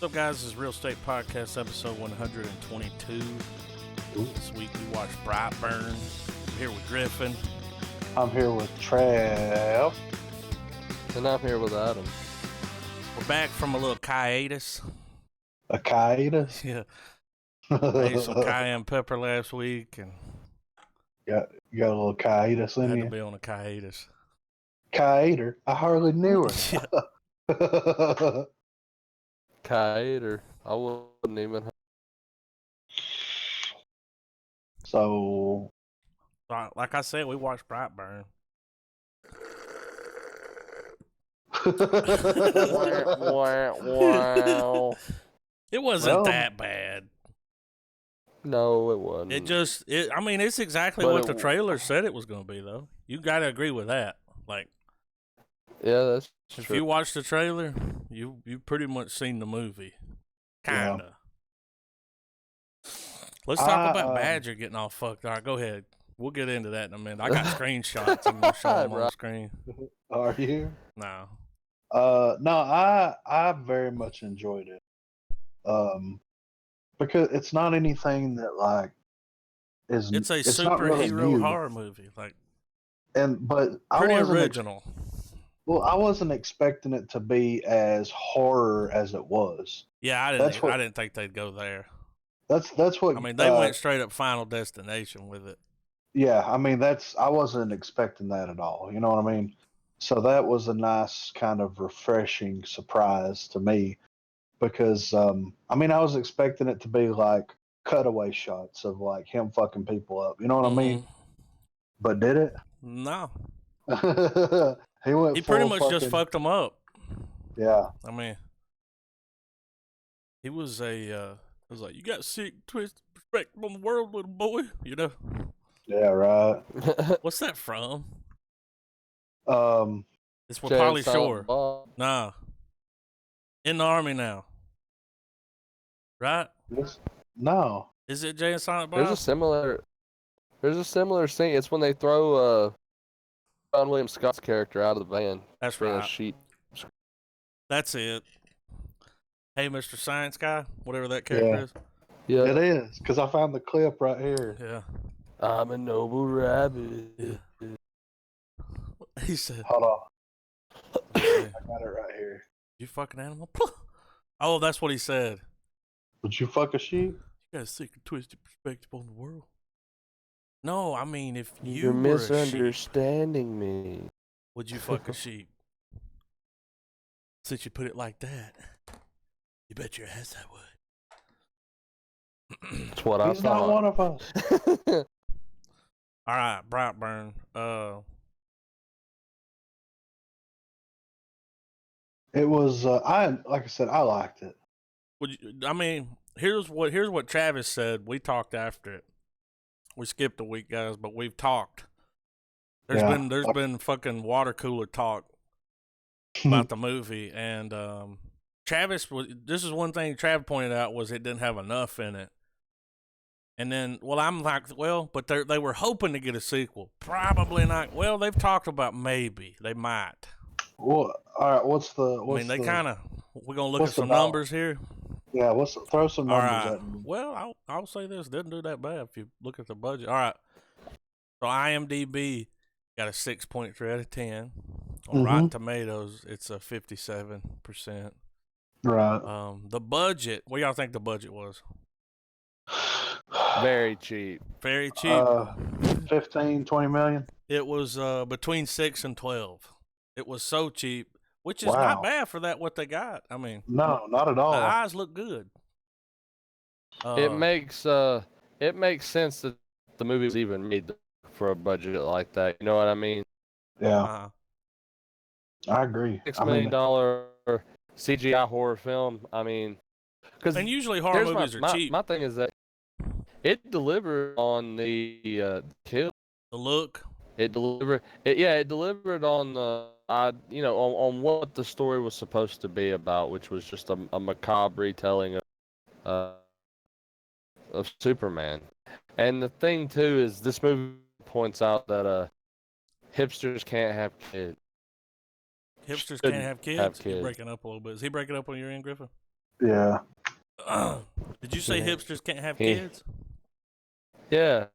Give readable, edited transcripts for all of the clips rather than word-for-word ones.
What's up, guys? This is Real Estate Podcast, episode 122. This week we watched Brightburn. I'm here with Griffin. I'm here with Trav. And I'm here with Adam. We're back from a little hiatus. A hiatus? Yeah. I ate some cayenne pepper last week and You got a little hiatus in had you. to be on a hiatus. Hiatus? I hardly knew it. Yeah. Kite, I wouldn't even. So, Like I said, we watched Brightburn. Wow. It wasn't Well, that bad. No, it wasn't. It's exactly But what it the w- trailer said it was going to be, though. You got to agree with that. Like, Yeah, that's if true. you watch the trailer, you pretty much seen the movie. Kinda. Let's talk about Badger getting all fucked. All right, go ahead. We'll get into that in a minute. I got screenshots. I'm gonna show them on the screen. Are you? No. No, I very much enjoyed it. Because it's not anything that like is. It's a not really superhero new. horror movie. Like, But pretty I wasn't original. I wasn't expecting it to be as horror as it was. Yeah, I didn't think they'd go there. That's what I mean, they went straight up Final Destination with it. Yeah, I mean I wasn't expecting that at all. You know what I mean? So that was a nice kind of refreshing surprise to me because I mean I was expecting it to be like cutaway shots of like him fucking people up. You know what I mean? But did it? No. He went. He full pretty much fucking, just fucked them up. Yeah. I mean, he was like, you got sick, twisted perspective on the world, little boy. You know? Yeah. Right. What's that from? Um. It's with Pauly Shore. Bob. Nah. In the Army now. Right? No. Is it Jay and Silent Bob? There's a similar scene. It's when they throw John William Scott's character out of the van. That's in a right. sheet. That's it. Hey, Mr. Science Guy, whatever that character is. Yeah. It is because I found the clip right here. Yeah. I'm a noble rabbit. Yeah. He said, Hold on. I "You got it right here. fucking animal." Oh, that's what he said. Would you fuck a sheep? You got a sick and twisted perspective on the world. No, I mean, if you You're were a sheep, misunderstanding me. would you fuck a sheep? Since you put it like that, you bet your ass I would. That's what I He's not thought. one of us. All right, Brightburn. It was. Like I said, I liked it. I mean, here's what Travis said. We talked after it. We skipped a week, guys, but we've talked. There's been fucking water cooler talk about the movie, and this is one thing Travis pointed out was it didn't have enough in it. And then, I'm like, but they were hoping to get a sequel. Probably not. Well, they've talked about maybe they might. Well, all right. They kind of. We're gonna look at what's the some dollar? numbers here. Yeah. Throw some All numbers right. at me. Well, I'll say this didn't do that bad if you look at the budget. All right. So IMDb got a 6.3 out of 10. On Rotten Tomatoes, it's a 57%. Right. The budget. What y'all think the budget was? Very cheap. Very cheap. 15, 20 million. It was between 6 and 12. It was so cheap, which is Wow. not bad for what they got. I mean, No, not at all. the eyes look good. It makes sense that the movie was even made for a budget like that. You know what I mean? Yeah, I agree. $6 million CGI horror film. I mean, because and usually horror movies are cheap. My thing is that it delivered on the kill. The look. It delivered on the on what the story was supposed to be about, which was just a macabre retelling of Superman. And the thing too is this movie points out that hipsters can't have kids. Hipsters Shouldn't can't have kids. have He's kids. breaking up a little bit. Is he breaking up on your end, Griffin? Yeah. Did you say Yeah. hipsters can't have He- kids? Yeah.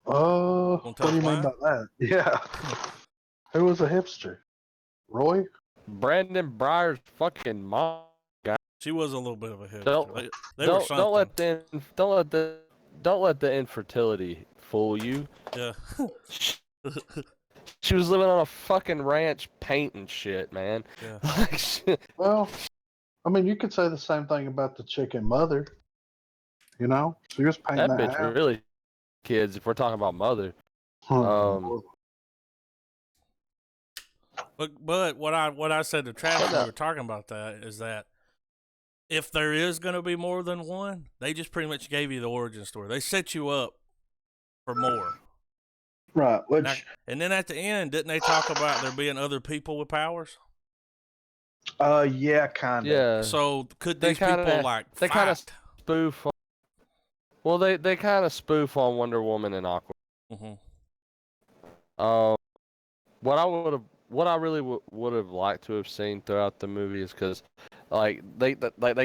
Oh, Wanna what tell do us you mean why? by that? Yeah. Who was a hipster? Roy? Brandon Breyer's fucking mom. She was a little bit of a hipster. Don't They were something. don't let the infertility fool you. Yeah. She was living on a fucking ranch painting shit, man. Yeah. Like, shit. Well, I mean, you could say the same thing about the chicken mother. You know, she was painting That that bitch house. really kids. If we're talking about mother, But what I said to Travis when no. we were talking about that is that if there is going to be more than one, they just pretty much gave you the origin story. They set you up for more. Right. Which, Now, and then at the end, didn't they talk about there being other people with powers? yeah, kind of. Yeah. So could They these people kinda- like they fight? kind of spoof. Well, they kind of spoof on Wonder Woman and Aquaman. Mm-hmm. What I really would have liked to have seen throughout the movie is because, like, they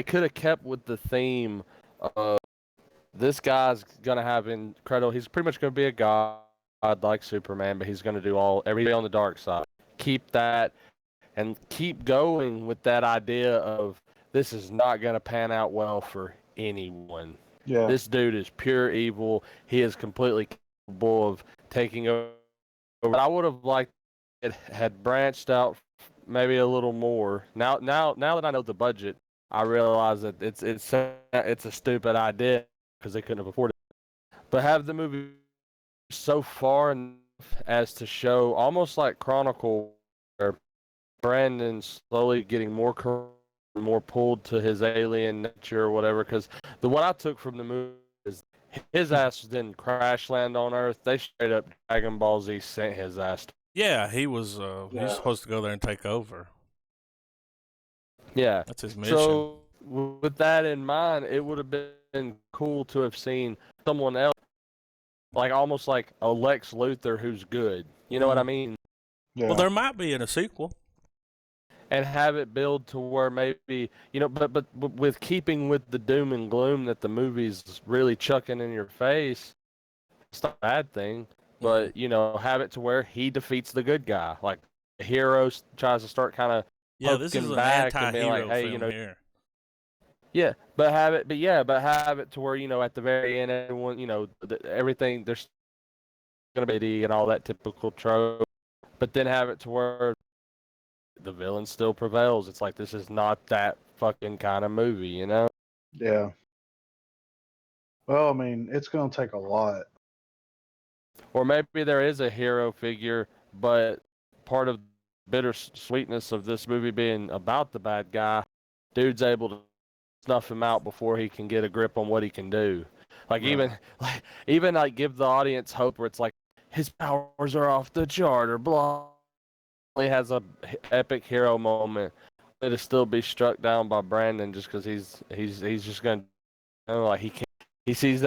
could have kept with the theme of this guy's gonna have incredible. He's pretty much gonna be a god like Superman, but he's gonna do everything on the dark side. Keep that and keep going with that idea of this is not gonna pan out well for anyone. Yeah. This dude is pure evil. He is completely capable of taking over. But I would have liked it had branched out maybe a little more. Now that I know the budget, I realize that it's a stupid idea because they couldn't have afforded it. But have the movie so far enough as to show almost like Chronicle, where Brandon's slowly getting more pulled to his alien nature or whatever. Because what I took from the movie is his ass didn't crash land on Earth. They straight up Dragon Ball Z sent his ass. Yeah, he was. He's supposed to go there and take over. Yeah, that's his mission. So with that in mind, it would have been cool to have seen someone else, like almost like a Lex Luthor who's good. You know what I mean? Yeah. Well, there might be in a sequel. And have it build to where maybe, but with keeping with the doom and gloom that the movie's really chucking in your face, it's not a bad thing. But, have it to where he defeats the good guy. Like, the hero tries to start kind of this is an back and being anti-hero like, hey, film here. Yeah, but have it to where, at the very end, everyone, everything, there's going to be and all that typical trope. But then have it to where the villain still prevails. It's like, this is not that fucking kind of movie, Yeah. Well, I mean, it's going to take a lot. Or maybe there is a hero figure, but part of the bittersweetness of this movie being about the bad guy, dude's able to snuff him out before he can get a grip on what he can do. Like, Right. even give the audience hope where it's like, his powers are off the chart or blah. He has a epic hero moment. It'll still be struck down by Brandon just because he's just gonna, like, he sees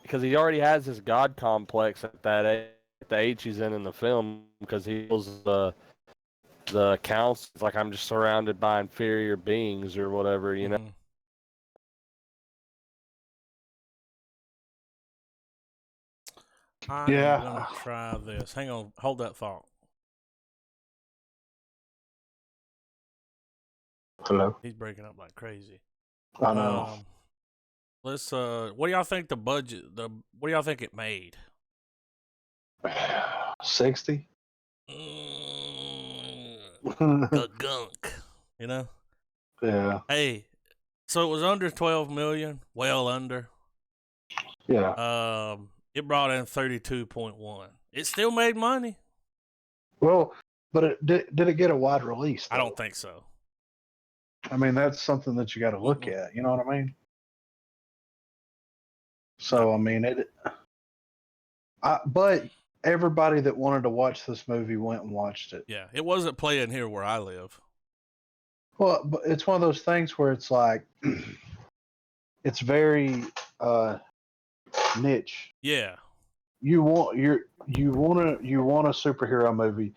because he already has his god complex at the age he's in the film, because he feels the council. It's like, I'm just surrounded by inferior beings or whatever, know. I'm gonna try this. Hang on, hold that thought. Hello. He's breaking up like crazy. I know. Let's. What do y'all think the budget? What do y'all think it made? 60. Gunk. Yeah. Hey, so it was under 12 million. Well under. Yeah. It brought in 32.1. It still made money. Well, but did it get a wide release, though? I don't think so. I mean, that's something that you got to look at. You know what I mean? So, I mean, but everybody that wanted to watch this movie went and watched it. Yeah, it wasn't playing here where I live. Well, but it's one of those things where it's like, it's very niche. Yeah. You want a superhero movie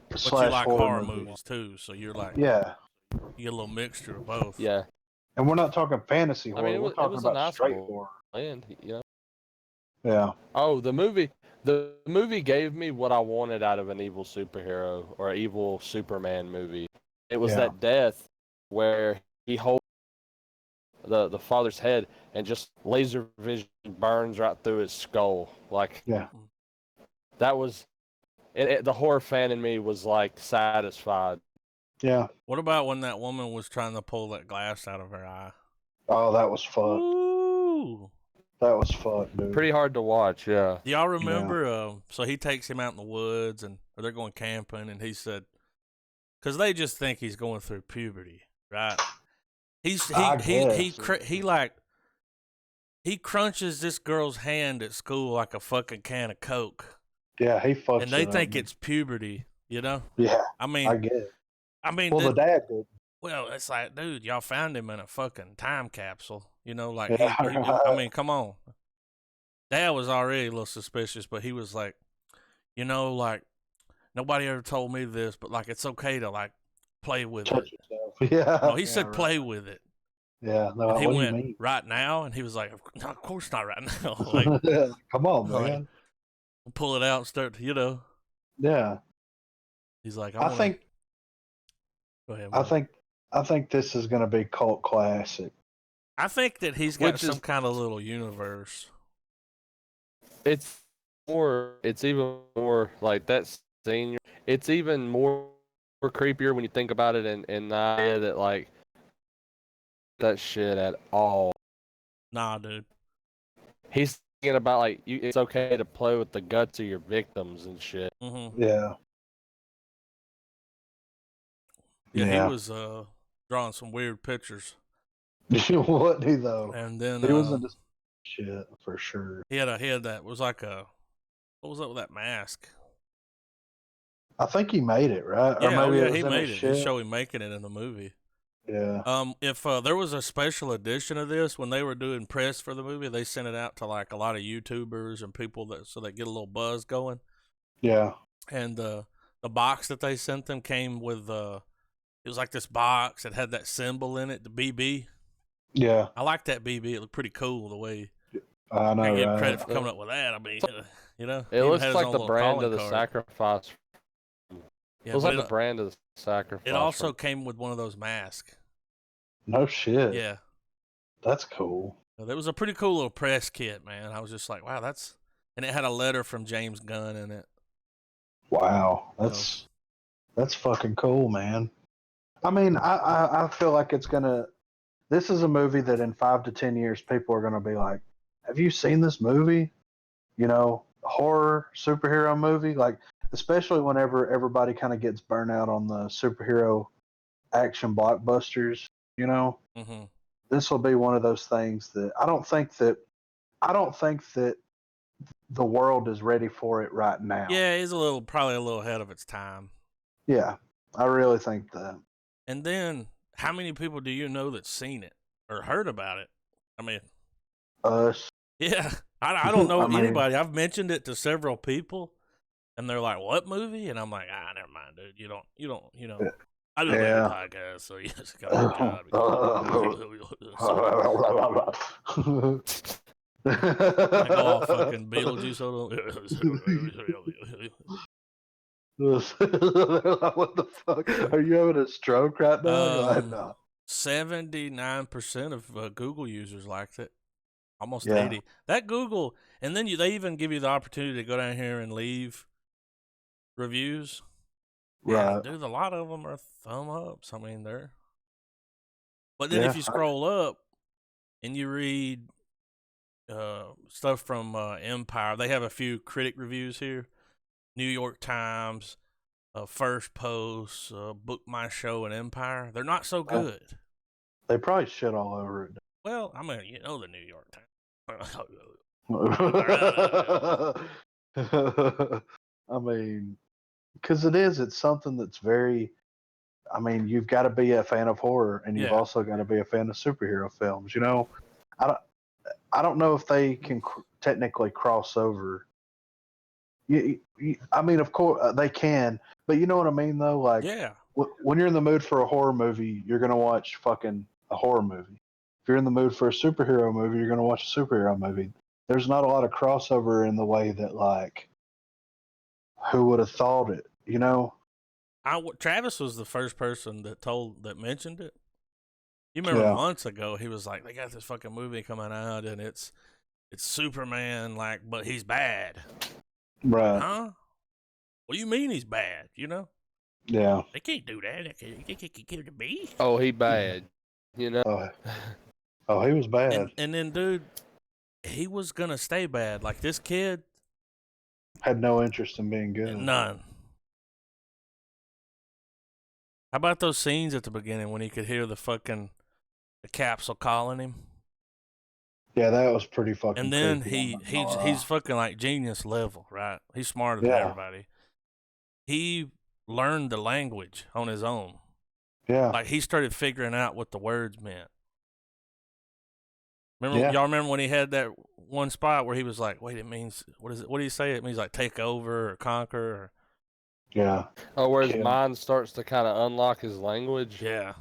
But / you like horror movie. movies too, so you're like, Yeah. You get a little mixture of both. Yeah. And we're not talking fantasy horror. I mean, We're talking was a about nice straight horror. blend, Yeah. Oh, the movie gave me what I wanted out of an evil superhero or an evil Superman movie. It was that death where he holds the father's head and just laser vision burns right through his skull. Like, that was the horror fan in me was like satisfied. Yeah. What about when that woman was trying to pull that glass out of her eye? Oh, that was fun. Ooh. That was fun, dude. Pretty hard to watch, yeah. Do y'all remember? So he takes him out in the woods, and or they're going camping, and he said, because they just think he's going through puberty, right? He crunches this girl's hand at school like a fucking can of Coke. Yeah, he fucks. And they think it's puberty, you know? Yeah, I mean, I get it. Well, the dad did. Well, it's like, dude, y'all found him in a fucking time capsule, you know? Like, I mean, come on. Dad was already a little suspicious, but he was like, you know, like, nobody ever told me this, but like, it's okay to like play with Touch it. Yourself. Yeah. No, he said play with it. Yeah. No, and he what went, do you mean? right now? And he was like, no, of course not right now. Like, come on, man. Like, pull it out and start to, you know. Yeah. He's like, I think. Go ahead. I think this is going to be cult classic. I think that he's got some kind of little universe. It's even more like that scene. It's even more creepier when you think about it and the idea that like that shit at all. Nah, dude. He's thinking about like it's okay to play with the guts of your victims and shit. Mm-hmm. Yeah. Yeah, he was drawing some weird pictures. What he though? And then he was into shit for sure. He had that was like a what was up with that mask? I think he made it, right? Yeah, or maybe he made it. Shit. They show him making it in the movie. Yeah. If there was a special edition of this when they were doing press for the movie, they sent it out to like a lot of YouTubers and people so they get a little buzz going. Yeah. And the box that they sent them came with it was like this box that had that symbol in it, the BB. Yeah. I like that BB. It looked pretty cool the way. I know. I give right? credit for coming up with that. I mean, you know, it looks like the brand of the sacrifice. Yeah, it was like the brand of the sacrifice. It also came with one of those masks. No shit. Yeah. That's cool. It was a pretty cool little press kit, man. I was just like, wow, and it had a letter from James Gunn in it. Wow. That's fucking cool, man. I mean, I feel like this is a movie that in 5 to 10 years, people are going to be like, have you seen this movie? You know, horror, superhero movie? Like, especially whenever everybody kind of gets burnt out on the superhero action blockbusters, you know? Mm-hmm. This will be one of those things that I don't think that the world is ready for it right now. Yeah, it's probably a little ahead of its time. Yeah, I really think that. And then, how many people do you know that's seen it or heard about it? I mean, us. Yeah, I don't know anybody. I've mentioned it to several people, and they're like, "What movie?" And I'm like, never mind, dude. You don't, you know. Yeah. I do a podcast, so you just got a job. I go all fucking Beetlejuice. What the fuck? Are you having a stroke right now? No. 79% of Google users liked it. Almost 80. That Google, and then they even give you the opportunity to go down here and leave reviews. Right. Yeah, dude, a lot of them are thumb ups. I mean, But then if you scroll up and you read stuff from Empire, they have a few critic reviews here. New York Times, First Post, Book My Show, and Empire. They're not so good. They probably shit all over it. Well, I mean, you know the New York Times. I mean, because it's something that's very, I mean, you've got to be a fan of horror and you've also got to be a fan of superhero films. You know, I don't know if they can technically cross over. I mean, of course they can, but you know what I mean, though. Like, when you're in the mood for a horror movie, you're gonna watch fucking a horror movie. If you're in the mood for a superhero movie, you're gonna watch a superhero movie. There's not a lot of crossover in the way that, like, who would have thought it? You know? Travis was the first person that mentioned it. You remember months ago, he was like, "They got this fucking movie coming out, and it's Superman, like, but he's bad." Right. Huh? What do you mean he's bad? You know? Yeah. They can't do that. They can't give it to me. Oh, he bad. You know? Oh, he was bad. And then, dude, he was gonna stay bad. Like, this kid had no interest in being good. None. How about those scenes at the beginning when he could hear the capsule calling him? Yeah, that was pretty fucking. And then he's fucking like genius level, right? He's smarter than everybody. He learned the language on his own. Yeah. Like, he started figuring out what the words meant. Y'all remember when he had that one spot where he was like, "Wait, it means what is it? What do you say? It means like take over or conquer." Or... Yeah. Oh, where his mind starts to kind of unlock his language. Yeah.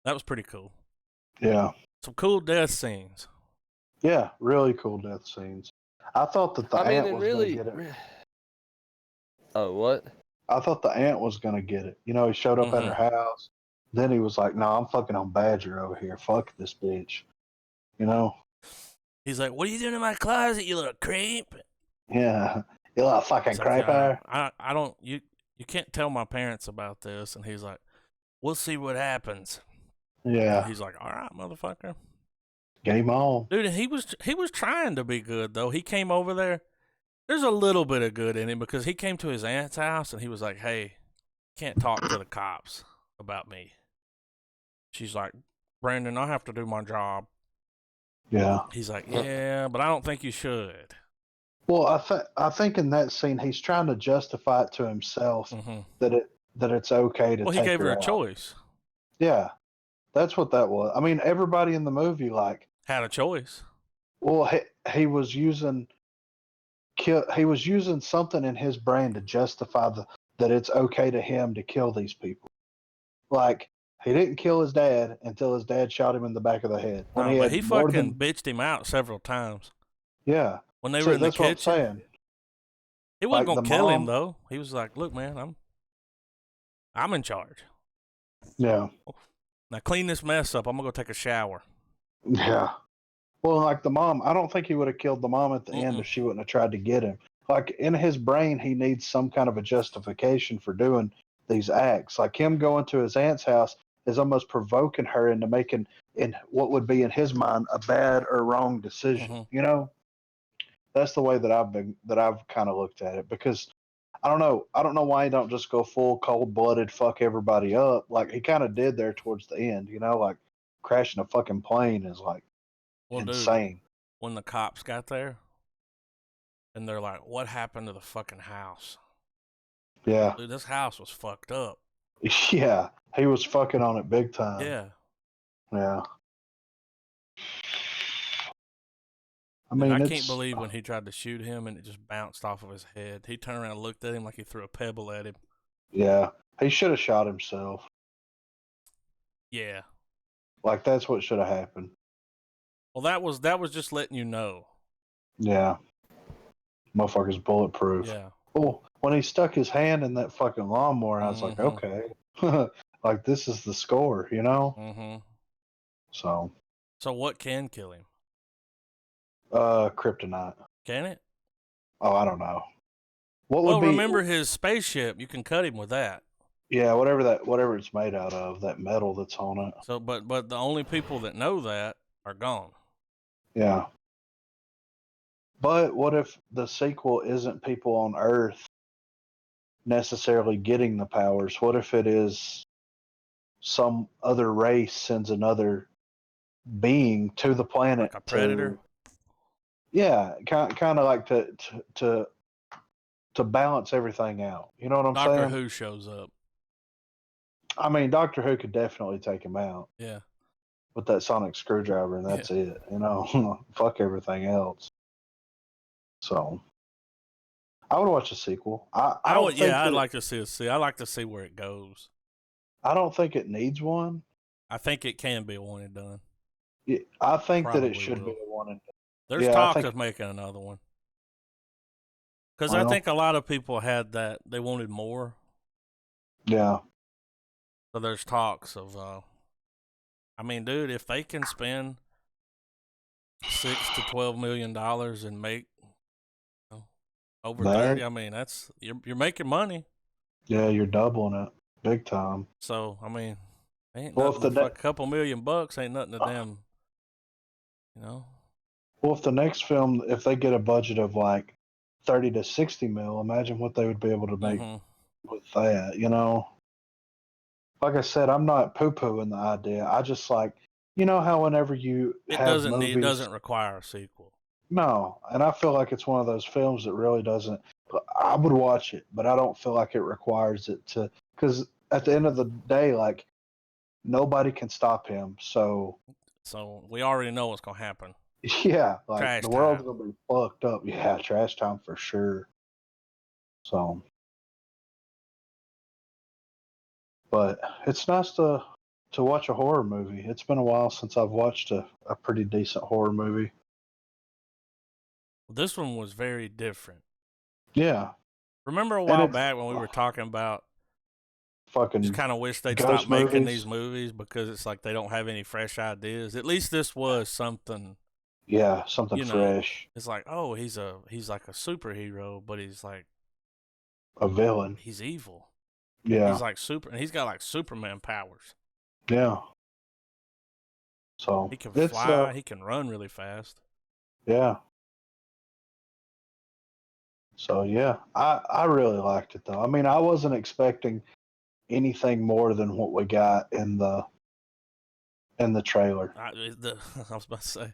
That was pretty cool. Yeah. Some cool death scenes. Yeah, really cool death scenes. I thought that the ant was going to get it. Oh, what? I thought the ant was going to get it. You know, he showed up at her house. Then he was like, "No, I'm fucking on Badger over here. Fuck this bitch." You know? He's like, "What are you doing in my closet, you little creep?" Yeah. You little fucking creeper. I don't, you can't tell my parents about this. And he's like, "We'll see what happens." Yeah. And he's like, "All right, motherfucker." Game on. Dude, he was trying to be good, though. He came over there. There's a little bit of good in him because he came to his aunt's house and he was like, "Hey, can't talk to the cops about me." She's like, "Brandon, I have to do my job." Yeah. He's like, "Yeah, but I don't think you should." Well, I think in that scene he's trying to justify it to himself that it's okay to. Well, he gave her a choice. Yeah, that's what that was. I mean, everybody in the movie had a choice. Well, he was using something in his brain to justify that it's okay to him to kill these people. Like, he didn't kill his dad until his dad shot him in the back of the head. But he fucking bitched him out several times. Yeah. When they were in the kitchen. That's what I'm saying. He wasn't gonna kill him though. He was like, "Look, man, I'm in charge." Yeah. Now clean this mess up. I'm gonna go take a shower. Yeah. Well, like the mom, I don't think he would have killed the mom at the end if she wouldn't have tried to get him. Like, in his brain, he needs some kind of a justification for doing these acts. Like, him going to his aunt's house is almost provoking her into making, in what would be in his mind, a bad or wrong decision. You know, that's the way that I've kind of looked at it, because I don't know why he don't just go full cold-blooded fuck everybody up like he kind of did there towards the end. You know, like crashing a fucking plane is like insane. Dude, when the cops got there and they're like, "What happened to the fucking house?" Yeah. Dude, this house was fucked up. Yeah. He was fucking on it big time. Yeah. Yeah. I mean, mean, I can't believe when he tried to shoot him and it just bounced off of his head. He turned around and looked at him like he threw a pebble at him. Yeah. He should have shot himself. Yeah. Like, that's what should have happened. Well, that was just letting you know. Yeah. Motherfucker's bulletproof. Yeah. Oh, when he stuck his hand in that fucking lawnmower, I was like, okay. Like, this is the score, you know? So what can kill him? Kryptonite. Can it? Oh, I don't know. Remember his spaceship? You can cut him with that. Yeah, whatever it's made out of, that metal that's on it. So, but the only people that know that are gone. Yeah. But what if the sequel isn't people on Earth necessarily getting the powers? What if it is some other race sends another being to the planet, like a predator? Yeah, kind of like to balance everything out. You know what I'm saying? Doctor Who shows up. I mean, Doctor Who could definitely take him out. Yeah. With that sonic screwdriver, and that's it. You know, fuck everything else. So, I would watch a sequel. I I don't would, think yeah, I'd that like to see I'd like to see where it goes. I don't think it needs one. I think it can be a one and done. Yeah, I think that it Probably should be will. a one and done. There's Yeah, I talk think. of making another one. Because I Well, think a lot of people had that, they wanted more. yeah, So there's talks of, I mean, dude, if they can spend $6 to $12 million and make over that. 30, I mean, that's, you're making money. Yeah, you're doubling it big time. So, I mean, ain't Well, nothing to fuck a couple $1,000,000 ain't nothing to them, you know? well, if the next film, if they get a budget of like 30 to 60 mil, imagine what they would be able to make with that. Like I said, I'm not poo pooing the idea. I just like, how whenever you have movies, It doesn't require a sequel. no, and I feel like it's one of those films that really doesn't. I would watch it, but I don't feel like it requires it to. Because at the end of the day, like nobody can stop him. So we already know what's gonna happen. yeah, like Trash the world's time. gonna be fucked up. Yeah, trash time for sure. So, but it's nice to watch a horror movie. It's been a while since I've watched a pretty decent horror movie. This one was very different. Yeah. Remember a while back when we were talking about fucking just kind of wish they'd ghost stop making movies? these movies because it's like they don't have any fresh ideas. At least this was something. Yeah, something fresh. It's like, oh, he's like a superhero, but he's like a villain. He's evil. Yeah. He's like and he's got like Superman powers. Yeah. So he can fly, he can run really fast. Yeah. So yeah, I really liked it though. I mean, I wasn't expecting anything more than what we got in the trailer. I was about to say,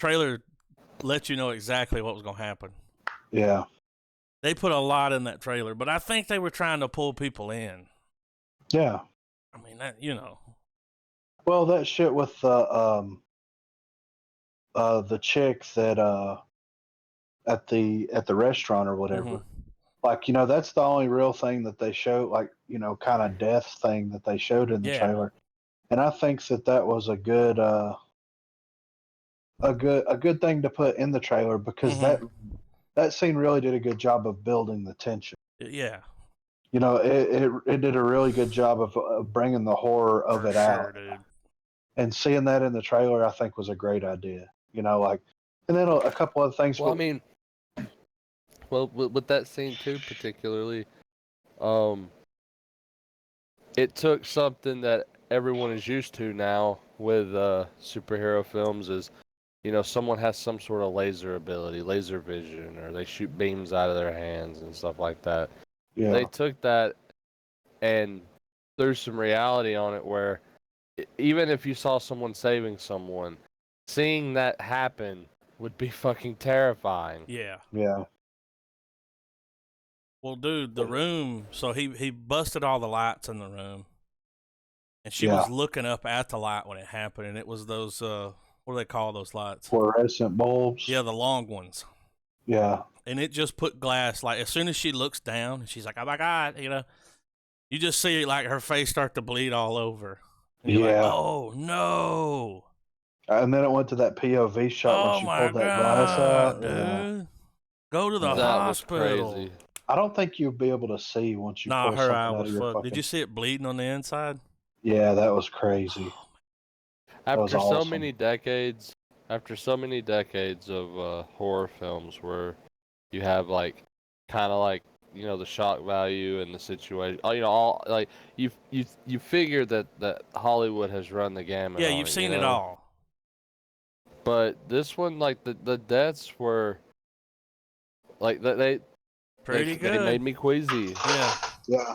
trailer let you know exactly what was going to happen. Yeah. They put a lot in that trailer, but I think they were trying to pull people in. Yeah. I mean, Well, that shit with the chick that at the restaurant or whatever. Mm-hmm. Like, that's the only real thing that they show, like, kind of death thing that they showed in the trailer. And I think that was a good thing to put in the trailer because that scene really did a good job of building the tension. Yeah. It did a really good job of bringing the horror of it out. Dude. And seeing that in the trailer, I think was a great idea. And then a couple other things. Well, I mean, with that scene too, particularly, it took something that everyone is used to now with superhero films is, someone has some sort of laser ability, laser vision, or they shoot beams out of their hands and stuff like that. Yeah. They took that and threw some reality on it where even if you saw someone saving someone, seeing that happen would be fucking terrifying. Yeah. Yeah. Well, dude, the room, so he busted all the lights in the room. And she was looking up at the light when it happened, and it was those, what do they call those lights? Fluorescent bulbs. Yeah, the long ones. Yeah. And it just put glass, like, as soon as she looks down, and she's like, oh my God, you just see, like, her face start to bleed all over. And you're like, oh, no. And then it went to that POV shot when she pulled that glass out. Dude. Yeah. Go to the hospital. Was crazy. I don't think you'll be able to see once you pull her something eye out was of your fucked. fucking... Did you see it bleeding on the inside? Yeah, that was crazy. After so many decades of horror films where you have kind of the shock value and the situation, all like you figure that Hollywood has run the gamut. Yeah, you've seen it all. But this one, the deaths were they pretty good. They made me queasy. Yeah. Yeah.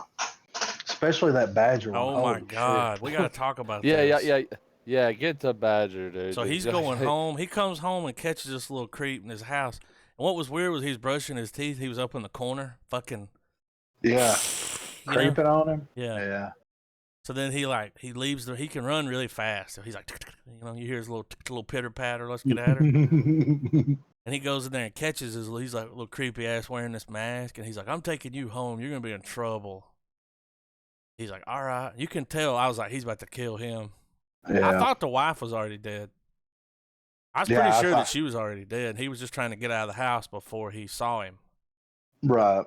Especially that badger one. Oh my God. We got to talk about this. Yeah, get to Badger, dude. So he's going home. He comes home and catches this little creep in his house. And what was weird was he was brushing his teeth. He was up in the corner, fucking. Yeah. Creeping on him? Yeah. Yeah. So then he leaves he can run really fast. So he's like, you hear his little pitter patter. Let's get at her. And he goes in there and catches he's like, little creepy ass wearing this mask. And he's like, I'm taking you home. You're going to be in trouble. He's like, all right. You can tell. I was like, he's about to kill him. Yeah. I thought the wife was already dead. I was pretty sure that she was already dead. He was just trying to get out of the house before he saw him. Right.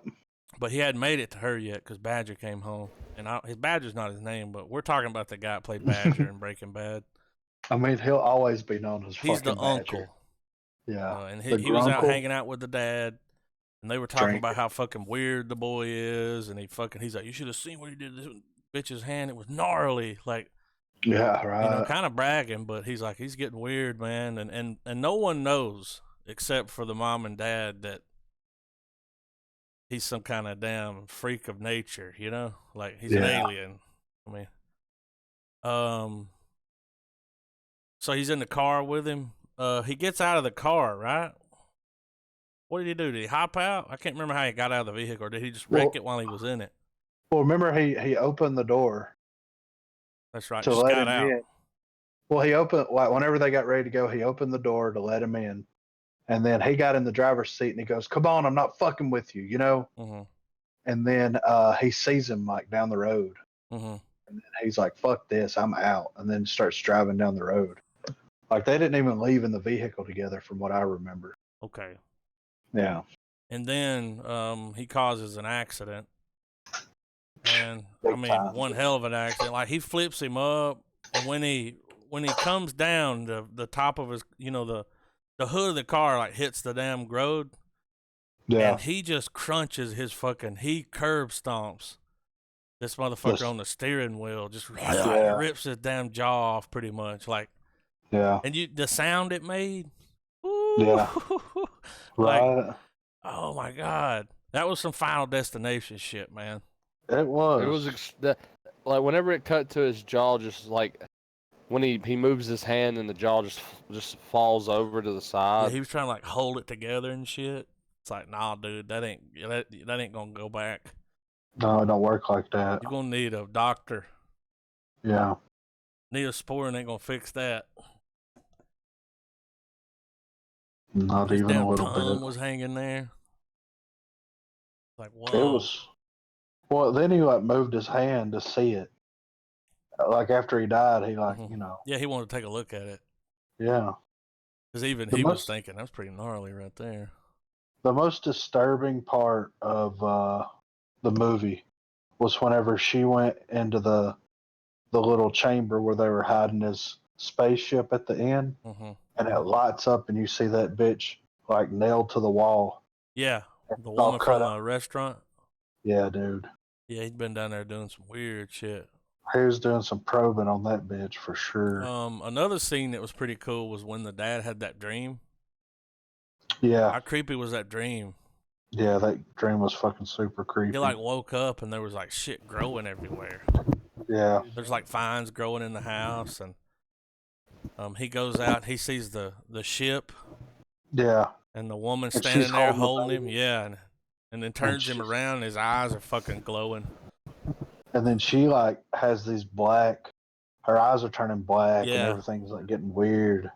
But he hadn't made it to her yet because Badger came home. And his Badger's not his name, but we're talking about the guy that played Badger in Breaking Bad. I mean, he'll always be known as He's fucking the Badger. uncle. Yeah. And he was out hanging out with the dad. And they were talking Drinking. about how fucking weird the boy is. And he's like, you should have seen what he did to this bitch's hand. It was gnarly. Like, yeah, right. you know, kind of bragging, but he's like, he's getting weird, man. And no one knows except for the mom and dad that he's some kind of damn freak of nature, you know? Like, he's an alien. I mean, so he's in the car with him. He gets out of the car, right? What did he do? Did he hop out? I can't remember how he got out of the vehicle. Or did he just wreck it while he was in it? Well, remember he opened the door. That's right. To just let got him out. in. Well, he opened, like, whenever they got ready to go, he opened the door to let him in. And then he got in the driver's seat and he goes, come on, I'm not fucking with you, you know? Mm-hmm. And then he sees him, like, down the road. Mm-hmm. And then he's like, fuck this, I'm out. And then starts driving down the road. Like, they didn't even leave in the vehicle together from what I remember. Okay. Yeah. And then he causes an accident. And, Big I mean, time. one hell of an accident. Like, he flips him up. And when he comes down, the top of his, you know, the hood of the car, like, hits the damn road. Yeah. And he just crunches he curb stomps this motherfucker on the steering wheel. Just rips his damn jaw off pretty much. Like, yeah. and the sound it made. Ooh, Yeah. like, Right. oh my God. That was some Final Destination shit, man. It was. It was like whenever it cut to his jaw, just like when he moves his hand and the jaw just falls over to the side. Yeah, he was trying to like hold it together and shit. It's like, nah, dude, that ain't gonna go back. No, it don't work like that. You're gonna need a doctor. Yeah. Neosporin ain't gonna fix that. Not His even damn a little tongue bit. was hanging there. Like, whoa. It was. Well, then he like moved his hand to see it. Like after he died, he like, you know. Yeah, he wanted to take a look at it. Yeah. Because even he was thinking, that's pretty gnarly right there. The most disturbing part of the movie was whenever she went into the little chamber where they were hiding his spaceship at the end, and it lights up, and you see that bitch like nailed to the wall. Yeah, the woman from the restaurant. Yeah, dude. Yeah, he'd been down there doing some weird shit. He was doing some probing on that bitch for sure. Another scene that was pretty cool was when the dad had that dream. Yeah. How creepy was that dream? Yeah, that dream was fucking super creepy. He like woke up and there was like shit growing everywhere. Yeah. There's like vines growing in the house, and he goes out and he sees the ship. Yeah. And the woman standing there holding him. Yeah. And then turns him around and his eyes are fucking glowing. And then she like has these her eyes are turning black and everything's like getting weird.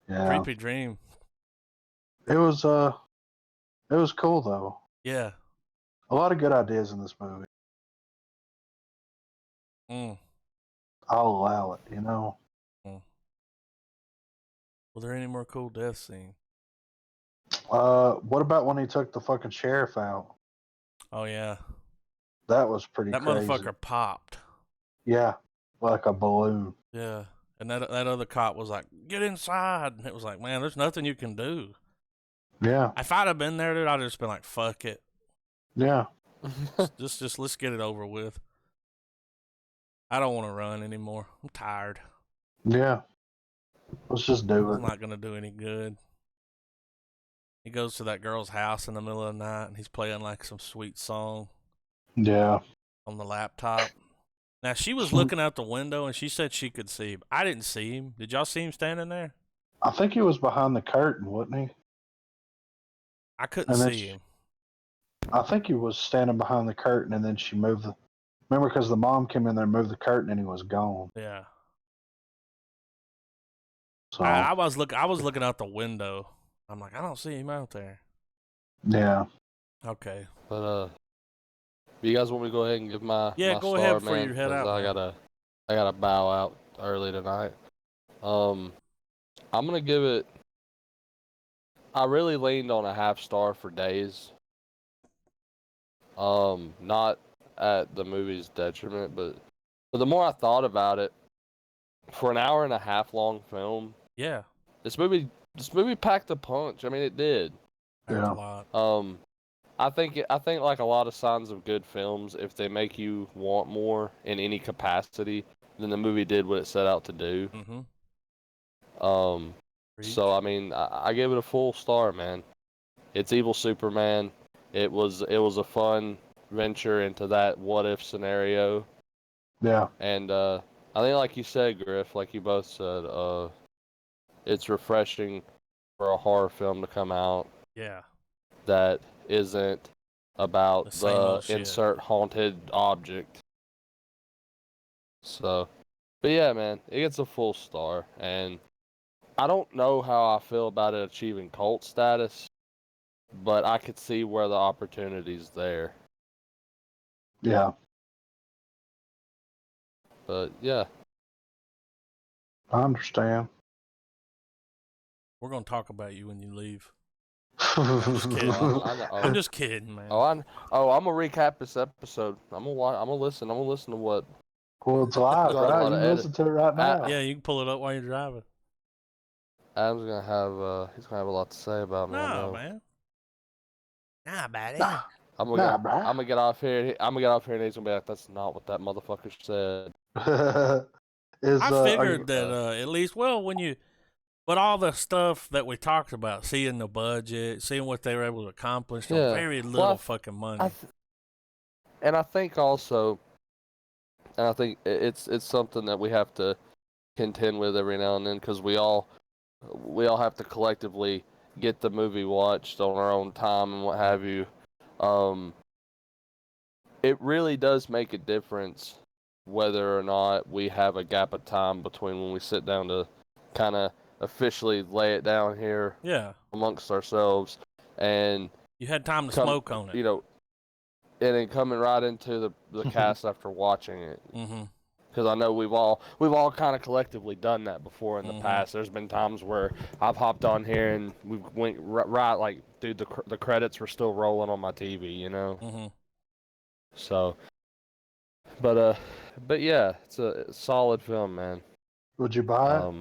Yeah. Creepy dream. It was cool though. Yeah. A lot of good ideas in this movie. I'll allow it, you know. Were there any more cool death scenes? What about when he took the fucking sheriff out? Oh yeah. That was pretty crazy. That motherfucker popped. Yeah. Like a balloon. Yeah. And that other cop was like, get inside. And it was like, man, there's nothing you can do. Yeah. If I'd have been there, dude, I'd have just been like, fuck it. Yeah. just let's get it over with. I don't want to run anymore. I'm tired. Yeah. Let's just do it. It's not going to do any good. He goes to that girl's house in the middle of the night and he's playing like some sweet song. Yeah. On the laptop. Now, she was looking out the window and she said she could see him. I didn't see him. Did y'all see him standing there? I think he was behind the curtain, wasn't he? I couldn't see him. I think he was standing behind the curtain and then she moved remember, because the mom came in there and moved the curtain and he was gone. Yeah. So I was looking out the window I'm like, I don't see him out there. Yeah. Okay. But you guys want me to go ahead and give my Yeah, go star, ahead before man? you head 'Cause out. I gotta bow out early tonight. I'm gonna give it. I really leaned on a half star for Days. Not at the movie's detriment, but the more I thought about it, for an hour and a half long film, Yeah. this movie packed a punch. I mean, it did. That's Yeah. a lot. I think like a lot of signs of good films, if they make you want more in any capacity, then the movie did what it set out to do. Mm-hmm. So I mean, I give it a full star, man. It's Evil Superman. It was a fun venture into that what if scenario. Yeah. And I think, like you said, Griff, like you both said, it's refreshing for a horror film to come out. Yeah. That isn't about The same old shit. insert haunted object. So, but yeah, man, it gets a full star, and I don't know how I feel about it achieving cult status, but I could see where the opportunity's there. Yeah. But yeah, I understand. We're gonna talk about you when you leave. I'm just kidding. I'm just kidding, man. I'm gonna recap this episode. I'm gonna listen. I'm gonna listen to what. Well, it's live, Got a right? lot You of can listen to it right now. Yeah, you can pull it up while you're driving. Adam's gonna have. He's gonna have a lot to say about me. I No, know. man. Nah, buddy. Nah. I'm Nah, gonna get off here. I'm gonna get off here, and he's gonna be like, "That's not what that motherfucker said." I figured that at least, well, but all the stuff that we talked about, seeing the budget, seeing what they were able to accomplish on very little fucking money. And I think also, and I think it's something that we have to contend with every now and then, because we all have to collectively get the movie watched on our own time and what have you. It really does make a difference whether or not we have a gap of time between when we sit down to kind of officially lay it down here amongst ourselves, and you had time to smoke on it. You know, and then coming right into the cast after watching it. Mm-hmm. Because I know we've all kind of collectively done that before in the past. There's been times where I've hopped on here and we went right like, dude, the credits were still rolling on my TV, you know. Mm-hmm. So, but yeah, it's a solid film, man. Would you buy it?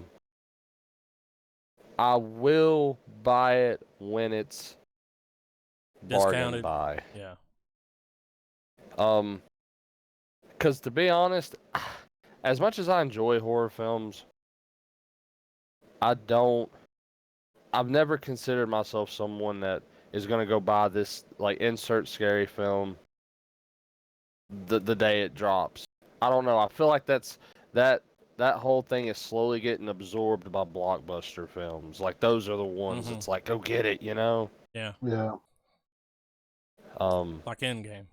I will buy it when it's bargain discounted. buy. Yeah. Because to be honest, as much as I enjoy horror films, I've never considered myself someone that is going to go buy this, like, insert scary film the day it drops. I don't know. I feel like that whole thing is slowly getting absorbed by blockbuster films. Like, those are the ones that's like, go get it, you know? Yeah. Yeah. Like Endgame.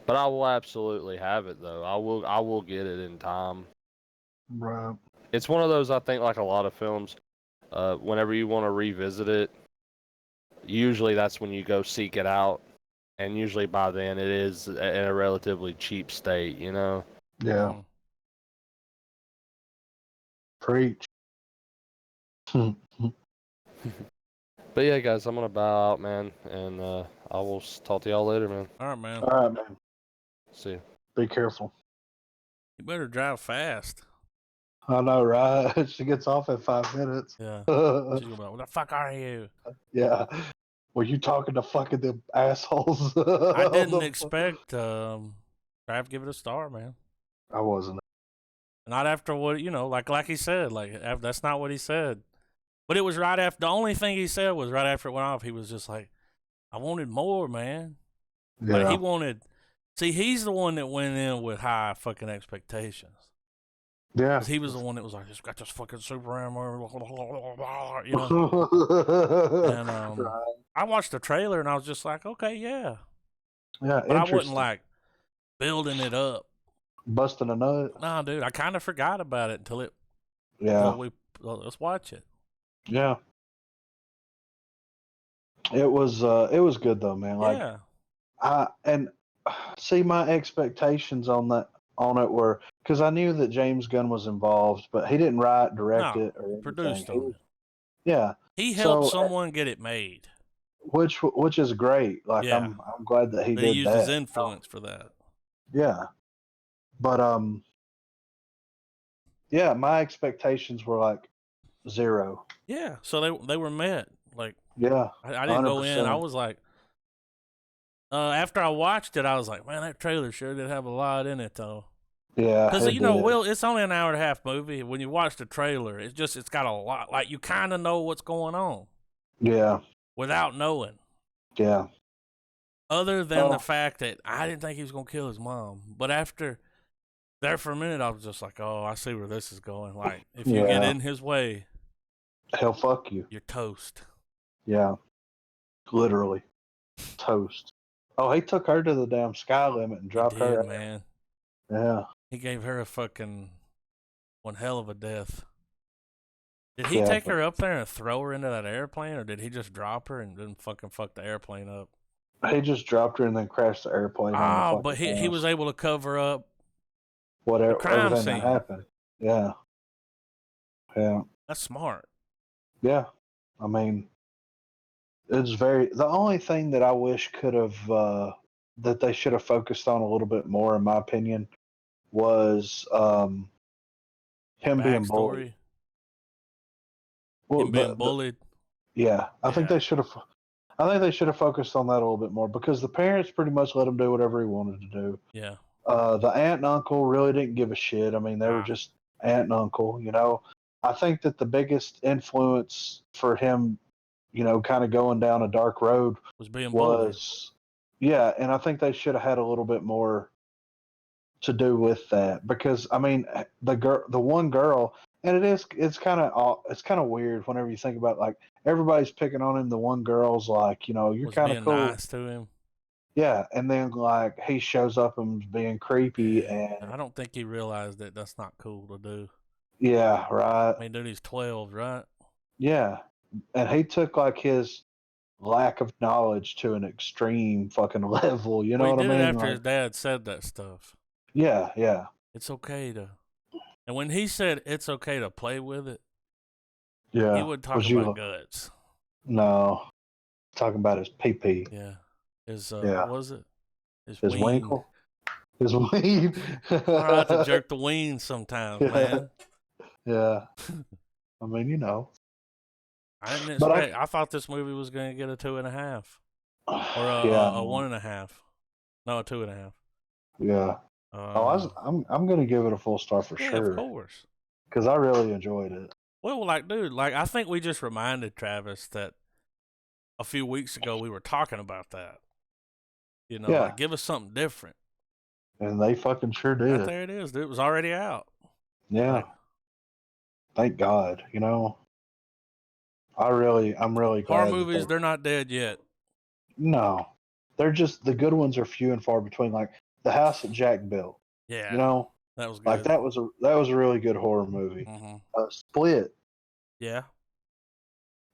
But I will absolutely have it, though. I will get it in time. Right. It's one of those, I think, like a lot of films, whenever you want to revisit it, usually that's when you go seek it out. And usually by then it is in a relatively cheap state, you know? Yeah. Preach. But yeah, guys, I'm going to bow out, man. And I will talk to y'all later, man. All right, man. All right, man. See you. Be careful. You better drive fast. I know, right? She gets off in 5 minutes. Yeah. She's gonna be like, what the fuck are you? Yeah. Were you talking to fucking them assholes? I didn't expect Trav give it a star, man. I wasn't. Not after what, like he said, that's not what he said. But it was right after, the only thing he said was right after it went off, he was just like, I wanted more, man. Yeah. Like, he wanted, he's the one that went in with high fucking expectations. Yeah. 'Cause he was the one that was like, just got this fucking super armor, And right. I watched the trailer and I was just like, okay, yeah. Yeah, but I wasn't like building it up. Busting a nut. Nah, dude, I kind of forgot about it until Yeah. let's watch it. Yeah. It was good though, man. Like Yeah. I and see my expectations on it were because I knew that James Gunn was involved, but he didn't write, direct No, it, or he anything. produced them. Yeah. He helped So someone get it made. which is great. Like Yeah. I'm glad that he They did used his that. influence for that. Yeah. But yeah, my expectations were like zero. Yeah. So they were met. Like Yeah. I didn't hundred go in. I percent. was like, after I watched it, I was like, man, that trailer sure did have a lot in it though. Yeah, Because it did. Will, it's only an hour and a half movie. When you watch the trailer, it's got a lot. Like you kind of know what's going on Yeah. without knowing. Yeah. Other than the Oh, fact that I didn't think he was gonna kill his mom, but after there for a minute, I was just like, oh, I see where this is going. Like if you get yeah. in his way, He'll fuck you. you're toast. Yeah. Literally. Toast. Oh, he took her to the damn sky limit and He dropped did, her. man. Yeah. He gave her a fucking one hell of a death. Did he Yeah. take her up there and throw her into that airplane, or did he just drop her and then fucking fuck the airplane up? He just dropped her and then crashed the airplane on the Oh, fucking but he was house. able to cover up the Whatever, crime everything that scene. happened. Yeah. Yeah. That's smart. Yeah. I mean, it's very. The only thing that I wish could have that they should have focused on a little bit more, in my opinion, was The him being bullied. backstory, Well, him being bullied. yeah, I think Yeah. they should have. I think they should have focused on that a little bit more because the parents pretty much let him do whatever he wanted to do. Yeah. The aunt and uncle really didn't give a shit. I mean, they were Nah. just aunt and uncle. I think that the biggest influence for him, kind of going down a dark road Was being bullied. was, yeah, and I think they should have had a little bit more to do with that because I mean, the one girl, and it's kind of weird whenever you think about like everybody's picking on him. The one girl's like, you're Was kind of being cool, nice to him. yeah, and then like he shows up and being creepy Yeah. and I don't think he realized that that's not cool to do. yeah, right. I mean, dude, he's 12, right? Yeah, and he took like his lack of knowledge to an extreme fucking level. You Well, know he what I did it mean? after Like, his dad said that stuff. yeah, yeah, It's okay to. And when he said it's okay to play with it, he yeah. wasn't Was talking about you guts. no talking about his pee pee? Yeah. His, Yeah, what was it? His his ween. winkle, his weed. All right to jerk the ween sometimes, Yeah, man. yeah. I mean, I didn't but expect. I thought this movie was going to get a 2.5 or yeah, a man, 1.5. No, a 2.5. yeah. Oh, I'm gonna give it a full star for Yeah, of sure course. because I really enjoyed it. Well, like, dude, like I think we just reminded Travis that a few weeks ago we were talking about that. Yeah, Like give us something different. and they fucking sure Right did. there it is, dude. It was already out. Yeah, Like, thank God. I'm really horror glad that they. movies, they're not dead yet. No, they're just the good ones are few and far between. Like the house that Jack built. You Yeah, know, that was like good. that was a really good horror movie. Mm-hmm. Split, Yeah,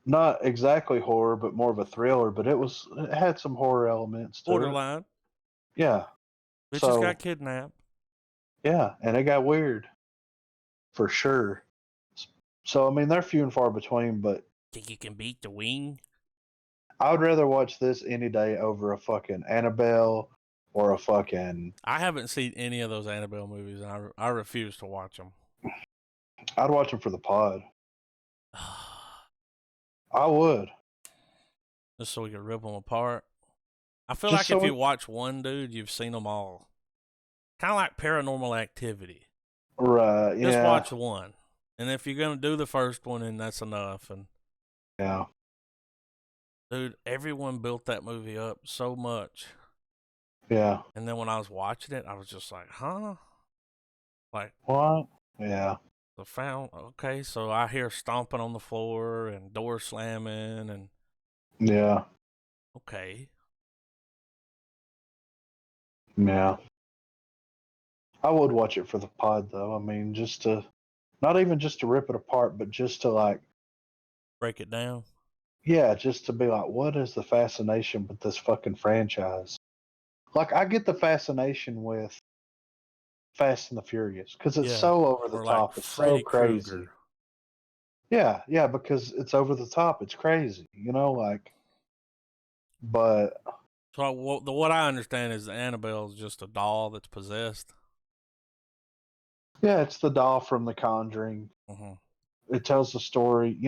not exactly horror, but more of a thriller. But it had some horror elements to it. borderline. Yeah. Bitches got So kidnapped. yeah, and it got weird for sure. So I mean, they're few and far between. But Think you can beat the wing? I would rather watch this any day over a fucking Annabelle or a fucking. I haven't seen any of those Annabelle movies, and I refuse to watch them. I'd watch them for the pod. I would. Just so we could rip them apart. I feel Just like if so you watch one dude, you've seen them all. Kind of like Paranormal Activity. right, Just yeah, watch one, and if you're gonna do the first one, then that's enough. And yeah, dude, everyone built that movie up so much, yeah. and then when I was watching it, I was just like, huh? Like What? Yeah, the found. Okay, so I hear stomping on the floor and door slamming, and yeah, okay, yeah. I would watch it for the pod though. I mean, just to not even just to rip it apart, but just to like, break it down. Yeah, just to be like, what is the fascination with this fucking franchise? Like, I get the fascination with Fast and the Furious because it's Yeah. so over the Or like top. It's so Freddy crazy. Krueger. Yeah, yeah, because it's over the top. It's crazy, like. But So what I understand is Annabelle is just a doll that's possessed. yeah, it's the doll from The Conjuring. Mm-hmm. It tells the story.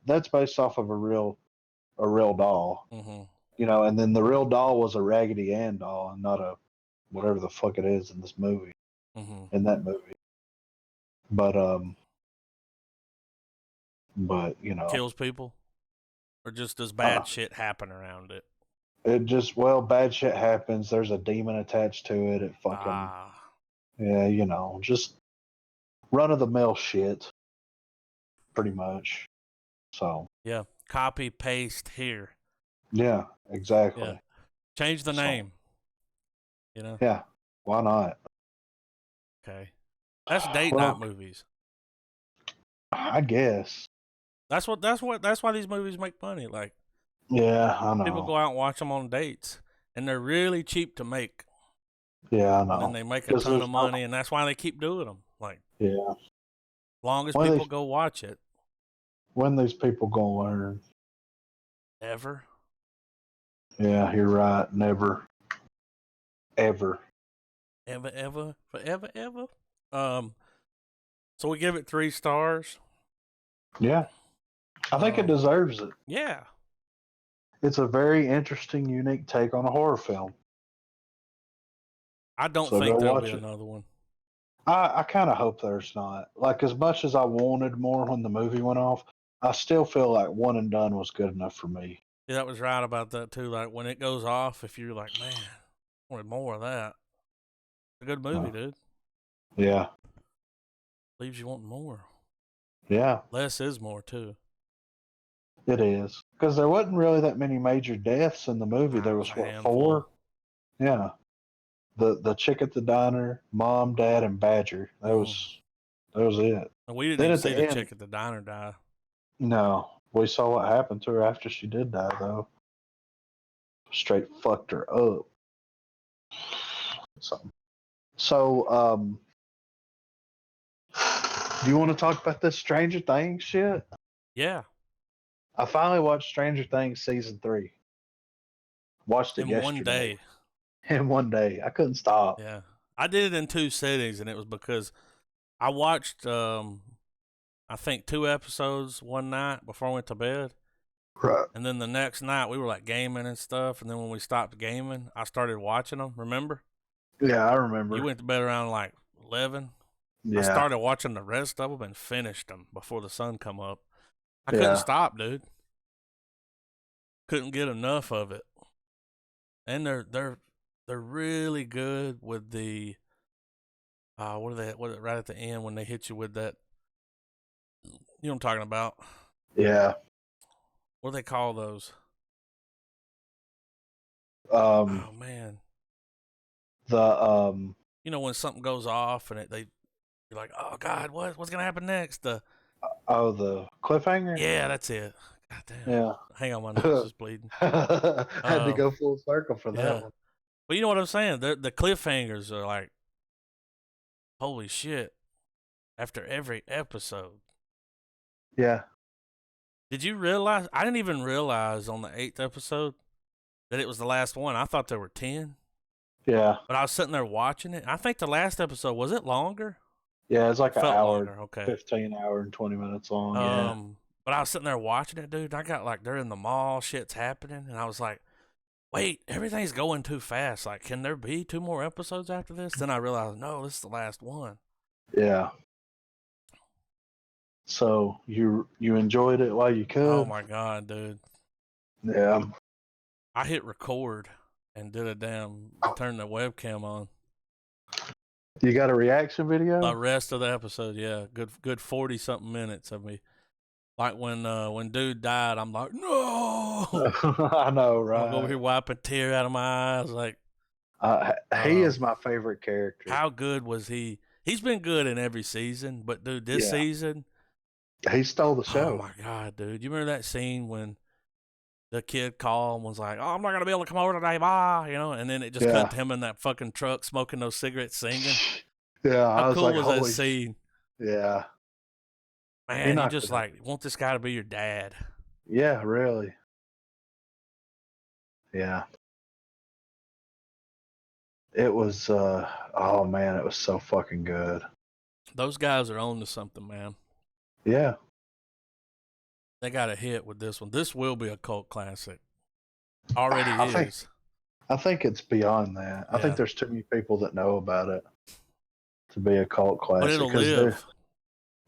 That's based off of a real doll. Mm-hmm. And then the real doll was a Raggedy Ann doll, and not a whatever the fuck it is in this movie. Mm-hmm. In that movie, but Kills people, or just does uh, bad shit happen around it? it just bad shit happens. There's a demon attached to it. It fucking Ah. yeah, just run of the mill shit, pretty much. So Yeah. Copy paste here. yeah, Yeah. exactly. Change the So name. yeah, why not? Okay. That's date night Well, movies. I guess. That's why these movies make money. Like, Yeah, I people know. go out and watch them on dates, and they're really cheap to make. Yeah, I And then know. they make a Because ton of there's no. money, and that's why they keep doing them. Like, Yeah. long as When people they go watch it, when these people gonna learn? ever, Yeah, you're right. Never, ever. ever, forever, ever. Um, so we give it 3 stars. Yeah, I think it Um, deserves it. yeah, It's a very interesting, unique take on a horror film. I don't So think go there'll be watch it. another one. I kind of hope there's not. Like, as much as I wanted more when the movie went off, I still feel like One and Done was good enough for me. Yeah, that was right about that too. Like, when it goes off, if you're like, man, I wanted more of that. It's a good movie, Uh, dude. yeah, Leaves you wanting more. yeah, Less is more too. it is. Because there wasn't really that many major deaths in the movie. Nah, There it was was a what, handful. 4? Yeah, the chick at the diner, mom, dad, and Badger. That was it. And we didn't Then even at see the the end, chick at the diner die. no, we saw what happened to her after she did die, though. Straight fucked her up. So, do you want to talk about this Stranger Things shit? Yeah, I finally watched Stranger Things season 3. Watched it in one yesterday day. in one day. I couldn't stop. Yeah, I did it in 2 sittings, and it was because I watched, I think 2 episodes one night before I went to bed, Right. and then the next night we were like gaming and stuff, and then when we stopped gaming, I started watching them. Remember? Yeah, I You remember. went to bed around like 11. I Yeah, started watching the rest of them and finished them before the sun come up. I couldn't yeah. stop, dude. Couldn't get enough of it. And they're really good with the what are they right at the end when they hit you with that, you know what I'm talking about. Yeah. What do they call those? Um, Oh man. the You know when something goes off and you're like, "Oh god, what's going to happen next?" the cliffhanger. Yeah, that's it. God damn. Yeah. Hang on, my nose is bleeding. Had to go full circle for that Yeah. one. But you know what I'm saying? The cliffhangers are like, holy shit, after every episode. Yeah. Did you realize? I didn't even realize on the 8th episode that it was the last one. I thought there were 10, Yeah. but I was sitting there watching it. I think the last episode, was it longer? Yeah. It's It like an felt hour, longer. Okay. 15 hour and 20 minutes long. Yeah. But I was sitting there watching it, dude. I got like, they're in the mall, shit's happening. And I was like, wait, everything's going too fast. Like, can there be 2 more episodes after this? Then I realized, no, this is the last one. Yeah. So you enjoyed it while you Oh could. my God, dude. Yeah. I hit record and did and turned the webcam on. You got a reaction The video? rest of the episode, yeah, good 40 something minutes of me. Like when dude died, I'm like, no. I know, I'm over right? here wiping a tear out of my eyes. Like, He um, is my favorite character. how good was he? He's been good in every season, but dude, this Yeah. season, He stole the oh show. my God, dude! You remember that scene when the kid called and was like, "Oh, I'm not gonna be able to come over today, bye," and then it just Yeah. cut to him in that fucking truck smoking those cigarettes, singing. Yeah, I How was cool like, was that holy scene? yeah. Man, you knocked just it out. like want this guy to be your dad. Yeah, really. Yeah. It was oh man, it was so fucking good. Those guys are on to something, man. Yeah. They got a hit with this one. This will be a cult classic. Already I think it's beyond that. I think Yeah. there's too many people that know about it to be a cult classic. But it'll live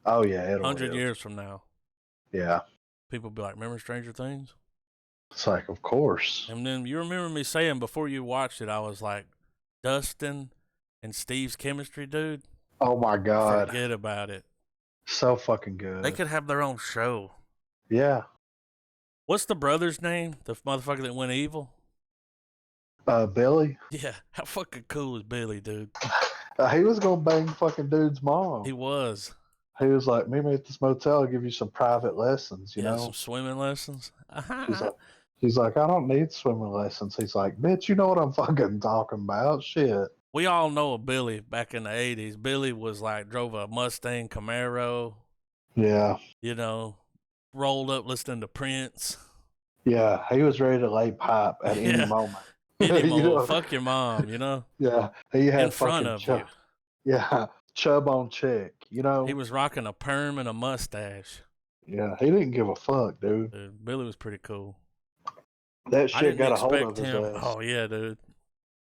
Oh yeah, it'll 100 live. years from now. Yeah. People be like, remember Stranger Things? It's like, of course. And then you remember me saying before you watched it, I was like, Dustin and Steve's chemistry, dude. Oh my god. Forget about it. So fucking good. They could have their own show. Yeah. What's the brother's name? The motherfucker that went evil? Billy. Yeah. How fucking cool is Billy, dude? He was gonna bang fucking dude's mom. He was. He was like, meet me at this motel, I'll give you some private lessons, you know? Some swimming lessons. He's like, I don't need swimming lessons. He's like, bitch, you know what I'm fucking talking about? Shit. We all know of Billy back in the 80s. Billy was like, drove a Mustang Camaro. Yeah. Rolled up listening to Prince. Yeah. He was ready to lay pipe at any moment. Hit him on, fuck your mom, Yeah. He had in front of you. Yeah. Chub on chick, He was rocking a perm and a mustache. Yeah. He didn't give a fuck, dude. Billy was pretty cool. That shit got a hold of his ass. Oh, yeah, dude.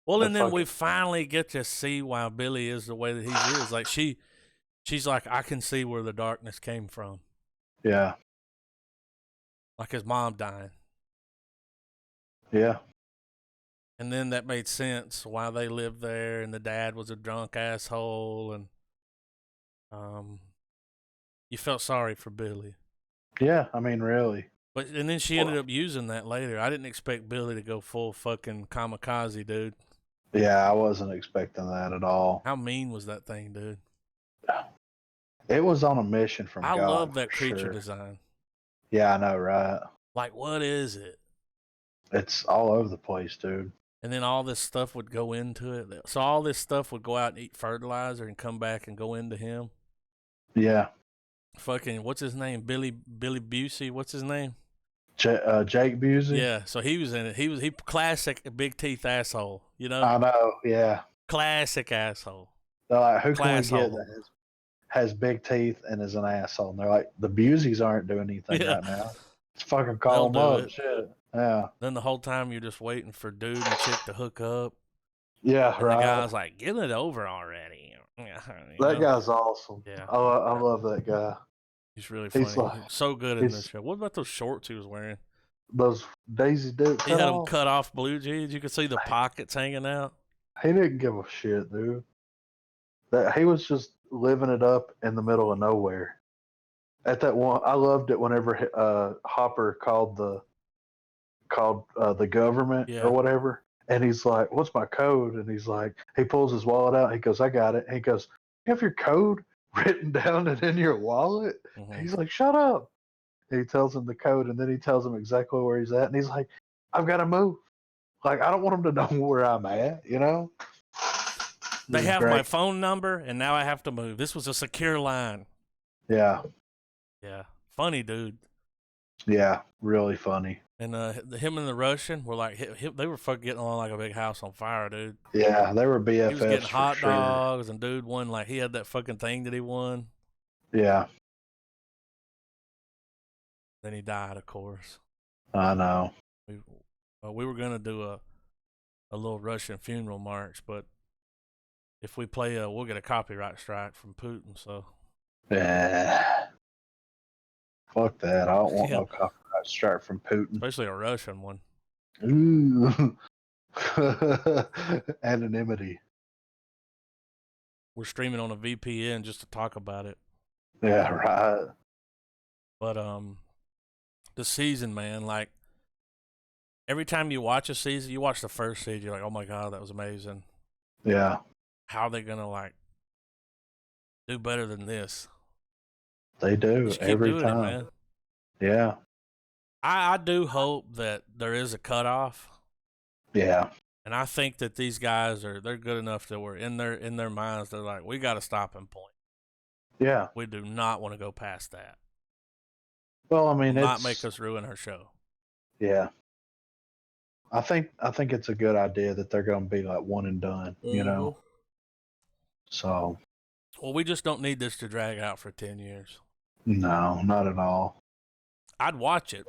Well, and then we finally get to see why Billy is the way that he is. Like, she's like, I can see where the darkness came from. Yeah. Like his mom dying. Yeah. And then that made sense why they lived there, and the dad was a drunk asshole, and you felt sorry for Billy. Yeah, I mean, really. And then she ended up using that later. I didn't expect Billy to go full fucking kamikaze, dude. Yeah, I wasn't expecting that at all. How mean was that thing, dude? It was on a mission from God. I love that creature design. Yeah, I know, right? Like, what is it? It's all over the place, dude. And then all this stuff would go into it. So all this stuff would go out and eat fertilizer and come back and go into him. Yeah. Fucking, what's his name? Billy Busey. What's his name? Jake Busey. Yeah. So he was in it. He classic big teeth asshole. I know. Yeah. Classic asshole. They're like, who can we get that has big teeth and is an asshole? And they're like, the Buseys aren't doing anything right now. Let's fucking call them up. Shit. Yeah. Then the whole time you're just waiting for dude and chick to hook up. Yeah, and right. The guy's like, get it over already. That guy's awesome. Yeah. I love that guy. He's really funny. He's so good in this show. What about those shorts he was wearing? Those Daisy Duke. He had them cut off blue jeans. You could see the pockets hanging out. He didn't give a shit, dude. He was just living it up in the middle of nowhere. At that one, I loved it whenever Hopper called the government or whatever, and he's like, "What's my code?" And he's like, he pulls his wallet out. He goes, "I got it." And he goes, "You have your code written down and in your wallet?" Mm-hmm. He's like, "Shut up." And he tells him the code, and then he tells him exactly where he's at, and he's like, "I've got to move. Like, I don't want him to know where I'm at, They have my phone number, and now I have to move. This was a secure line. Yeah. Yeah. Funny, dude. Yeah, really funny. And him and the Russian were like, they were fucking getting along like a big house on fire, dude. Yeah, they were BFFs. He was getting hot dogs, and dude won, like, he had that fucking thing that he won. Yeah. Then he died, of course. I know. We were going to do a little Russian funeral march, but if we play, we'll get a copyright strike from Putin, so. Yeah. Fuck that. I don't want no copyright strike from Putin. Especially a Russian one. Ooh. Anonymity. We're streaming on a VPN just to talk about it. Yeah, right. But the season, man, like, every time you watch a season, you watch the first season, you're like, oh my God, that was amazing. Yeah. How are they gonna, like, do better than this? They do every time. man. Yeah. I do hope that there is a cutoff. Yeah. And I think that these guys they're good enough that we're in their minds. They're like, we got a stopping point. Yeah. We do not want to go past that. Well, I mean, Will not it's make us ruin her show. yeah. I think it's a good idea that they're going to be like one and done. You know. So. Well, we just don't need this to drag out for 10 years. No, not at all. I'd watch it.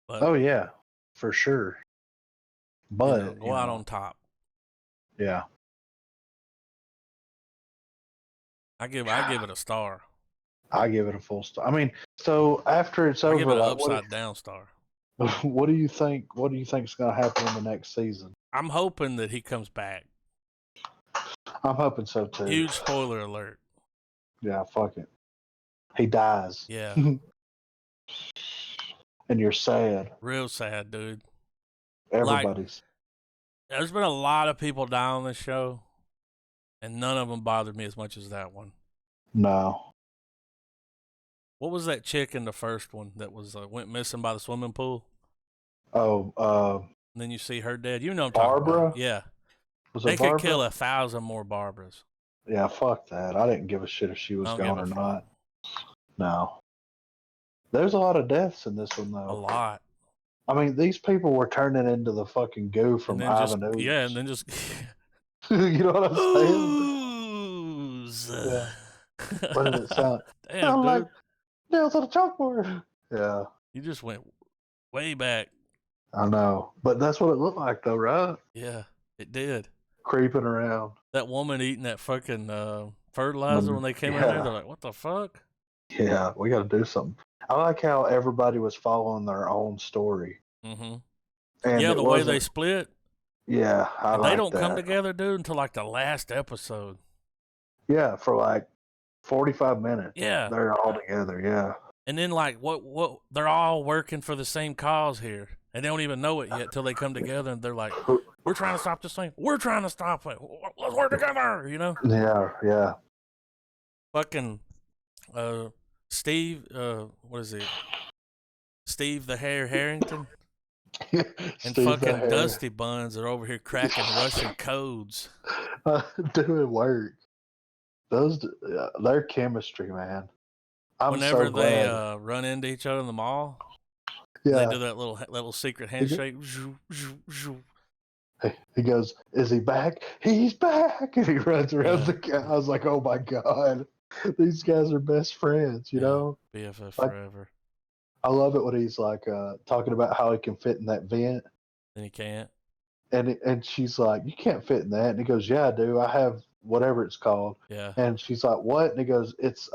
But, oh yeah, for sure. But go out on top. Yeah. I give it a star. I give it a full star. I mean, so after it's over, I give it an like, upside down star. What do you think? What do you think is going to happen in the next season? I'm hoping that he comes back. I'm hoping so too. Huge spoiler alert. Yeah, fuck it. He dies. Yeah. And you're sad. Real sad, dude. Everybody's. There's been a lot of people die on this show, and none of them bothered me as much as that one. No. What was that chick in the first one that was went missing by the swimming pool? Oh, and then you see her dead. You know what I'm talking Barbara? about. Yeah. Was they it could Barbara? kill 1,000 more Barbaras. Yeah, fuck that. I didn't give a shit if she was gone or not. No. There's a lot of deaths in this one, though. A lot. I mean, these people were turning into the fucking goo from Ivan Ooze. Yeah, and then just... you know what I'm saying? Ooze. Yeah. What did it sound? Damn, sound dude. like nails on a chalkboard. Yeah. You just went way back. I know. But that's what it looked like, though, right? Yeah, it did. Creeping around. That woman eating that fucking fertilizer when they came in there, they're like, what the fuck? Yeah, we got to do something. I like how everybody was following their own story. Mm-hmm. And yeah, the way they split. Yeah, they don't come together, dude, until like the last episode. Yeah, for like 45 minutes. Yeah. They're all together, yeah. And then like what they're all working for the same cause here. And they don't even know it yet till they come together and they're like, we're trying to stop this thing. We're trying to stop it. Let's work together, you know? Yeah. Fucking Steve, what is it? Steve the Harrington? And fucking Dusty Buns are over here cracking Russian codes. Doing work. Their chemistry, man. Whenever so glad. they run into each other in the mall, yeah, they do that little secret handshake. He goes, "Is he back? He's back!" And he runs around the guy. I was like, "Oh my god, these guys are best friends," you know? BFF forever. I love it when he's like talking about how he can fit in that vent. And he can't. And she's like, "You can't fit in that." And he goes, "Yeah, I do. I have whatever it's called." Yeah. And she's like, "What?" And he goes, "It's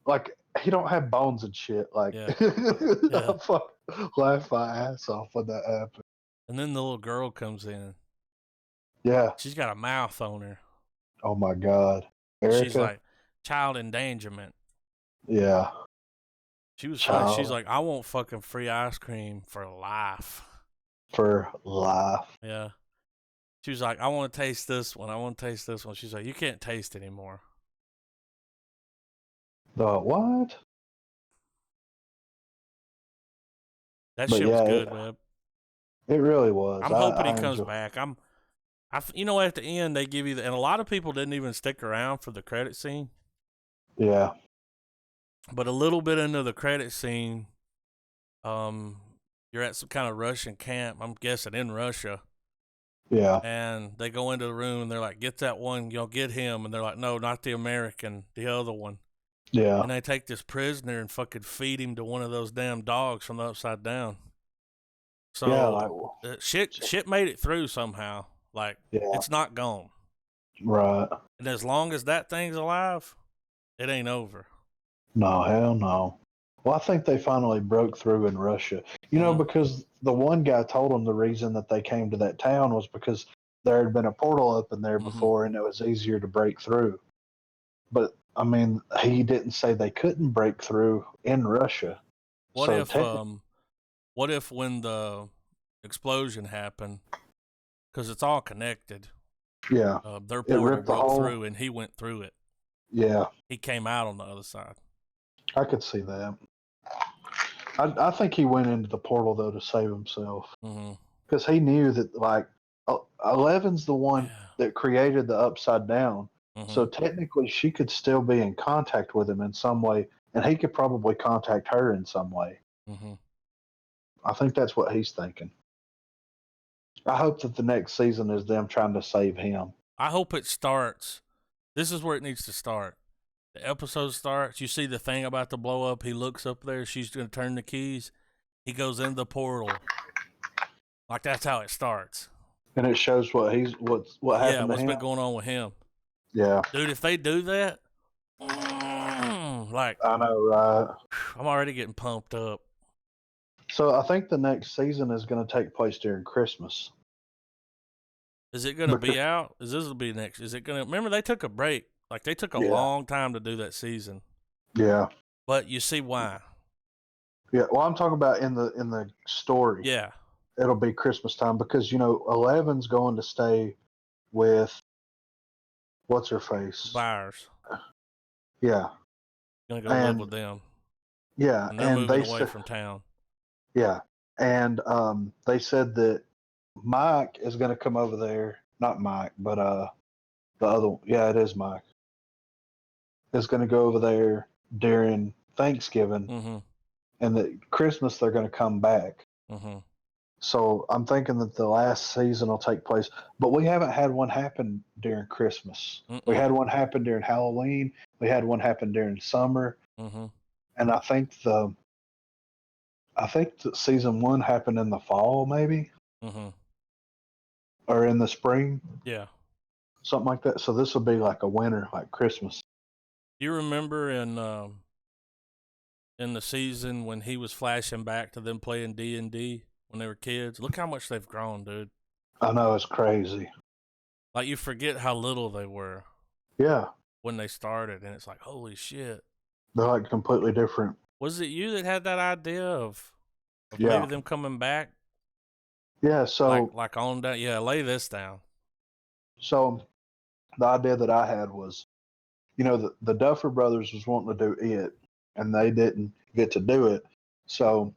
like he don't have bones and shit." Like, yeah. I fuck laugh my ass off when that happened. And then the little girl comes in. Yeah. She's got a mouth on her. Oh my god. Erica? She's like, child endangerment. Yeah. She was funny. She's like, I want fucking free ice cream for life. For life. Yeah. She was like, I want to taste this one. I want to taste this one. She's like, you can't taste anymore. The what? That shit was good, man. It really was. I'm hoping he comes back. You know, at the end they give you and a lot of people didn't even stick around for the credit scene. Yeah. But a little bit into the credit scene, you're at some kind of Russian camp. I'm guessing in Russia. Yeah. And they go into the room and they're like, "Get that one, get him." And they're like, "No, not the American, the other one." Yeah. And they take this prisoner and fucking feed him to one of those damn dogs from the Upside Down. So yeah, shit made it through somehow. Like, it's not gone. Right. And as long as that thing's alive, it ain't over. No, hell no. Well, I think they finally broke through in Russia. You know, because the one guy told them the reason that they came to that town was because there had been a portal open there before and it was easier to break through. But, I mean, he didn't say they couldn't break through in Russia. What if when the explosion happened, because it's all connected, their portal broke through and he went through it. Yeah. He came out on the other side. I could see that. I think he went into the portal though to save himself Mm-hmm. because he knew that like 11's the one Yeah. that created the upside down. Mm-hmm. So technically, she could still be in contact with him in some way, and he could probably contact her in some way. Mm-hmm. I think that's what he's thinking. I hope that the next season is them trying to save him. I hope it starts. This is where it needs to start. The episode starts. You see the thing about to blow up. He looks up there. She's going to turn the keys. He goes into the portal. Like that's how it starts. And it shows what happened to what's him. been going on with him. Yeah, Dude, if they do that, like I know, right? I'm already getting pumped up. So I think the next season is going to take place during Christmas. Is it going to be out? Is this will be next? Is it going to? Remember, they took a break. Like they took a long time to do that season. Yeah. But you see why? Yeah. Well, I'm talking about in the story. Yeah. It'll be Christmas time because 11's going to stay with what's her face. Buyers. Yeah. Gonna go live with them. Yeah, and they're moving away from town. Yeah, and they said that Mike is going to come over there. Not Mike, but the other one. Yeah, it is Mike. Is going to go over there during Thanksgiving, and that Christmas they're going to come back. So I'm thinking that the last season will take place, but we haven't had one happen during Christmas. We had one happen during Halloween. We had one happen during summer, and I think that season 1 happened in the fall, maybe, or in the spring. Yeah, something like that. So this will be like a winter, like Christmas. Do you remember in the season when he was flashing back to them playing D&D when they were kids? Look how much they've grown, dude. I know, it's crazy. Like you forget how little they were. Yeah. When they started, and it's like, holy shit. They're like completely different. Was it you that had that idea of maybe them coming back? Yeah, so like on that. Yeah, lay this down. So the idea that I had was, the Duffer Brothers was wanting to do it, and they didn't get to do it, so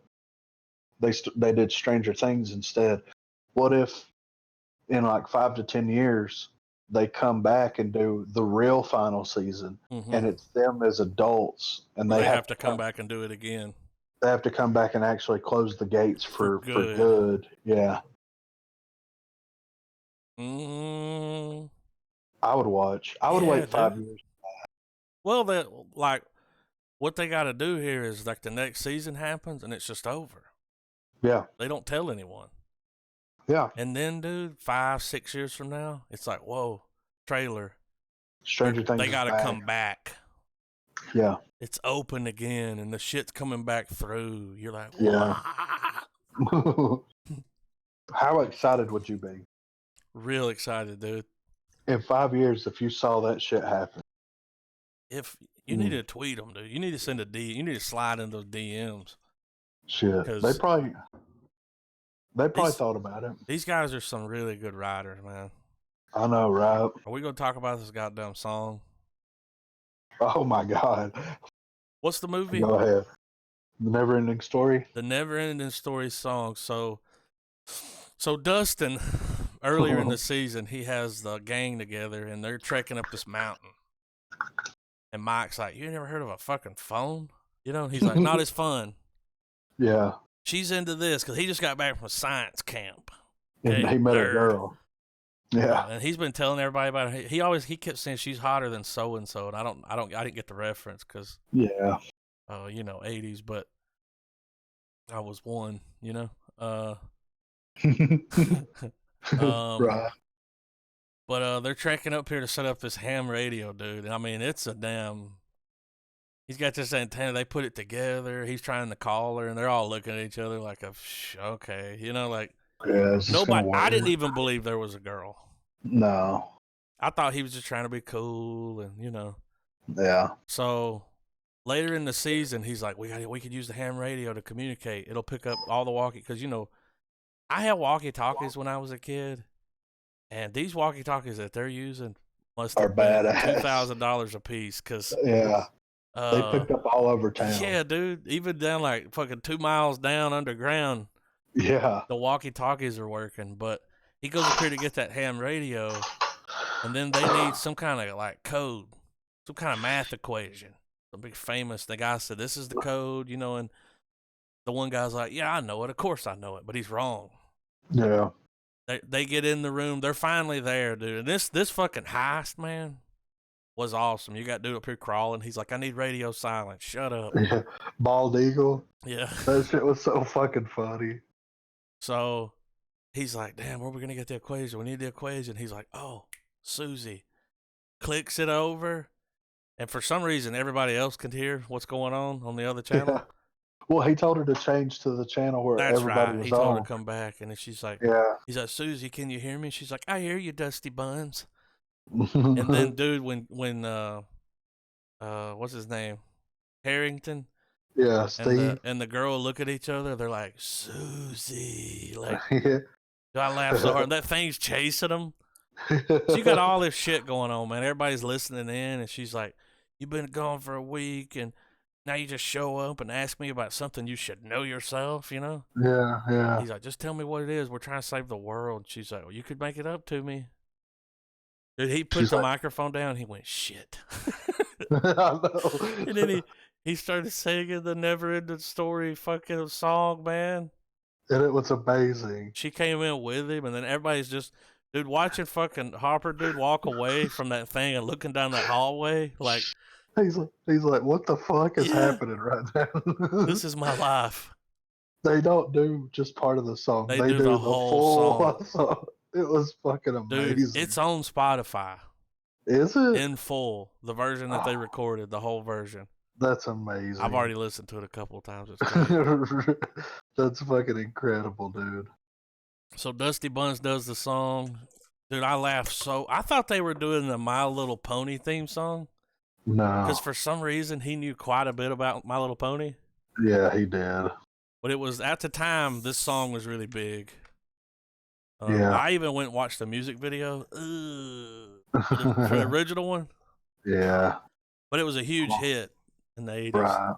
they did Stranger Things instead. What if in like 5 to 10 years they come back and do the real final season, and it's them as adults, and they have to come back and do it again. They have to come back and actually close the gates for good. Yeah. I would watch. I would wait 5 years. Well, what they got to do here is like the next season happens and it's just over. Yeah. They don't tell anyone. Yeah. And then, dude, 5-6 years from now, it's like, whoa, trailer. Stranger Things. They got to come back. Yeah. It's open again and the shit's coming back through. You're like, yeah. How excited would you be? Real excited, dude. In 5 years, if you saw that shit happen. If you need to tweet them, dude. You need to send a D. You need to slide in those DMs. Shit. They probably thought about it. These guys are some really good writers, man. I know, right? Are we going to talk about this goddamn song? Oh, my God. What's the movie? Go ahead. The Never-Ending Story? The Never-Ending Story song. So Dustin, earlier in the season, he has the gang together, and they're trekking up this mountain. And Mike's like, you never heard of a fucking phone? He's like, not as fun. Yeah. She's into this because he just got back from a science camp. Okay? And he met a girl. Yeah. And he's been telling everybody about it. He kept saying she's hotter than so and so, and I didn't get the reference because 80s, but I was one, right. But they're trekking up here to set up this ham radio, dude. I mean, it's a damn. He's got this antenna. They put it together. He's trying to call her, and they're all looking at each other like okay, like. Yeah, nobody. I didn't even believe there was a girl. No. I thought he was just trying to be cool, and Yeah. So later in the season, he's like, we could use the ham radio to communicate. It'll pick up all the because I had walkie-talkies when I was a kid, and these walkie-talkies that they're using must have been $2,000 a piece. Cause They picked up all over town. Yeah, dude. Even down like fucking 2 miles down underground, Yeah. the walkie-talkies are working. But he goes up here to get that ham radio, and then they need some kind of like code, some kind of math equation. The big famous. The guy said, "This is the code," and the one guy's like, "Yeah, I know it. Of course I know it," but he's wrong. Yeah. They get in the room. They're finally there, dude. And this fucking heist, man, was awesome. You got dude up here crawling. He's like, "I need radio silence. Shut up." Yeah. Bald eagle. Yeah. That shit was so fucking funny. So he's like, "Damn, where are we gonna get the equation? We need the equation." He's like, "Oh, Susie." Clicks it over, and for some reason, everybody else can hear what's going on the other channel. Yeah. Well, he told her to change to the channel where That's everybody right. was He told her on. to come back, and then she's like, Yeah. he's like, "Susie, can you hear me?" She's like, "I hear you, Dusty Buns." And then, dude, when what's his name, Harrington, yeah, Steve, and the girl look at each other, they're like, "Susie," like, yeah. I laugh so hard. That thing's chasing them. So you got all this shit going on, man. Everybody's listening in, and she's like, "You've been gone for a week, and now you just show up and ask me about something you should know yourself, Yeah. He's like, "Just tell me what it is. We're trying to save the world." She's like, "Well, you could make it up to me." Dude, he put the microphone down. He went, "Shit." I know. And then he started singing the never-ending story fucking song, man. And it was amazing. She came in with him, and then everybody's just, dude, watching fucking Harper, dude, walk away from that thing and looking down that hallway, like, he's like, what the fuck is happening right now? This is my life. They don't do just part of the song. They do the full whole song. It was fucking amazing. Dude, it's on Spotify. Is it? In full. The version that they recorded, the whole version. That's amazing. I've already listened to it a couple of times. It's great. That's fucking incredible, dude. So Dusty Buns does the song. Dude, I laughed so. I thought they were doing the My Little Pony theme song. No. Because for some reason, he knew quite a bit about My Little Pony. Yeah, he did. But it was, at the time, this song was really big. Yeah. I even went and watched the music video. For the original one. Yeah. But it was a huge hit in the 80s. Right.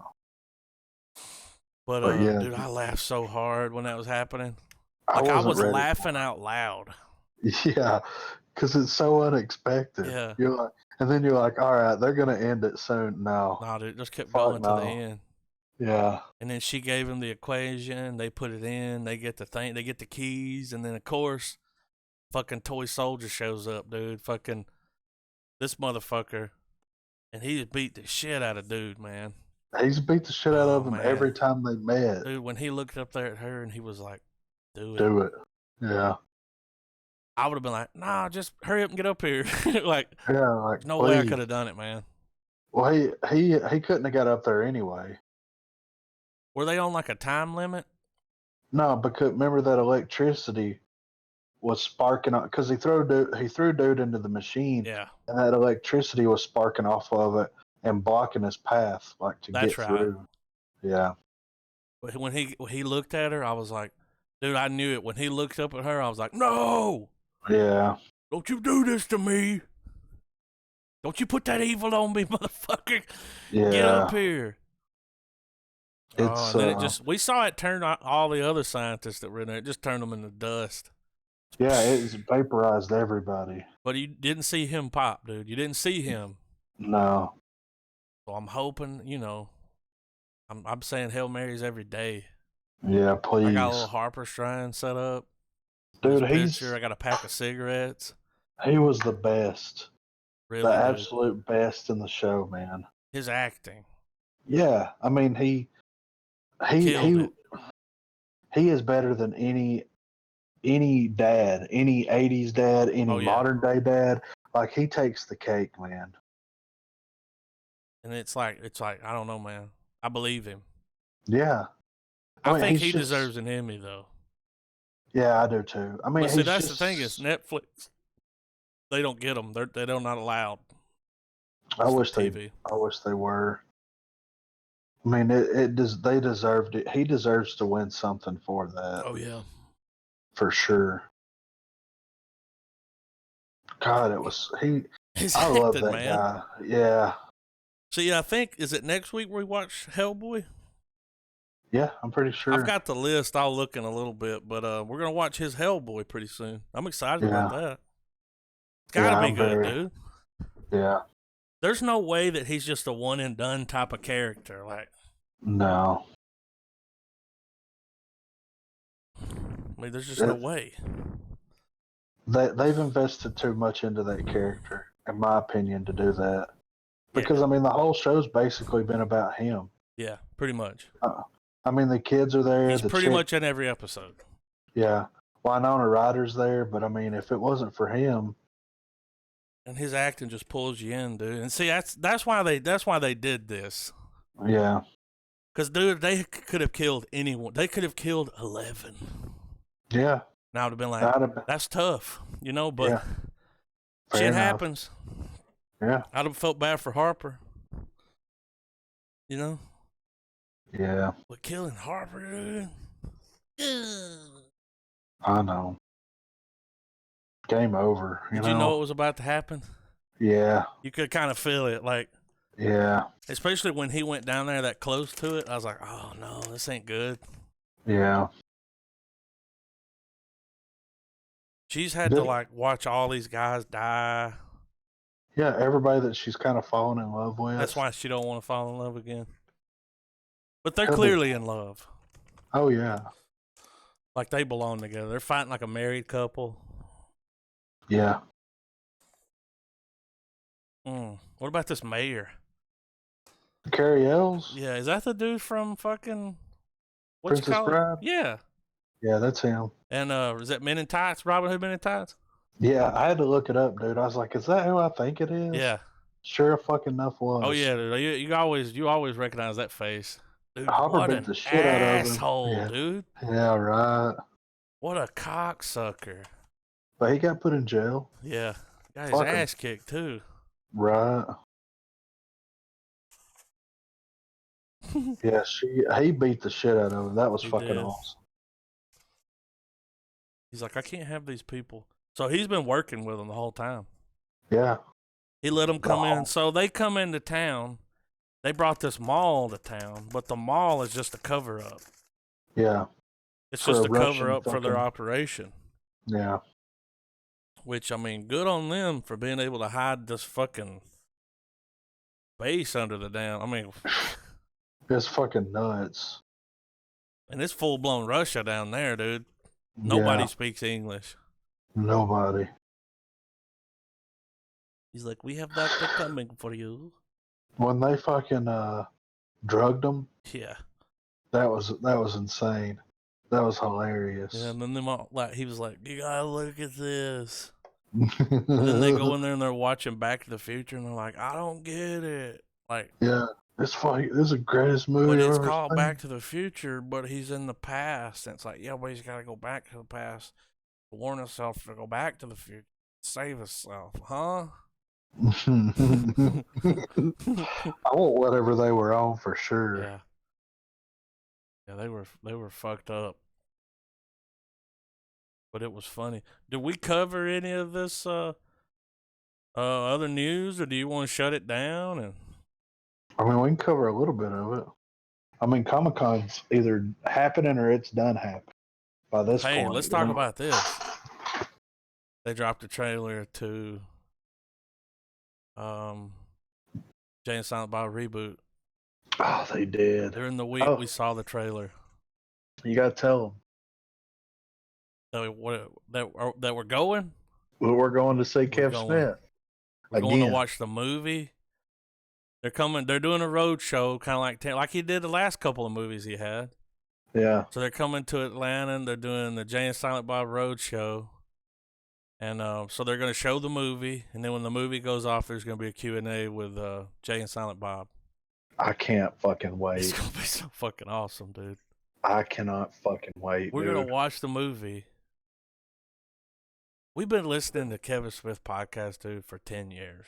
But yeah, dude, I laughed so hard when that was happening. Like, I was laughing out loud. Yeah, because it's so unexpected. Yeah. You're like, and then you're like, all right, they're gonna end it soon. No. No, dude, it just kept going to the end. Yeah. And then she gave him the equation. They put it in. They get the thing. They get the keys. And then, of course, fucking toy soldier shows up, dude. Fucking this motherfucker. And he just beat the shit out of dude, man. He's beat the shit out of him every time they met. Dude, when he looked up there at her and he was like, "Do it." Do it. Yeah. I would have been like, "Nah, just hurry up and get up here." Like, no please. way I could have done it, man. Well, he couldn't have got up there anyway. Were they on like a time limit? No, because remember that electricity was sparking up because he threw dude into the machine. Yeah. And that electricity was sparking off of it and blocking his path, like to get through. Yeah. But when he looked at her, I was like, dude, I knew it. When he looked up at her, I was like, "No. Yeah. Don't you do this to me. Don't you put that evil on me, motherfucker. Yeah. Get up here." It's, and then we saw it turn all the other scientists that were in there. It just turned them into dust. Yeah, it vaporized everybody. But you didn't see him pop, dude. You didn't see him. No. So I'm hoping, I'm saying Hail Marys every day. Yeah, please. I got a little Harper shrine set up. Dude, I got a pack of cigarettes. He was the best. Really, the absolute best in the show, man. His acting. Yeah, I mean he is better than any dad, any 80s dad, any modern day dad. Like, he takes the cake, man. And it's like I don't know, man. I believe him. Yeah. I think he deserves an Emmy, though. Yeah, I do too. I mean, see, that's the thing is Netflix. They don't get them. They're not allowed. I wish they were. I mean, they deserved it. He deserves to win something for that. Oh yeah, for sure. God, it was he. His I love acting, that man. guy. Yeah. See, I think, is it next week we watch Hellboy? Yeah, I'm pretty sure. I've got the list. I'll look in a little bit, but we're gonna watch his Hellboy pretty soon. I'm excited about that. It's gotta be good, dude. Yeah. There's no way that he's just a one and done type of character. Like, no. I mean, there's just no way. They've invested too much into that character, in my opinion, to do that. Because I mean, the whole show's basically been about him. Yeah, pretty much. I mean, the kids are there. He's pretty much in every episode. Yeah. Winona Ryder's there, but I mean, if it wasn't for him, and his acting just pulls you in, dude. And see, that's why they did this. Yeah. Because, dude, they could have killed anyone. They could have killed 11. Yeah. Now I would have been like, that's tough, you know. But shit happens. Yeah. I'd have felt bad for Harper. You know. Yeah. But killing Harper, dude. I know. Game over. Did you know it was about to happen? Yeah. You could kind of feel it, like. Yeah. Especially when he went down there that close to it, I was like, "Oh no, this ain't good." Yeah. She's had to like watch all these guys die. Yeah, everybody that she's kind of fallen in love with. That's why she don't want to fall in love again. But they're clearly in love. Oh yeah. Like they belong together. They're fighting like a married couple. Yeah. What about this mayor? Carrie Ells? Yeah, is that the dude from fucking Princess Bride? Yeah. Yeah, that's him. And is that Men in Tights? Robin Hood Men in Tights? Yeah, I had to look it up, dude. I was like, is that who I think it is? Yeah. Sure fucking enough was. Oh yeah, dude. You always recognize that face. Dude, Hopper what beat an the shit out of him. asshole, dude. Yeah, right. What a cocksucker. But he got put in jail. Yeah. Got his ass kicked too. Right. Yeah, he beat the shit out of him. That was fucking awesome. He's like, I can't have these people. So he's been working with them the whole time. Yeah. He let them come in. So they come into town. They brought this mall to town, but the mall is just a cover up. Yeah. It's just a cover up for their operation. Yeah. Which, I mean, good on them for being able to hide this fucking base under the damn. I mean, it's fucking nuts. And it's full blown Russia down there, dude. Nobody speaks English. Nobody. He's like, we have doctor coming for you. When they fucking drugged him. Yeah. That was insane. That was hilarious. Yeah, and then he was like, you gotta look at this. And then they go in there and they're watching Back to the Future and they're like, I don't get it. Like, yeah, it's funny. This is the greatest movie. But it's called Back to the Future, but he's in the past. And it's like, yeah, but he's got to go back to the past to warn himself to go back to the future, save himself, huh? I want whatever they were on for sure. Yeah. Yeah, they were fucked up. But it was funny. Did we cover any of this other news, or do you want to shut it down? And I mean, we can cover a little bit of it. I mean, Comic-Con's either happening or it's done happening by this point. Hey, let's talk about this. They dropped a trailer to Jay and Silent Bob reboot. Oh, they did. During the week, we saw the trailer. You gotta tell them that we're going. We're going to see Kev Smith. We're going to watch the movie. They're coming. They're doing a road show, kind of like he did the last couple of movies he had. Yeah. So they're coming to Atlanta. And they're doing the Jay and Silent Bob road show. And so they're going to show the movie, and then when the movie goes off, there's going to be a Q&A with Jay and Silent Bob. I can't fucking wait. It's going to be so fucking awesome, dude. I cannot fucking wait. We're going to watch the movie. We've been listening to Kevin Smith podcast, dude, for 10 years.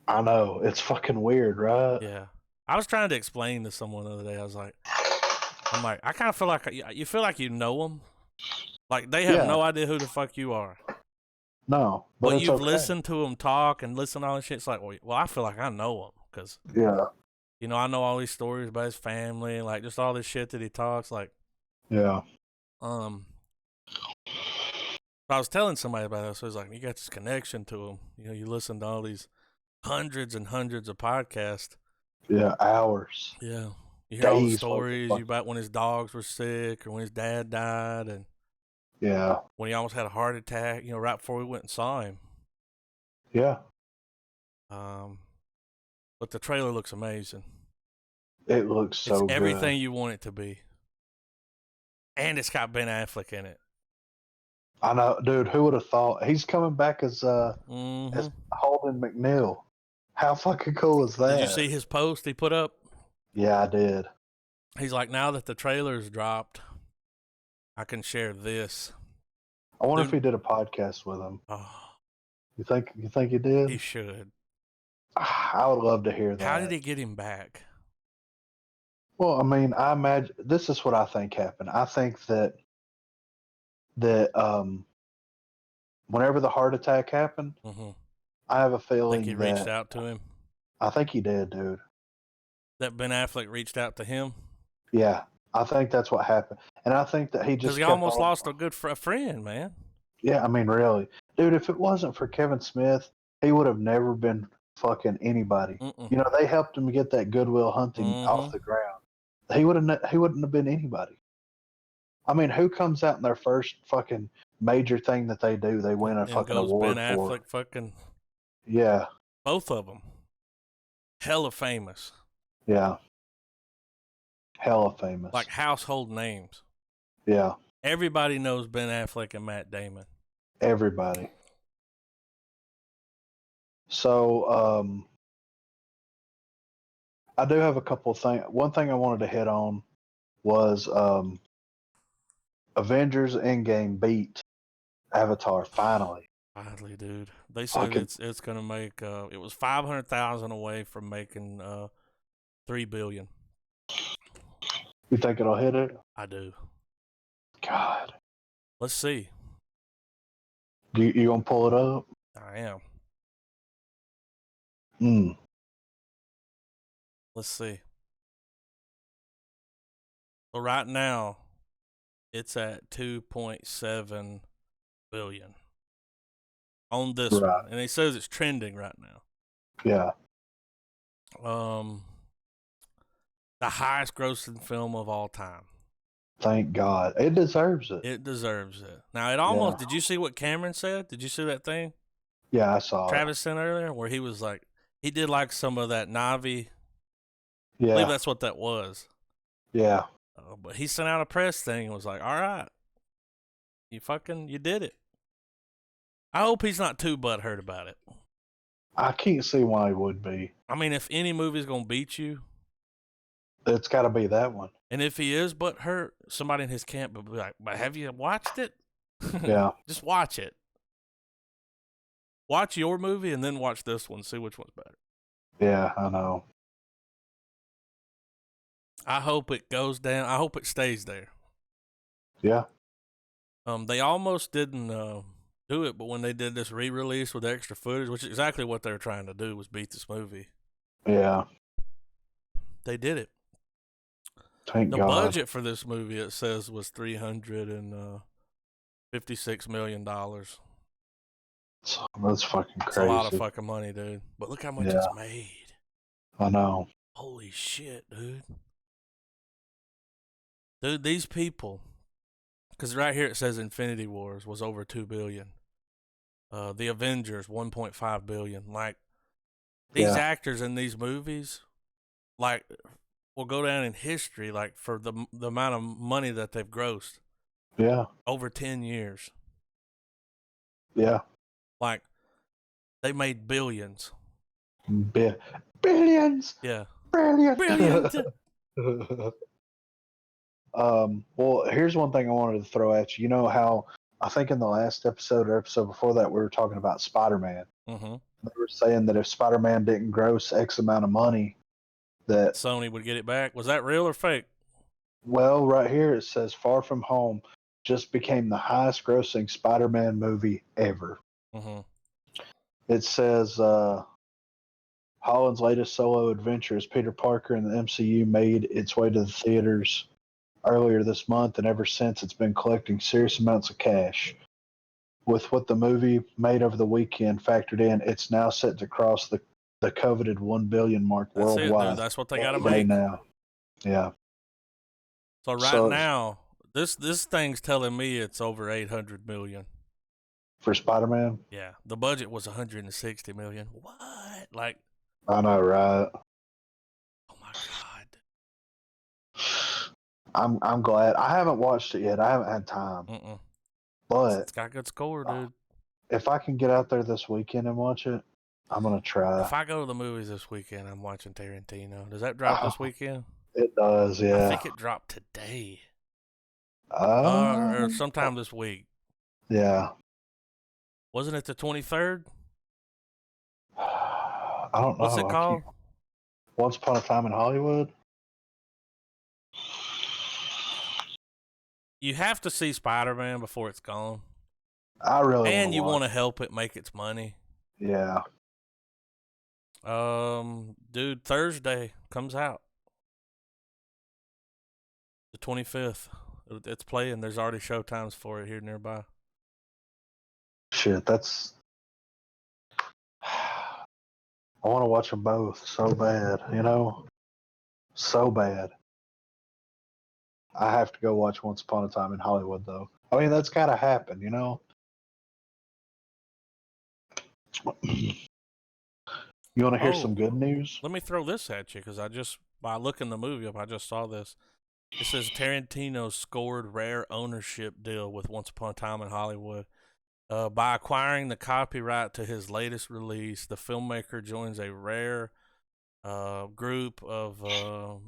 I know. It's fucking weird, right? Yeah. I was trying to explain to someone the other day. I'm like, I kind of feel like you feel like you know them. Like they have no idea who the fuck you are. No. But you've listened to them talk and listen to all this shit. It's like, well, I feel like I know them. Cause, yeah. You know, I know all these stories about his family, like just all this shit that he talks. Like, Yeah. I was telling somebody about it, so it's like you got this connection to him. You know, you listen to all these hundreds and hundreds of podcasts. Yeah, hours. Yeah, you hear all the Days. stories about when his dogs were sick or when his dad died, and yeah, when he almost had a heart attack. You know, right before we went and saw him. yeah. But the trailer looks amazing. It looks so It's good. everything you want it to be, and it's got Ben Affleck in it. I know, dude. Who would have thought he's coming back as Holden McNeil? How fucking cool is that? Did you see his post he put up? Yeah, I did. He's like, now that the trailer's dropped, I can share this. I wonder if he did a podcast with him. Oh, You think he did? he should. I would love to hear that. How did he get him back? Well, I mean, I imagine this is what I think happened. I think that whenever the heart attack happened, I have a feeling Think he reached out to him. I think he did, dude. That Ben Affleck reached out to him. Yeah, I think that's what happened, and I think that he just because he almost lost a good friend, man. Yeah, I mean, really, dude. If it wasn't for Kevin Smith, he would have never been fucking anybody. You know, they helped him get that Goodwill Hunting off the ground. He wouldn't have been anybody. I mean, who comes out in their first fucking major thing that they do? They win a fucking award Ben for. Affleck fucking. Yeah. Both of them. Hella famous. Yeah. Hella famous. Like household names. Yeah. Everybody knows Ben Affleck and Matt Damon. Everybody. So, I do have a couple of things. One thing I wanted to hit on was Avengers Endgame beat Avatar finally. Finally, dude. They said it's gonna make it was 500,000 away from making $3 billion. You think it'll hit it? I do. God. Let's see. You gonna pull it up? I am. Let's see. So right now, it's at 2.7 billion on this one, and it says it's trending right now. Yeah. The highest grossing film of all time. Thank God. It deserves it. It deserves it. Now, it almost, did you see what Cameron said? Did you see that thing? Yeah, I saw Travis sent earlier, where he was like, he did like some of that Navi. Yeah. I believe that's what that was. Yeah. But he sent out a press thing and was like, all right, you did it. I hope he's not too butthurt about it. I can't see why he would be. I mean, if any movie's going to beat you, it's got to be that one. And if he is butthurt, somebody in his camp would be like, but have you watched it? Yeah. Just watch it. Watch your movie and then watch this one. See which one's better. Yeah, I know. I hope it goes down. I hope it stays there. Yeah. They almost didn't do it, but when they did this re-release with extra footage, which is exactly what they were trying to do, was beat this movie. Yeah. They did it. Thank God. The budget for this movie, it says, was $356 million. That's fucking crazy. It's a lot of fucking money, dude. But look how much it's made. I know. Holy shit, dude. Dude, these people, because right here it says Infinity Wars was over $2 billion. The Avengers, $1.5 billion. Like, these actors in these movies, like, will go down in history, like, for the amount of money that they've grossed. Yeah. Over 10 years. Yeah. Like, they made billions. Billions. Yeah. Brilliant. Brilliant. Well, here's one thing I wanted to throw at you. You know how I think in the last episode or episode before that we were talking about Spider-Man. Mm-hmm. They were saying that if Spider-Man didn't gross X amount of money, that Sony would get it back. Was that real or fake? Well, right here it says Far From Home just became the highest grossing Spider-Man movie ever. Mm-hmm. It says, Holland's latest solo adventure as Peter Parker in the MCU made its way to the theaters earlier this month, and ever since it's been collecting serious amounts of cash. With what the movie made over the weekend factored in, it's now set to cross the coveted 1 billion mark That's it, worldwide. dude. That's what they got to Today make. now. Yeah. So right now, this thing's telling me it's over 800 million. For Spider-Man? Yeah. The budget was 160 million. What? Like, I know, right? oh my god. I'm glad. I haven't watched it yet. I haven't had time. But it's got a good score, dude. If I can get out there this weekend and watch it, I'm gonna try. If I go to the movies this weekend, I'm watching Tarantino. Does that drop this weekend? It does, yeah. I think it dropped today. Or sometime this week. Yeah. Wasn't it the 23rd? I don't know. What's it called? Once Upon a Time in Hollywood? You have to see Spider-Man before it's gone. I really and you want to help it make its money. Yeah. Dude, Thursday comes out. The 25th. It's playing. There's already showtimes for it here nearby. Shit, that's... I want to watch them both so bad, you know? So bad. I have to go watch Once Upon a Time in Hollywood, though. I mean, that's got to happen, you know? You want to hear some good news? Let me throw this at you, because by looking the movie up, I just saw this. It says Tarantino scored rare ownership deal with Once Upon a Time in Hollywood. By acquiring the copyright to his latest release, the filmmaker joins a rare group of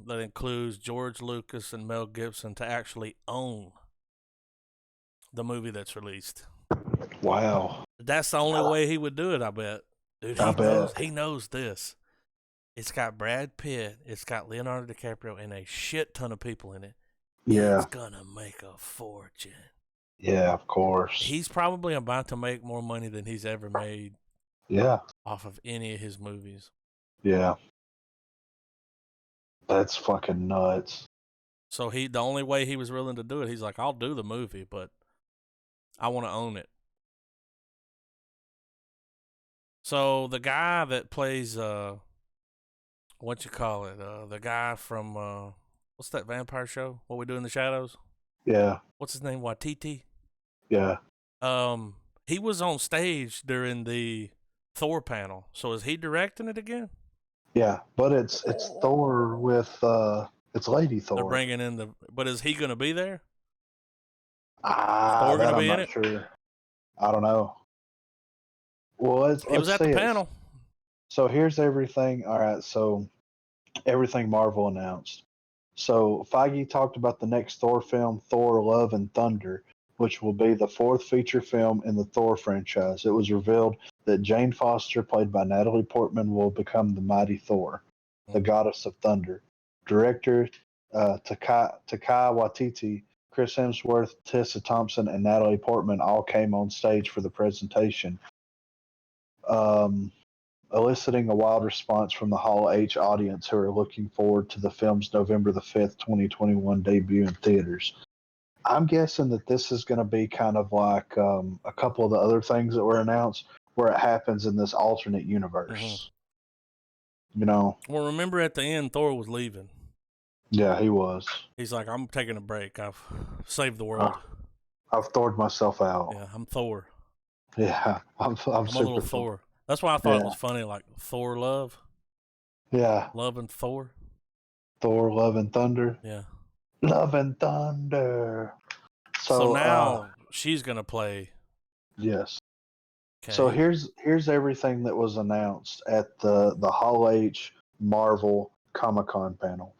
that includes George Lucas and Mel Gibson to actually own the movie that's released. Wow. That's the only way he would do it, I bet. Dude, he knows this. It's got Brad Pitt, it's got Leonardo DiCaprio, and a shit ton of people in it. Yeah. It's gonna make a fortune. Yeah, of course. He's probably about to make more money than he's ever made. Yeah. Off of any of his movies. Yeah. That's fucking nuts. So the only way he was willing to do it, he's like, I'll do the movie, but I want to own it. So the guy that plays the guy from what's that vampire show? What We Do in the Shadows? Yeah. What's his name? Waititi? Yeah. He was on stage during the Thor panel. So is he directing it again? Yeah, but it's Thor with it's Lady Thor. They're bringing in but is he going to be there? Thor going to be in it? Sure. I don't know. Well, he was at the panel. So here's everything. All right, so everything Marvel announced. So Feige talked about the next Thor film, Thor: Love and Thunder, which will be the fourth feature film in the Thor franchise. It was revealed that Jane Foster, played by Natalie Portman, will become the mighty Thor, the goddess of thunder. Director Taika Waititi, Chris Hemsworth, Tessa Thompson, and Natalie Portman all came on stage for the presentation, eliciting a wild response from the Hall H audience, who are looking forward to the film's November the 5th, 2021 debut in theaters. I'm guessing that this is going to be kind of like a couple of the other things that were announced, where it happens in this alternate universe. Mm-hmm. You know? Well, remember at the end, Thor was leaving. Yeah, he was. He's like, I'm taking a break. I've saved the world. I've Thored myself out. Yeah, I'm Thor. Yeah, I'm a little Thor. That's why I thought it was funny, like Thor Love. Yeah. Love and Thor. Thor, Love and Thunder. Yeah. Love and Thunder. So now she's gonna play. Yes. Okay. So here's everything that was announced at the Hall H Marvel Comic-Con panel.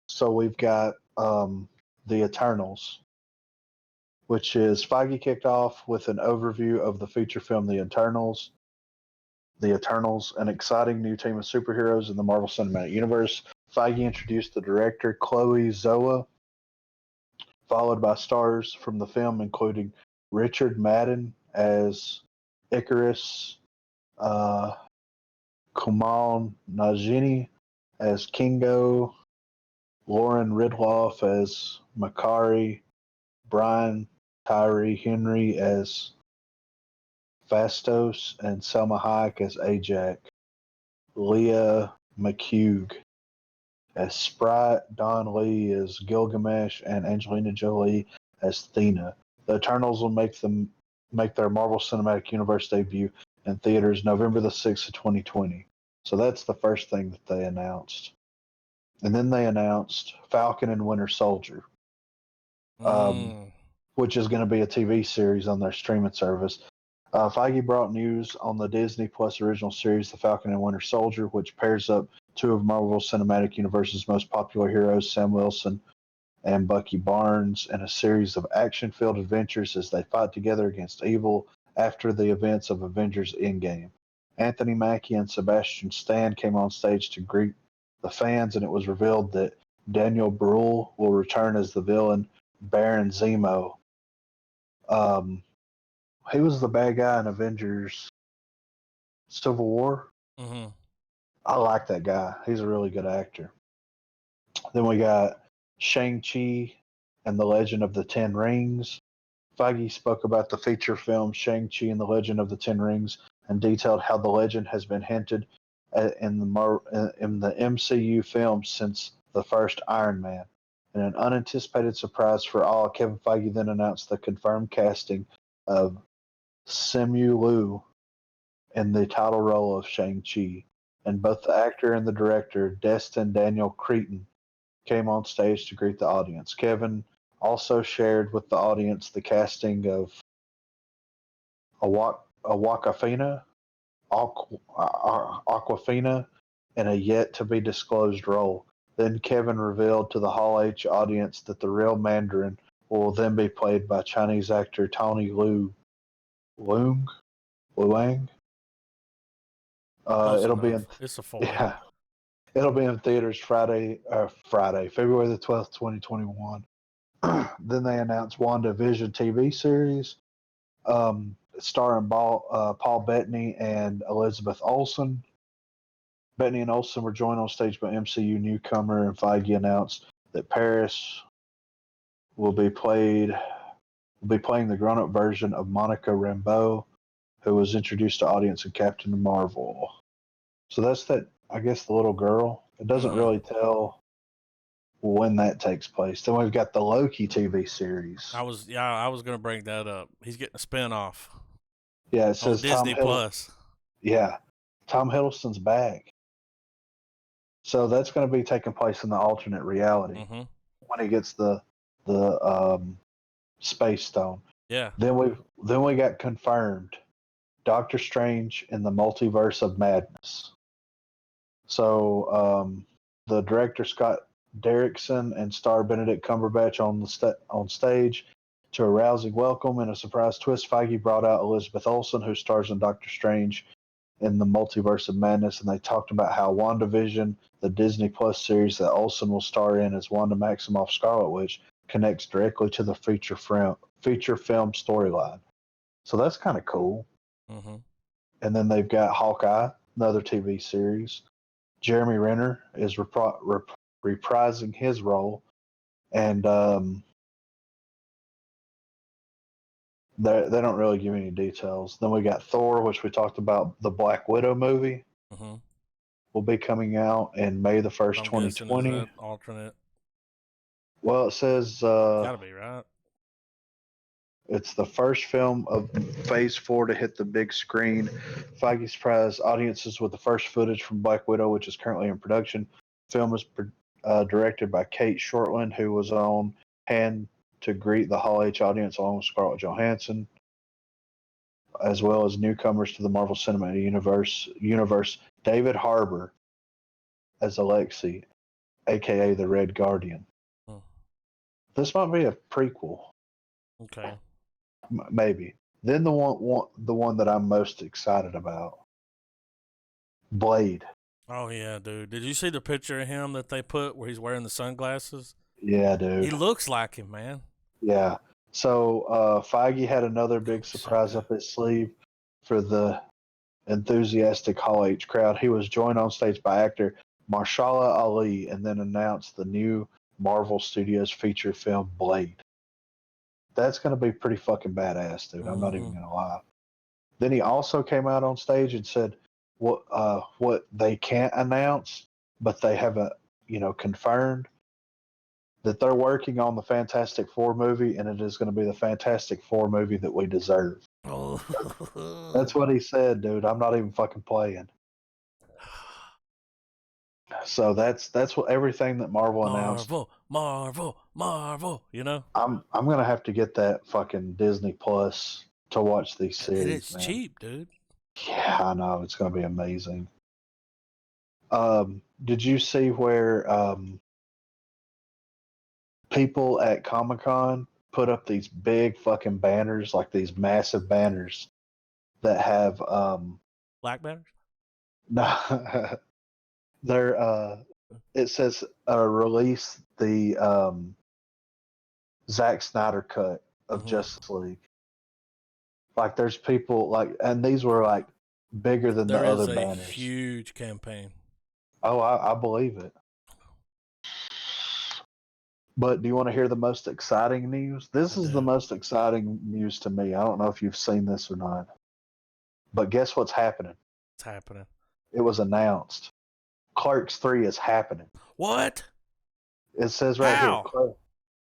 So we've got the Eternals, which is Feige kicked off with an overview of the feature film The Eternals. The Eternals, an exciting new team of superheroes in the Marvel Cinematic Universe. Feige introduced the director, Chloe Zhao, followed by stars from the film, including Richard Madden as Icarus, Kumail Nanjiani as Kingo, Lauren Ridloff as Makari, Brian Tyree Henry as Fastos, and Selma Hayek as Ajak. Leah McHugh as Sprite, Don Lee as Gilgamesh, and Angelina Jolie as Thena. The Eternals will make their Marvel Cinematic Universe debut in theaters November the 6th of 2020. So that's the first thing that they announced. And then they announced Falcon and Winter Soldier, which is going to be a TV series on their streaming service. Feige brought news on the Disney Plus original series, The Falcon and Winter Soldier, which pairs up two of Marvel Cinematic Universe's most popular heroes, Sam Wilson and Bucky Barnes, in a series of action-filled adventures as they fight together against evil after the events of Avengers Endgame. Anthony Mackie and Sebastian Stan came on stage to greet the fans, and it was revealed that Daniel Bruhl will return as the villain Baron Zemo. He was the bad guy in Avengers Civil War. Mm-hmm. I like that guy. He's a really good actor. Then we got Shang-Chi and the Legend of the Ten Rings. Feige spoke about the feature film Shang-Chi and the Legend of the Ten Rings and detailed how the legend has been hinted at in the MCU films since the first Iron Man. In an unanticipated surprise for all, Kevin Feige then announced the confirmed casting of Simu Liu in the title role of Shang-Chi, and both the actor and the director, Destin Daniel Cretton, came on stage to greet the audience. Kevin also shared with the audience the casting of Awkwafina in a yet-to-be-disclosed role. Then Kevin revealed to the Hall H audience that the real Mandarin will then be played by Chinese actor Tony Luang. It'll be in It's a 4. It'll be in theaters Friday, February the 12th, 2021. Then they announced WandaVision TV series, starring Paul Bettany and Elizabeth Olsen. Bettany and Olsen were joined on stage by MCU newcomer, and Feige announced that Paris will be playing the grown-up version of Monica Rambeau, who was introduced to audience in Captain Marvel. So that's that. I guess the little girl. It doesn't really tell when that takes place. Then we've got the Loki TV series. I was gonna bring that up. He's getting a spinoff. Yeah, it says on Disney Plus. Yeah, Tom Hiddleston's back. So that's going to be taking place in the alternate reality when he gets the Space Stone. Yeah. Then we got confirmed Doctor Strange in the Multiverse of Madness. So the director Scott Derrickson and star Benedict Cumberbatch on stage to a rousing welcome and a surprise twist. Feige brought out Elizabeth Olsen, who stars in Doctor Strange in the Multiverse of Madness, and they talked about how WandaVision, the Disney Plus series that Olsen will star in as Wanda Maximoff Scarlet Witch, connects directly to the feature film storyline. So that's kind of cool. Mm-hmm. And then they've got Hawkeye, another TV series. Jeremy Renner is reprising his role, and they don't really give any details. Then we got Thor, which we talked about, the Black Widow movie. Will be coming out in May the 1st, 2020. Is that alternate? Well, it says gotta be right. It's the first film of Phase 4 to hit the big screen. Feige surprised audiences with the first footage from Black Widow, which is currently in production. The film is directed by Kate Shortland, who was on hand to greet the Hall H audience along with Scarlett Johansson, as well as newcomers to the Marvel Cinematic Universe, David Harbour as Alexei, a.k.a. the Red Guardian. This might be a prequel. Okay. Maybe. Then the one that I'm most excited about, Blade. Oh yeah, dude. Did you see the picture of him that they put where he's wearing the sunglasses? Yeah, dude. He looks like him, man. Yeah. So Feige had another big surprise up his sleeve for the enthusiastic Hall H crowd. He was joined on stage by actor Marshala Ali and then announced the new Marvel Studios feature film Blade. That's going to be pretty fucking badass, dude. I'm not even going to lie. Then he also came out on stage and said what they can't announce, but they haven't, confirmed that they're working on the Fantastic Four movie, and it is going to be the Fantastic Four movie that we deserve. Oh. That's what he said, dude. I'm not even fucking playing. So that's what everything that Marvel announced. Marvel. I'm gonna have to get that fucking Disney Plus to watch these series. And it's man. cheap, dude. Yeah, I know it's gonna be amazing. Did you see where people at Comic-Con put up these big fucking banners, like these massive banners that have Black banners? no, they're it says release the Zack Snyder cut of Justice League. Like there's people like, and these were like bigger than There the other is a banners. huge campaign. Oh, I believe it. But do you want to hear the most exciting news? This is the most exciting news to me. I don't know if you've seen this or not. But guess what's happening? What's happening? It was announced. Clerks 3 is happening. What? It says right How? here.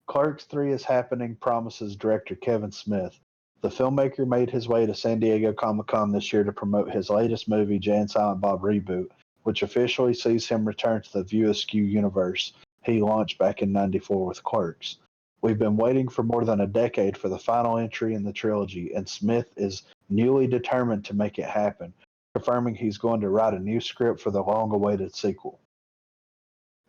Clerks 3 is happening, promises director Kevin Smith. The filmmaker made his way to San Diego Comic-Con this year to promote his latest movie, Jay and Silent Bob Reboot, which officially sees him return to the View Askew universe he launched back in '94 with Clerks. We've been waiting for more than a decade for the final entry in the trilogy, and Smith is newly determined to make it happen, confirming he's going to write a new script for the long-awaited sequel.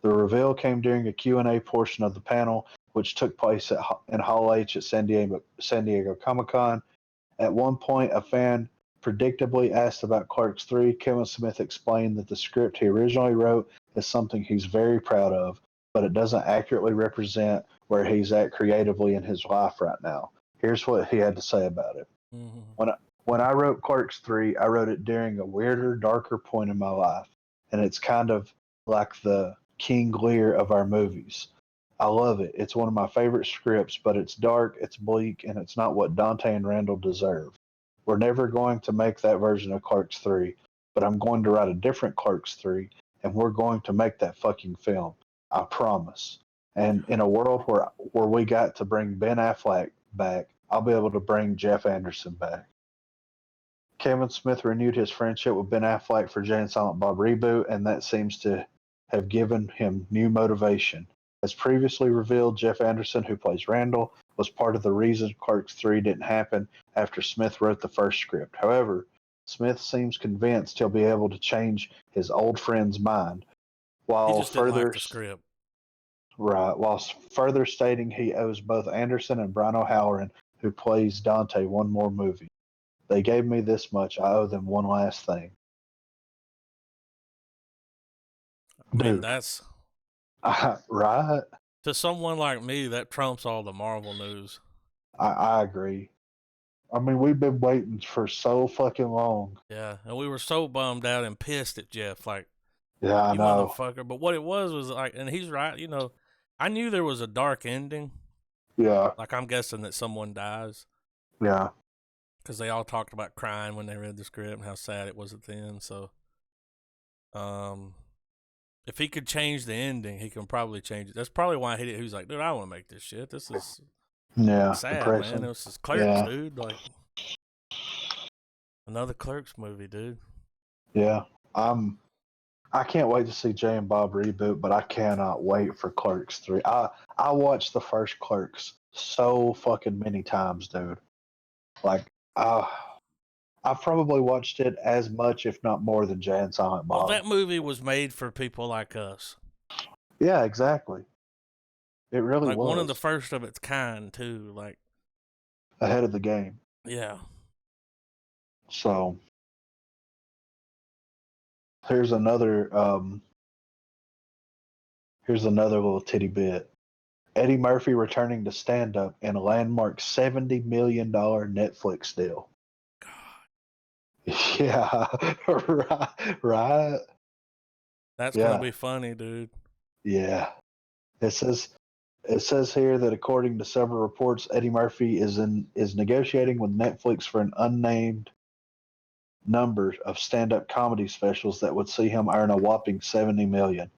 The reveal came during a Q&A portion of the panel, which took place in Hall H at San Diego Comic-Con. At one point, a fan predictably asked about Clerks 3. Kevin Smith explained that the script he originally wrote is something he's very proud of, but it doesn't accurately represent where he's at creatively in his life right now. Here's what he had to say about it. When I wrote Clerks 3, I wrote it during a weirder, darker point in my life, and it's kind of like the King Lear of our movies. I love it. It's one of my favorite scripts, but it's dark, it's bleak, and it's not what Dante and Randall deserve. We're never going to make that version of Clerks 3, but I'm going to write a different Clerks 3, and we're going to make that fucking film. I promise. And in a world where we got to bring Ben Affleck back, I'll be able to bring Jeff Anderson back. Kevin Smith renewed his friendship with Ben Affleck for Jay and Silent Bob Reboot, and that seems to have given him new motivation. As previously revealed, Jeff Anderson, who plays Randall, was part of the reason Clerks 3 didn't happen after Smith wrote the first script. However, Smith seems convinced he'll be able to change his old friend's mind, He just didn't like the script. Right, while further stating he owes both Anderson and Brian O'Halloran, who plays Dante, one more movie. They gave me this much. I owe them one last thing. I mean, that's... right? To someone like me, that trumps all the Marvel news. I agree. I mean, we've been waiting for so fucking long. Yeah, and we were so bummed out and pissed at Jeff, like, yeah, I you know. motherfucker. But what it was like, and he's right, I knew there was a dark ending. Yeah. Like, I'm guessing that someone dies. Yeah. Because they all talked about crying when they read the script and how sad it was at the end. So, if he could change the ending, he can probably change it. That's probably why he was like, dude, I want to make this shit. This is sad, depressing. man. It was just Clerks, dude. Like, another Clerks movie, dude. Yeah. I can't wait to see Jay and Bob Reboot, but I cannot wait for Clerks 3. I watched the first Clerks so fucking many times, dude. Like, I've probably watched it as much, if not more, than Jay and Silent Bob. Well, that movie was made for people like us. Yeah, exactly. It really was. One of the first of its kind, too. Like, ahead of the game. Yeah. So, here's another little titty bit. Eddie Murphy returning to stand-up in a landmark $70 million Netflix deal. God. Yeah, right. That's Yeah, gonna be funny, dude. yeah. It says here that according to several reports, Eddie Murphy is negotiating with Netflix for an unnamed number of stand-up comedy specials that would see him earn a whopping 70 million.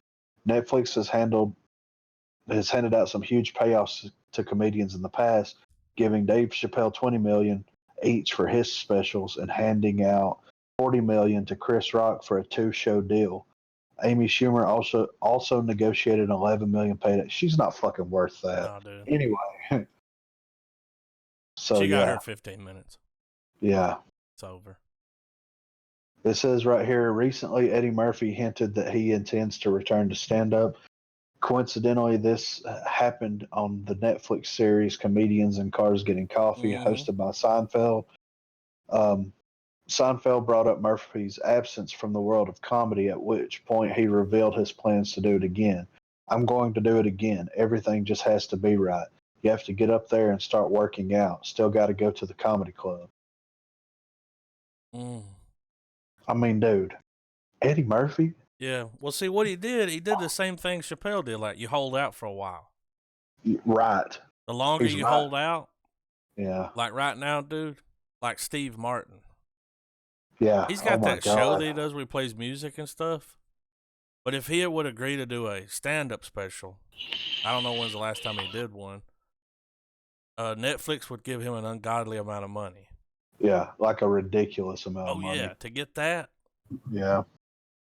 Netflix has handed out some huge payoffs to comedians in the past, giving Dave Chappelle 20 million each for his specials and handing out 40 million to Chris Rock for a two-show deal. Amy Schumer also negotiated an 11 million payday. She's not fucking worth that. Nah, dude. Anyway, so She got yeah, her 15 minutes. yeah. It's over. It says right here, recently Eddie Murphy hinted that he intends to return to stand-up. Coincidentally, this happened on the Netflix series Comedians in Cars Getting Coffee, hosted by Seinfeld. Um, Seinfeld brought up Murphy's absence from the world of comedy, at which point he revealed his plans to do it again. I'm going to do it again. Everything just has to be right. You have to get up there and start working out. Still got to go to the comedy club. I mean, dude, Eddie Murphy? Yeah. Well, see what he did the same thing Chappelle did. Like, you hold out for a while. Right. The longer He's you right. hold out, Yeah. like right now, dude, like Steve Martin. Yeah. He's Oh got my that show that he God. does where he plays music and stuff. But if he would agree to do a stand-up special, I don't know when's the last time he did one, Netflix would give him an ungodly amount of money. Yeah, like a ridiculous amount of Oh, money. yeah, to get that. Yeah.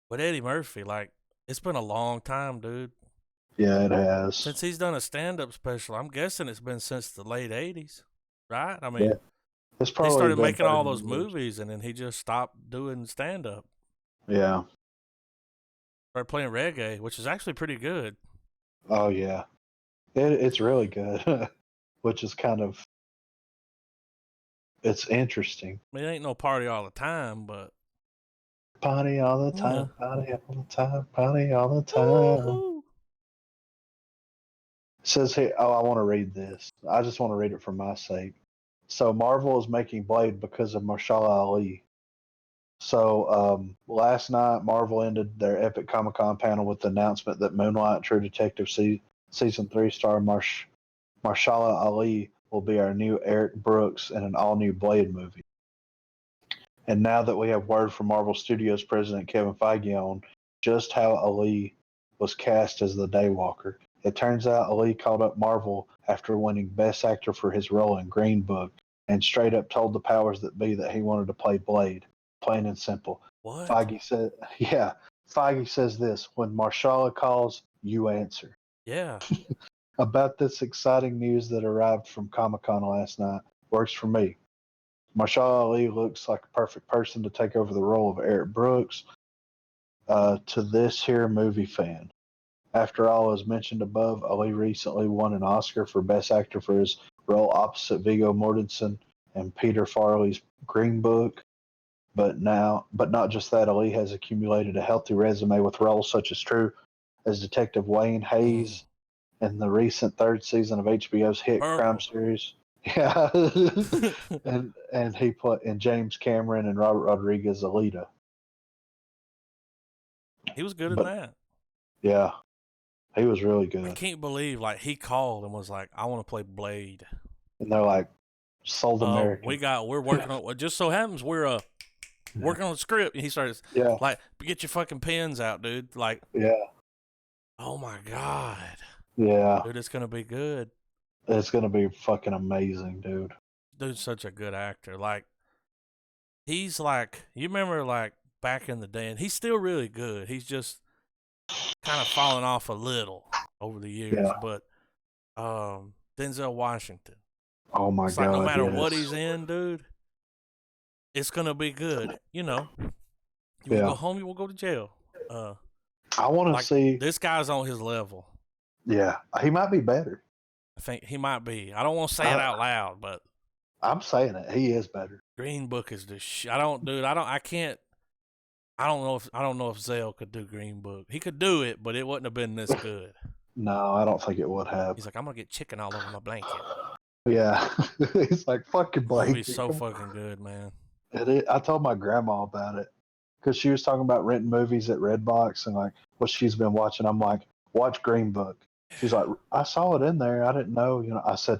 But Eddie Murphy, like, it's been a long time, dude. Yeah, it has. Since he's done a stand-up special, I'm guessing it's been since the late 80s, right? I Yeah. mean, It's he probably started been making all 30 those years. movies, and then he just stopped doing stand-up. Yeah. Started playing reggae, which is actually pretty good. Oh yeah. It's really good. Which is kind of it's interesting. I mean, it ain't no party all the time, but Party all the yeah. time, party all the time, party all the time. Woo-hoo. It says here, oh, I want to read this. I just want to read it for my sake. So Marvel is making Blade because of Mahershala Ali. So last night, Marvel ended their epic Comic-Con panel with the announcement that Moonlight True Detective Season 3 star Mahershala Ali will be our new Eric Brooks in an all-new Blade movie. And now that we have word from Marvel Studios president Kevin Feige on just how Ali was cast as the Daywalker, it turns out Ali called up Marvel after winning Best Actor for his role in Green Book and straight up told the powers that be that he wanted to play Blade. Plain and simple. What? Feige said, yeah. Feige says this: when Marshala calls, you answer. Yeah. About this exciting news that arrived from Comic-Con last night, works for me. Mahershala Ali looks like a perfect person to take over the role of Eric Brooks to this here movie fan. After all, as mentioned above, Ali recently won an Oscar for Best Actor for his role opposite Viggo Mortensen and Peter Farrelly's Green Book. But not just that, Ali has accumulated a healthy resume with roles such as True as Detective Wayne Hayes in the recent third season of HBO's hit crime series. Yeah, and he put in James Cameron and Robert Rodriguez Alita. He was good in that. Yeah, he was really I good. can't believe, like, he called and was like, I want to play Blade. And they're like, sold American. We're working on it. Just so happens we're working on the script. And he started, like, get your fucking pens out, dude. Like, oh my God. Yeah. Dude, it's going to be good. It's going to be fucking amazing, dude. Dude's such a good actor. Like, he's like, you remember, like, back in the day, and he's still really good. He's just kind of fallen off a little over the years. Yeah. But Denzel Washington. Oh my It's God. like, no matter what he's in, dude, it's going to be good. You know, you will go home, you will go to jail. I want to see. This guy's on his level. Yeah. He might be better. I think he might be. I don't want to say it out loud, but I'm saying it. He is better. Green Book is the shit. I don't know if Zell could do Green Book. He could do it, but it wouldn't have been this good. No, I don't think it would have. He's like, I'm gonna get chicken all over my blanket. Yeah. He's like, fucking blanket. Movie's so fucking good, man. I told my grandma about it because she was talking about renting movies at Redbox and like what she's been watching. I'm like, watch Green Book. She's like, I saw it in there. I didn't know. I said,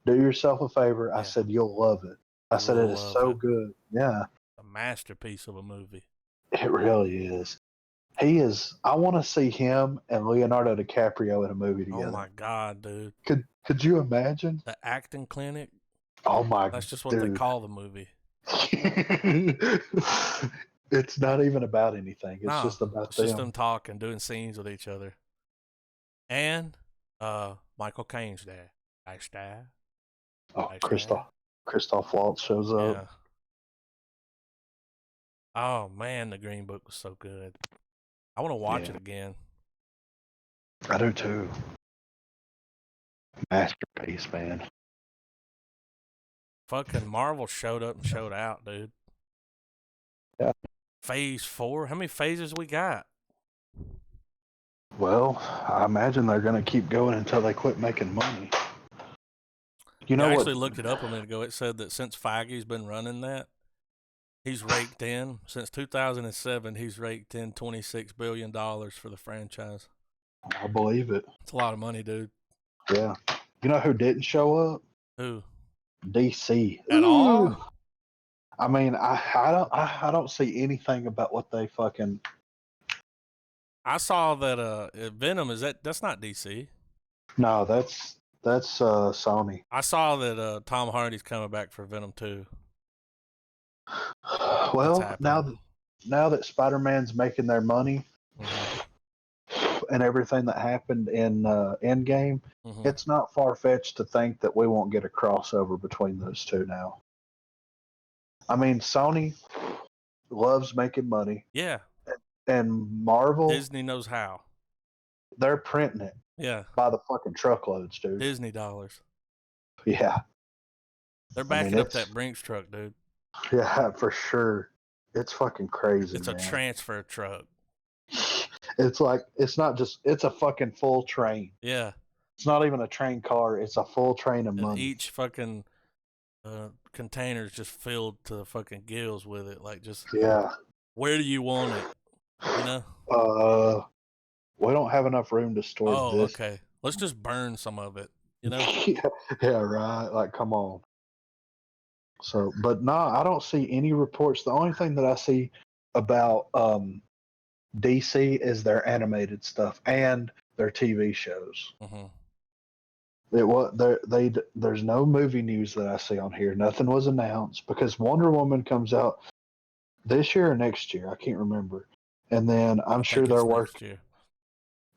do yourself a favor. I said, you'll love it. I You said, will it is love so it. good. Yeah, A masterpiece of a movie. it really is. He is. I want to see him and Leonardo DiCaprio in a movie Oh together. my god, dude! Could you imagine? The acting clinic. Oh my, That's just what dude. they call the movie. It's not even about anything. It's No, just about it's them. just them talking, doing scenes with each other. And Michael Caine's there. Nice there. Oh, Nice Christoph Waltz shows up. Yeah. Oh man, the Green Book was so good. I want to watch it again. I do too. Masterpiece, man. Fucking Marvel showed up and showed out, dude. Yeah. Phase 4. How many phases we got? Well, I imagine they're going to keep going until they quit making money. You know I what? actually looked it up a minute ago. It said that since Feige's been running that, he's raked in, since 2007, he's raked in $26 billion for the franchise. I believe it. It's a lot of money, dude. Yeah. You know who didn't show up? Who? DC. At all? I mean, I don't see anything about what they fucking. I saw that Venom that's not DC. No, that's Sony. I saw that Tom Hardy's coming back for Venom 2. Well, now that Spider-Man's making their money and everything that happened in Endgame, it's not far-fetched to think that we won't get a crossover between those two now. I mean, Sony loves making money. Yeah. And Marvel, Disney knows how. They're printing it. Yeah. By the fucking truckloads, dude. Disney dollars. Yeah. They're backing up that Brinks truck, dude. Yeah, for sure. It's fucking crazy. It's a transfer truck. It's like, it's not just, it's a fucking full train. Yeah. It's not even a train car. It's a full train of money. Each fucking container's just filled to the fucking gills with it. Like, just, where do you want it? You know? We don't have enough room to store this. Okay. Let's just burn some of it, you know? Yeah, right. Like, come on. So, but I don't see any reports. The only thing that I see about DC is their animated stuff and their TV shows. There's no movie news that I see on here. Nothing was announced because Wonder Woman comes out this year or next year. I can't remember. And then I'm sure they're working.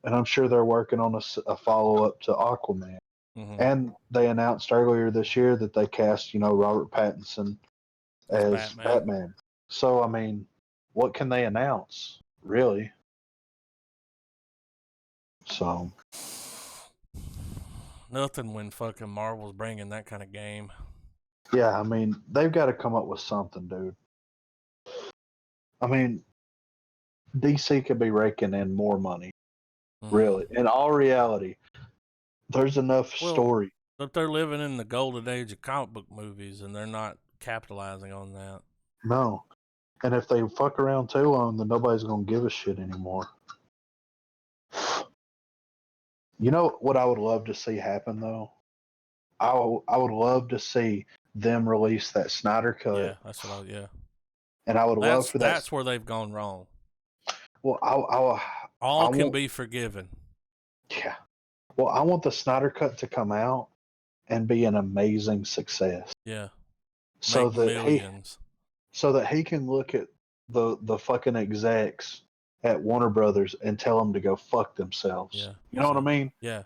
And I'm sure they're working on a follow up to Aquaman. And they announced earlier this year that they cast, Robert Pattinson as Batman. So, I mean, what can they announce, really? So, nothing when fucking Marvel's bringing that kind of game. Yeah, I mean, they've got to come up with something, dude. I mean, DC could be raking in more money, really. In all reality, there's enough story. But they're living in the golden age of comic book movies, and they're not capitalizing on that. No. And if they fuck around too long, then nobody's going to give a shit anymore. You know what I would love to see happen, though? I would love to see them release that Snyder Cut. Yeah, that's what And I would love for that. That's where they've gone wrong. Well, all can be forgiven. Yeah. Well, I want the Snyder Cut to come out and be an amazing success. Yeah. So that he can look at the fucking execs at Warner Brothers and tell them to go fuck themselves. Yeah. You know what I mean? Yeah.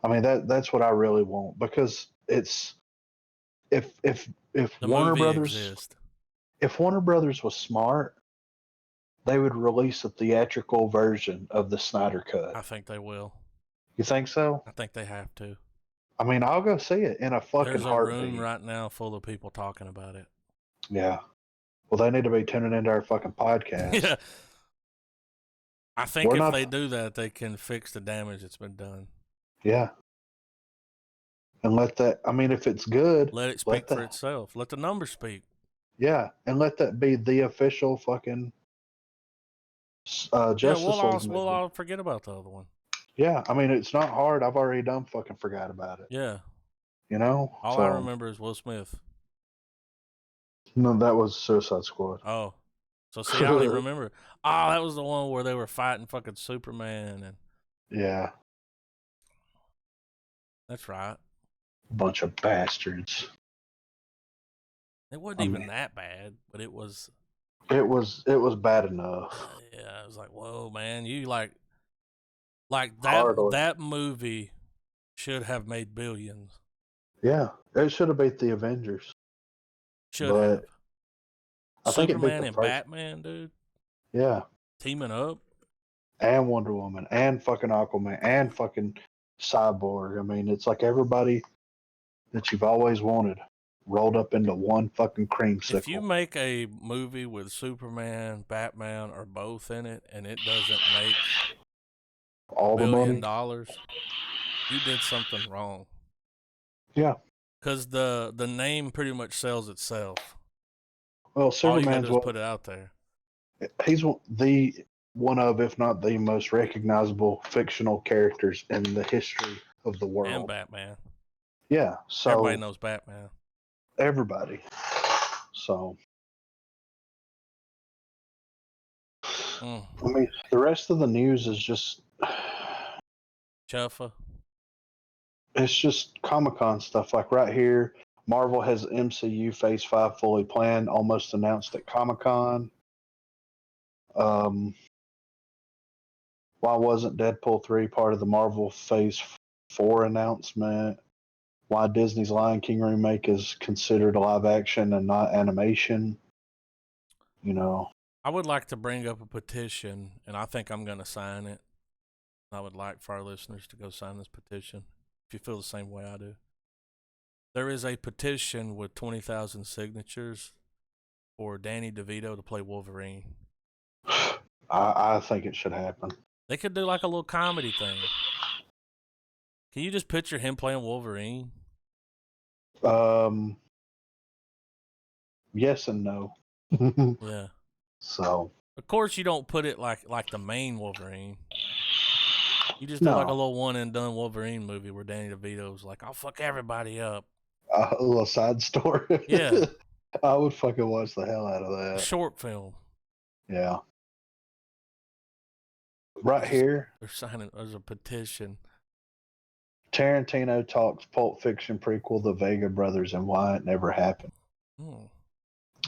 I mean that's what I really want, because it's if Warner Brothers was smart, they would release a theatrical version of the Snyder Cut. I think they will. You think so? I think they have to. I mean, I'll go see it in a fucking heartbeat. There's a room right now full of people talking about it. Yeah. Well, they need to be tuning into our fucking podcast. Yeah. I think if they do that, they can fix the damage that's been done. Yeah. And let that, I mean, if it's good, Let it speak for itself. Let the numbers speak. Yeah, and let that be the official fucking Justice League movie. We'll all forget about the other one. Yeah, I mean, it's not hard. I've already done fucking forgot about it. Yeah. You know? All I remember is Will Smith. No, that was Suicide Squad. Oh. So, see, I don't even remember. Oh, that was the one where they were fighting fucking Superman. And Yeah. that's right. Bunch of bastards. It wasn't even that bad, but it was. It was bad enough. Yeah, I was like, whoa, man, you like that movie should have made billions. Yeah, it should have beat the Avengers. Should have. I think Superman and Batman, dude. Yeah. Teaming up. And Wonder Woman and fucking Aquaman and fucking Cyborg. I mean, it's like everybody that you've always wanted rolled up into one fucking creamsicle. If you make a movie with Superman, Batman, or both in it, and it doesn't make all the money, $1 billion, you did something wrong. Yeah, because the name pretty much sells itself. Well, Superman's all you gotta do is put it out there. He's one of, if not the most recognizable fictional characters in the history of the world. And Batman. Yeah, so everybody knows Batman. Everybody. So, I mean, the rest of the news is just Chuffa. It's just Comic-Con stuff. Like right here, Marvel has MCU Phase 5 fully planned, almost announced at Comic-Con. Why wasn't Deadpool 3 part of the Marvel Phase 4 announcement? Why Disney's Lion King remake is considered live action and not animation? You know. I would like to bring up a petition, and I think I'm going to sign it. I would like for our listeners to go sign this petition, if you feel the same way I do. There is a petition with 20,000 signatures for Danny DeVito to play Wolverine. I think it should happen. They could do like a little comedy thing. Can you just picture him playing Wolverine? Yes and no. Yeah. So. Of course, you don't put it like the main Wolverine. You just do like a little one and done Wolverine movie where Danny DeVito's like, I'll fuck everybody up. A little side story. Yeah. I would fucking watch the hell out of that. A short film. Yeah. Right here. There's a petition. Tarantino talks Pulp Fiction prequel, The Vega Brothers, and why it never happened.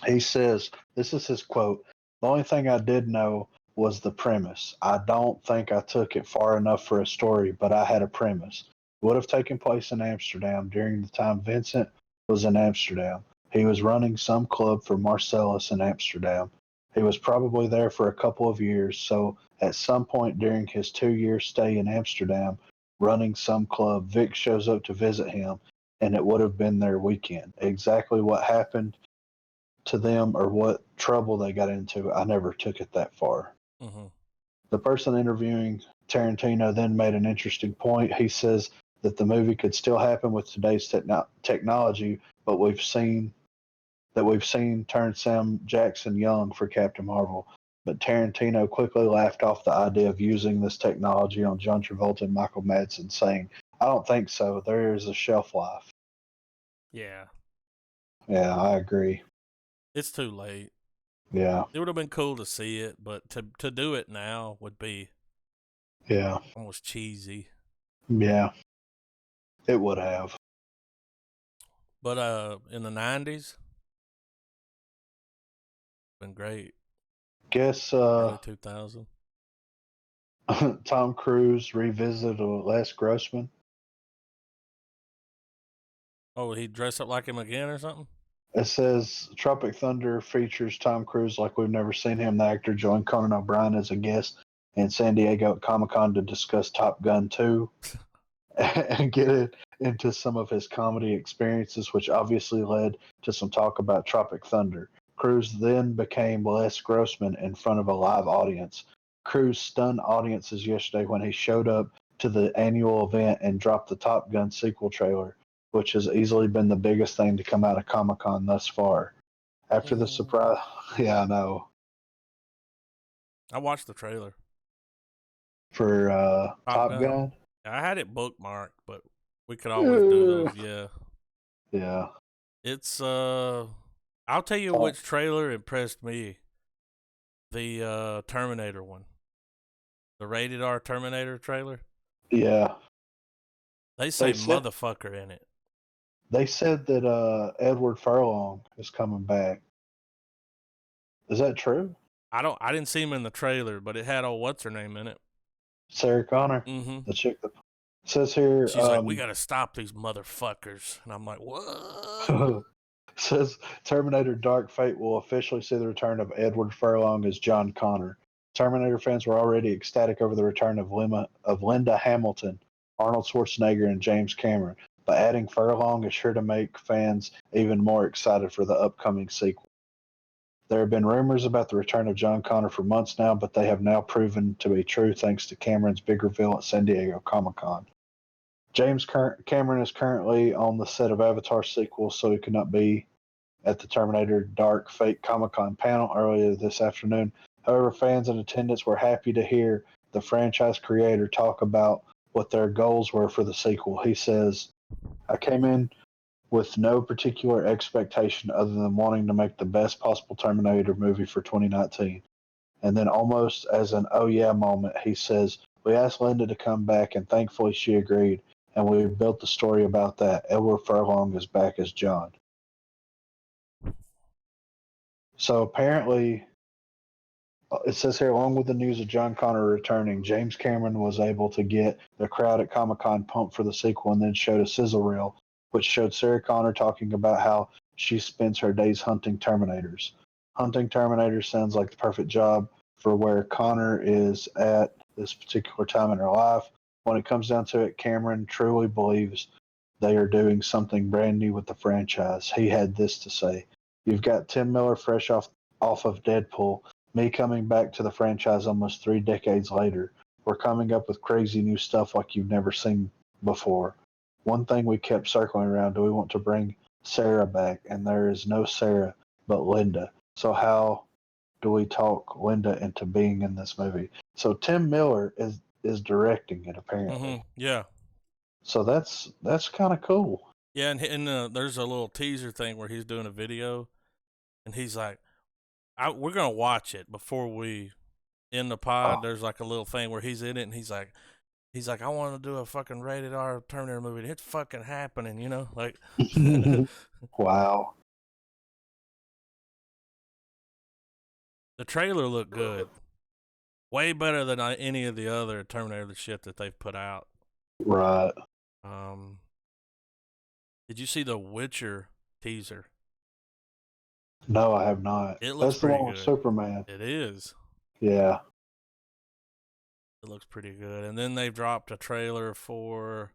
He says, this is his quote, "The only thing I did know was the premise. I don't think I took it far enough for a story, but I had a premise. It would have taken place in Amsterdam during the time Vincent was in Amsterdam. He was running some club for Marcellus in Amsterdam. He was probably there for a couple of years, so at some point during his 2-year stay in Amsterdam, running some club, Vic shows up to visit him, and it would have been their weekend. Exactly what happened to them or what trouble they got into, I never took it that far." Mm-hmm. The person interviewing Tarantino then made an interesting point. He says that the movie could still happen with today's technology, but we've seen turn Sam Jackson young for Captain Marvel. But Tarantino quickly laughed off the idea of using this technology on John Travolta and Michael Madsen, saying, "I don't think so. There is a shelf life." Yeah. Yeah, I agree. It's too late. Yeah. It would have been cool to see it, but to do it now would be almost cheesy. Yeah. It would have. But in the 90s, been great. Guess early 2000. Tom Cruise revisited Les Grossman. Oh, he dressed up like him again or something? It says Tropic Thunder features Tom Cruise like we've never seen him. The actor joined Conan O'Brien as a guest in San Diego at Comic-Con to discuss Top Gun 2 and get into some of his comedy experiences, which obviously led to some talk about Tropic Thunder. Cruise then became Les Grossman in front of a live audience. Cruise stunned audiences yesterday when he showed up to the annual event and dropped the Top Gun sequel trailer. which has easily been the biggest thing to come out of Comic-Con thus far. After the surprise, yeah, I know. I watched the trailer For Top Gun. I had it bookmarked, but we could always do those. Yeah, yeah. It's I'll tell you which trailer impressed me. The Terminator one, the rated R Terminator trailer. Yeah. They say motherfucker in it. They said that Edward Furlong is coming back. Is that true? I didn't see him in the trailer, but it had what's her name in it. Sarah Connor, the chick that says here. She's like, we gotta stop these motherfuckers, and I'm like, what? Says Terminator Dark Fate will officially see the return of Edward Furlong as John Connor. Terminator fans were already ecstatic over the return of Linda Hamilton, Arnold Schwarzenegger, and James Cameron, but adding Furlong is sure to make fans even more excited for the upcoming sequel. There have been rumors about the return of John Connor for months now, but they have now proven to be true thanks to Cameron's big reveal at San Diego Comic-Con. James Cameron is currently on the set of Avatar sequel, so he could not be at the Terminator Dark Fate Comic-Con panel earlier this afternoon. However, fans in attendance were happy to hear the franchise creator talk about what their goals were for the sequel. He says, I came in with no particular expectation other than wanting to make the best possible Terminator movie for 2019. And then almost as an oh yeah moment, he says, we asked Linda to come back and thankfully she agreed. And we built the story about that. Edward Furlong is back as John. So apparently, it says here, along with the news of John Connor returning, James Cameron was able to get the crowd at Comic-Con pumped for the sequel and then showed a sizzle reel, which showed Sarah Connor talking about how she spends her days hunting Terminators. Hunting Terminators sounds like the perfect job for where Connor is at this particular time in her life. When it comes down to it, Cameron truly believes they are doing something brand new with the franchise. He had this to say. You've got Tim Miller fresh off of Deadpool, me coming back to the franchise almost 3 decades later. We're coming up with crazy new stuff like you've never seen before. One thing we kept circling around, do we want to bring Sarah back? And there is no Sarah but Linda. So how do we talk Linda into being in this movie? So Tim Miller is directing it apparently. Yeah. So that's kind of cool. Yeah, and there's a little teaser thing where he's doing a video, and he's like, we're gonna watch it before we end the pod. There's like a little thing where he's in it, and he's like, I want to do a fucking rated R Terminator movie. And it's fucking happening, you know, like. Wow. The trailer looked good. Way better than any of the other Terminator shit that they've put out. Right. Did you see the Witcher teaser? No, I have not. It looks That's the one with Superman. It is. Yeah. It looks pretty good. And then they've dropped a trailer for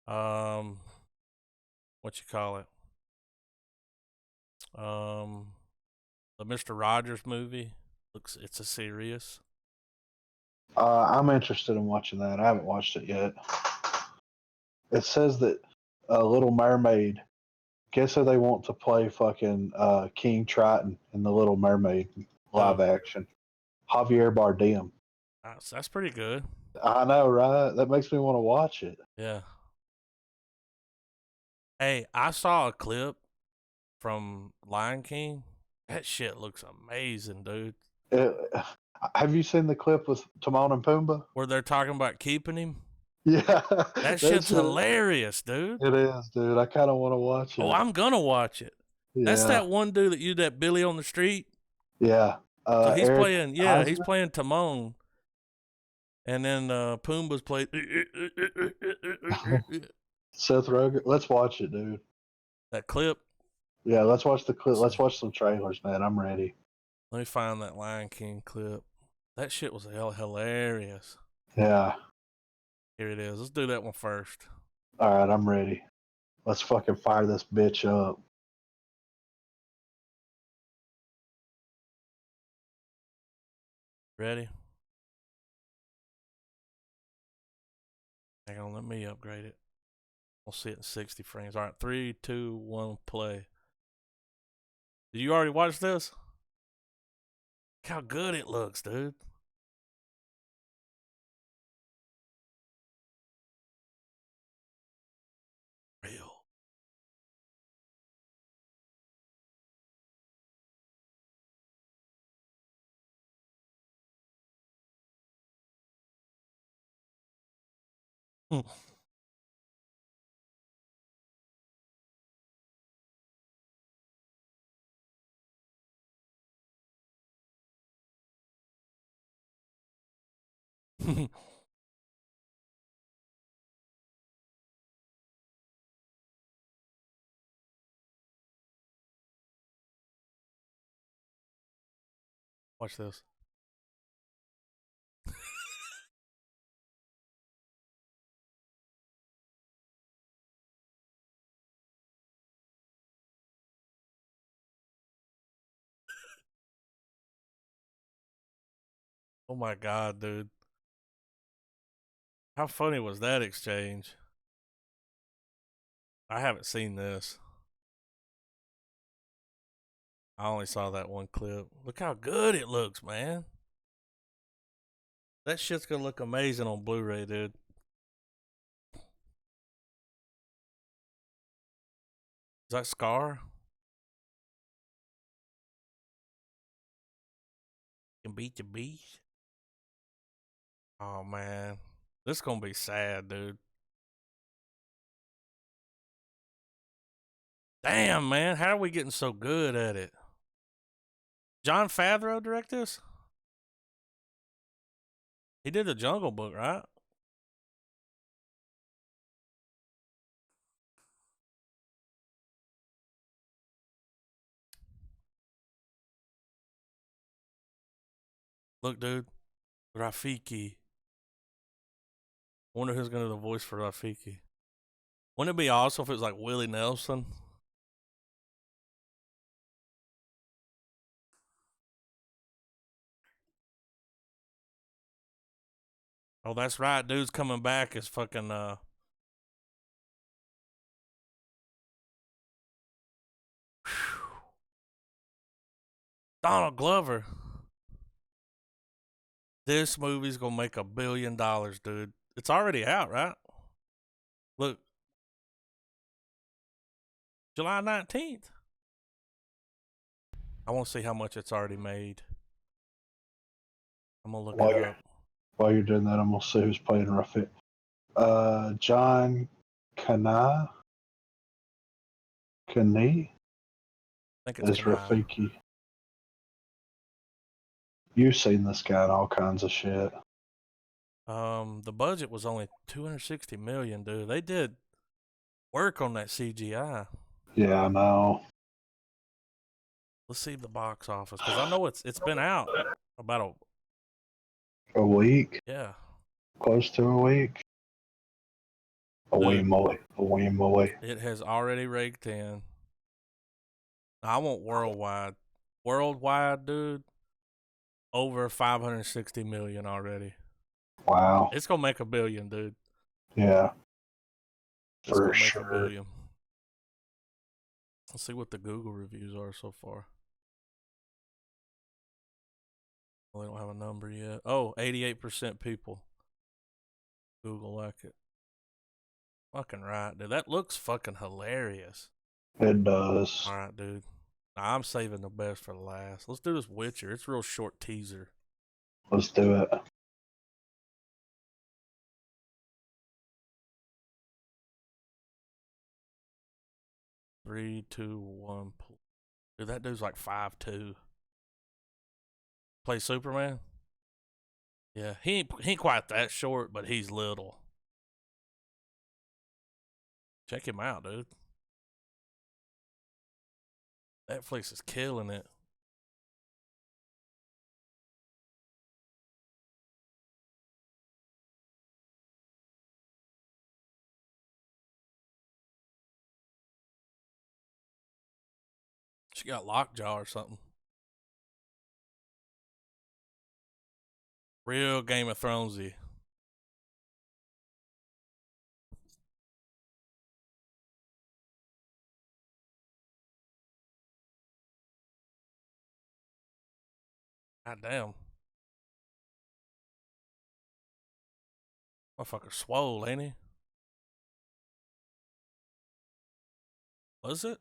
what you call it? The Mr. Rogers movie. It's a series. I'm interested in watching that. I haven't watched it yet. It says that Little Mermaid. Guess who they want to play fucking King Triton in the Little Mermaid live action? Javier Bardem. That's pretty good. I know, right? That makes me want to watch it. Yeah. Hey, I saw a clip from Lion King. That shit looks amazing, dude. Have you seen the clip with Timon and Pumbaa? Where they're talking about keeping him? Yeah. That shit's hilarious, dude. It is, dude. I kind of want to watch it. Oh, I'm going to watch it. Yeah. That's that one dude that Billy on the Street. Yeah. So he's playing, he's playing Timon. And then Pumbaa's playing. Seth Rogen. Let's watch it, dude. That clip? Yeah, let's watch the clip. Let's watch some trailers, man. I'm ready. Let me find that Lion King clip. That shit was hilarious. Yeah. Here it is. Let's do that one first. All right, I'm ready. Let's fucking fire this bitch up. Ready? Hang on, let me upgrade it. We'll see it in 60 frames. All right, 3, 2, 1, play. Did you already watch this? Look how good it looks, dude. Real. Watch this. Oh my god, dude. How funny was that exchange? I haven't seen this. I only saw that one clip. Look how good it looks, man. That shit's gonna look amazing on Blu-ray, dude. Is that Scar? Can beat your beast. Oh man, this gonna be sad, dude. Damn, man, how are we getting so good at it? John Favreau direct this? He did the Jungle Book, right? Look, dude, Rafiki. Wonder who's gonna do the voice for Rafiki. Wouldn't it be awesome if it was like Willie Nelson? Oh, that's right. Dude's coming back as fucking Donald Glover. This movie's gonna make $1 billion, dude. It's already out, right? Look, July 19th. I want to see how much it's already made. I'm gonna look it up. While you're doing that, I'm gonna see who's playing Rafik. John Kenneth I think it's is Kanai. Rafiki. You've seen this guy in all kinds of shit. The budget was only $260 million, dude. They did work on that CGI. Yeah, I know. Let's see the box office, because I know it's been out about A week, yeah. close to a week. A wee moly. It has already raked in. I want worldwide. Worldwide, dude, over 560 million already. Wow. It's gonna make $1 billion, dude. Yeah. It's For gonna make sure. $1 billion. Let's see what the Google reviews are so far. Well, they don't have a number yet. Oh, 88% people Google like it. Fucking right, dude. That looks fucking hilarious. It does. All right, dude. Nah, I'm saving the best for the last. Let's do this Witcher. It's a real short teaser. Let's do it. Three, two, one. Dude, that dude's like 5'2". Play Superman? Yeah, he ain't quite that short, but he's little. Check him out, dude. Netflix is killing it. She got lockjaw or something. Real Game of Thronesy. God damn. Motherfucker swole, ain't he? Was it?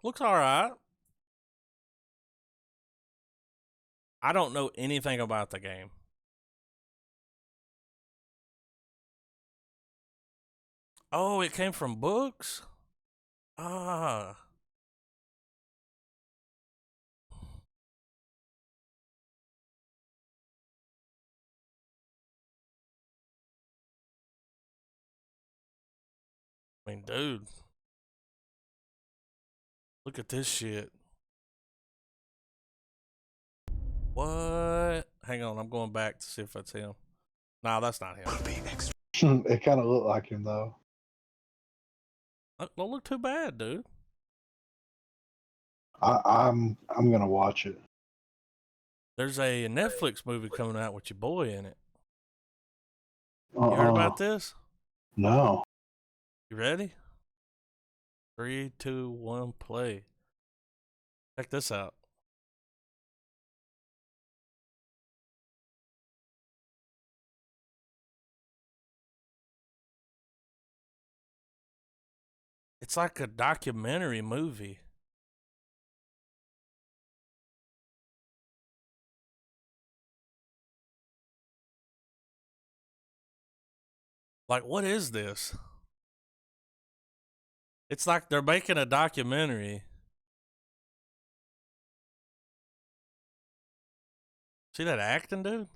Looks alright. I don't know anything about the game. Oh, it came from books? Ah. I mean, dude. Look at this shit. What? Hang on, I'm going back to see if that's him. Nah, that's not him. It kind of looked like him though. Don't look too bad, dude. I'm gonna watch it. There's a Netflix movie coming out with your boy in it. You Uh-uh. heard about this? No. You ready? 3, 2, 1, play. Check this out. It's like a documentary movie. Like, what is this? It's like they're making a documentary. See that acting, dude?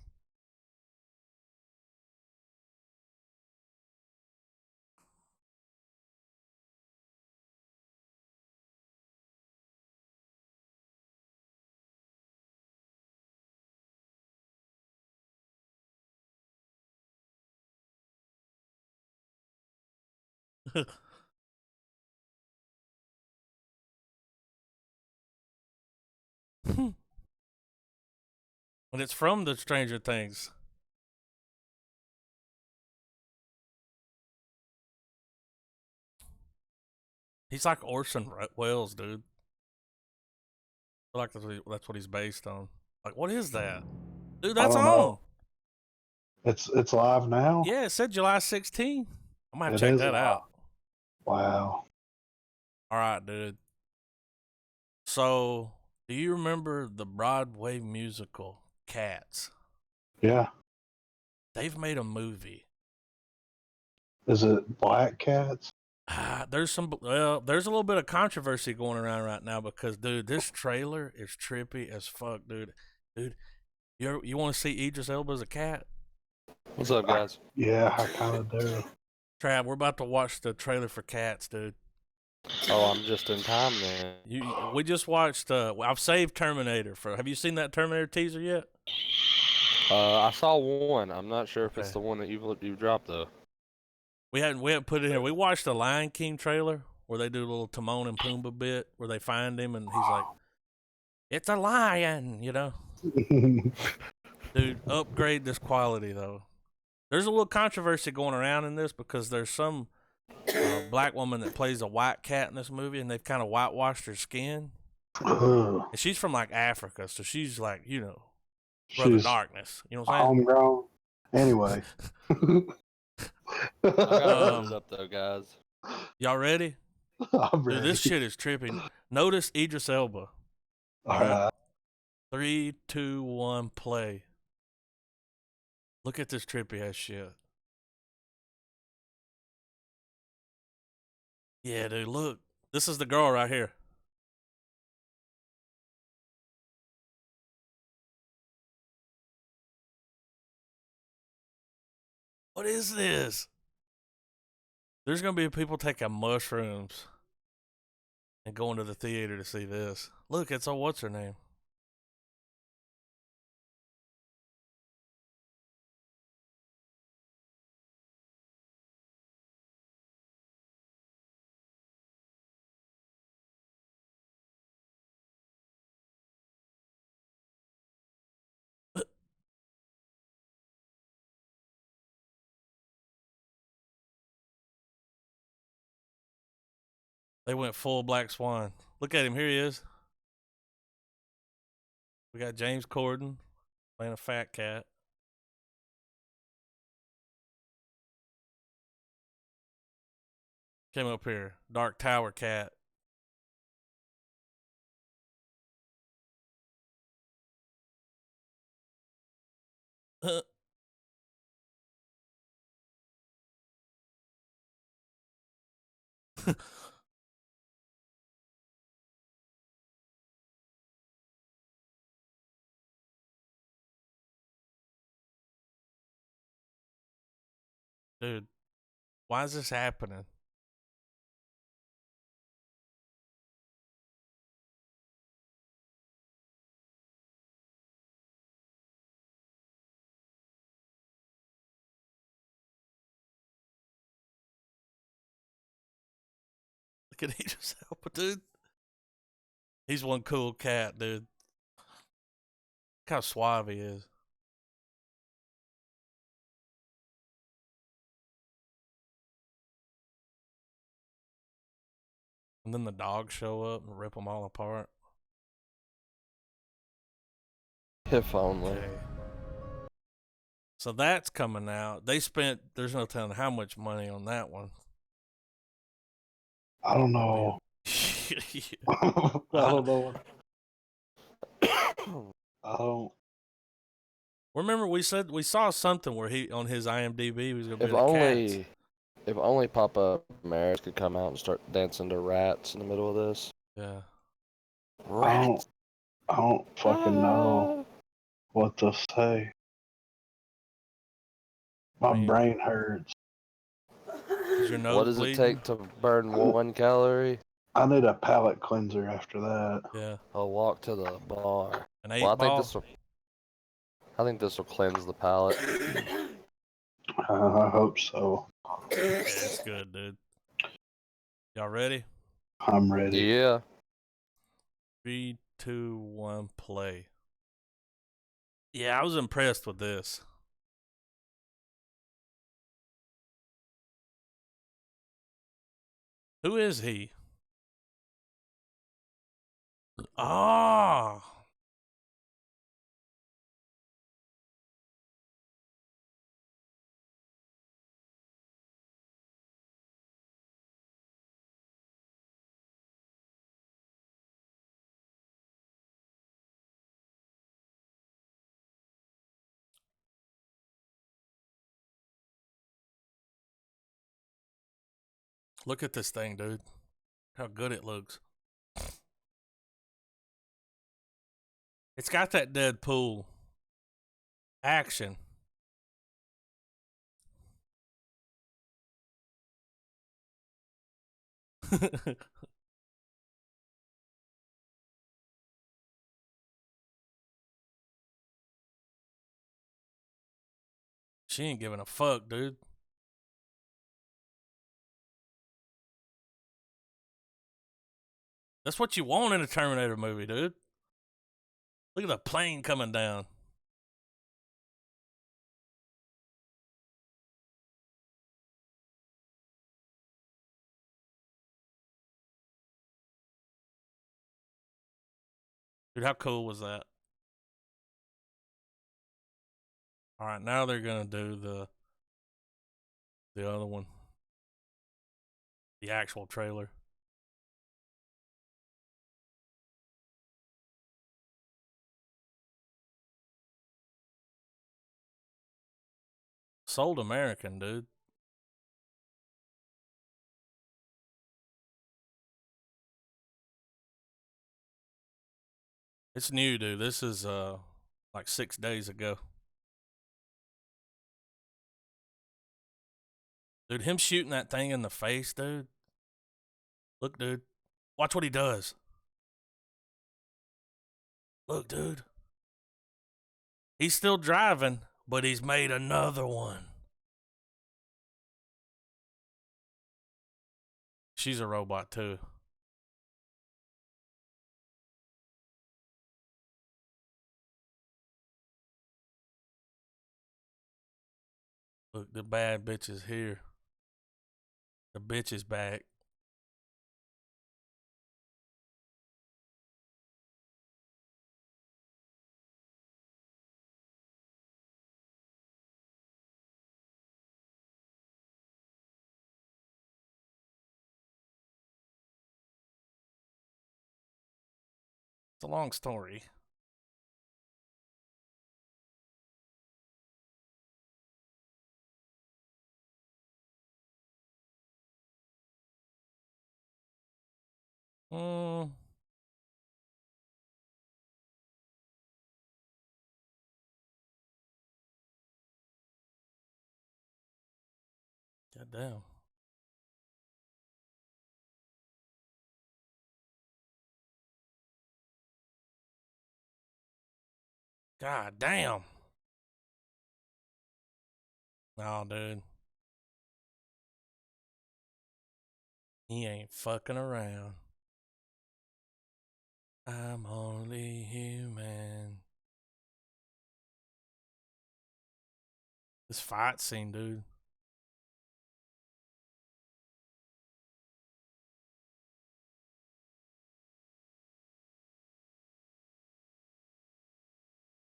And it's from the Stranger Things. He's like Orson Welles, dude. I feel like that's what he's based on. Like, what is that? Dude, that's I don't on. know. It's live now? Yeah, it said July 16th. I might It check is that live. out. Wow. All right, dude. So, do you remember the Broadway musical Cats? Yeah. They've made a movie. Is it Black Cats? There's a little bit of controversy going around right now because, dude, this trailer is trippy as fuck, dude. Dude, you want to see Idris Elba as a cat? What's up, guys? Yeah, I kind of do. Trav, we're about to watch the trailer for Cats, dude. Oh, I'm just in time then. We just watched. I've saved Terminator for. Have you seen that Terminator teaser yet? I saw one. I'm not sure if it's Okay. the one that you've dropped though. We hadn't put it here. We watched the Lion King trailer where they do a little Timon and Pumbaa bit where they find him and he's like, "It's a lion," you know. Dude, upgrade this quality though. There's a little controversy going around in this because there's some black woman that plays a white cat in this movie, and they've kind of whitewashed her skin. And she's from like Africa, so she's like, you know, Brother Darkness. You know what I'm saying? Homegrown. Anyway. I got thumbs up though, guys. Y'all ready? I'm ready. Dude, this shit is tripping. Notice Idris Elba. All right. 3, 2, 1, play. Look at this trippy ass shit. Yeah, dude, look. This is the girl right here. What is this? There's going to be people taking mushrooms and going to the theater to see this. Look, it's what's her name? They went full Black Swan. Look at him. Here he is. We got James Corden playing a fat cat. Came up here. Dark Tower cat. Dude, why is this happening? Look at Idris Elba, dude. He's one cool cat, dude. Look how suave he is. And then the dogs show up and rip them all apart. If only. Okay. So that's coming out. They spent, there's no telling how much money on that one. I don't know. I don't know. I don't. Remember, we said we saw something where he on his IMDb he was gonna be If the only, cats. if only Papa Maris could come out and start dancing to rats in the middle of this. Yeah. Rats. I don't fucking know what to say. My brain hurts. Is your nose What does bleeding? it take to burn 1 calorie? I need a palate cleanser after that. Yeah. A walk to the bar. An 8 Well, ball. I think this will cleanse the palate. I hope so. Yeah, it's good, dude. Y'all ready? I'm ready. Yeah. 3, 2, 1, play. Yeah, I was impressed with this. Who is he? Ah. Look at this thing, dude. How good it looks. It's got that Deadpool action. She ain't giving a fuck, dude. That's what you want in a Terminator movie, dude. Look at the plane coming down. Dude, how cool was that? All right, now they're gonna do the other one, the actual trailer. Sold American, dude. It's new, dude. This is like 6 days ago. Dude, him shooting that thing in the face, dude. Look, dude. Watch what he does. Look, dude. He's still driving, but he's made another one. She's a robot, too. Look, the bad bitch is here. The bitch is back. It's a long story. Mm. God damn. God damn. No, dude. He ain't fucking around. I'm only human. This fight scene, dude.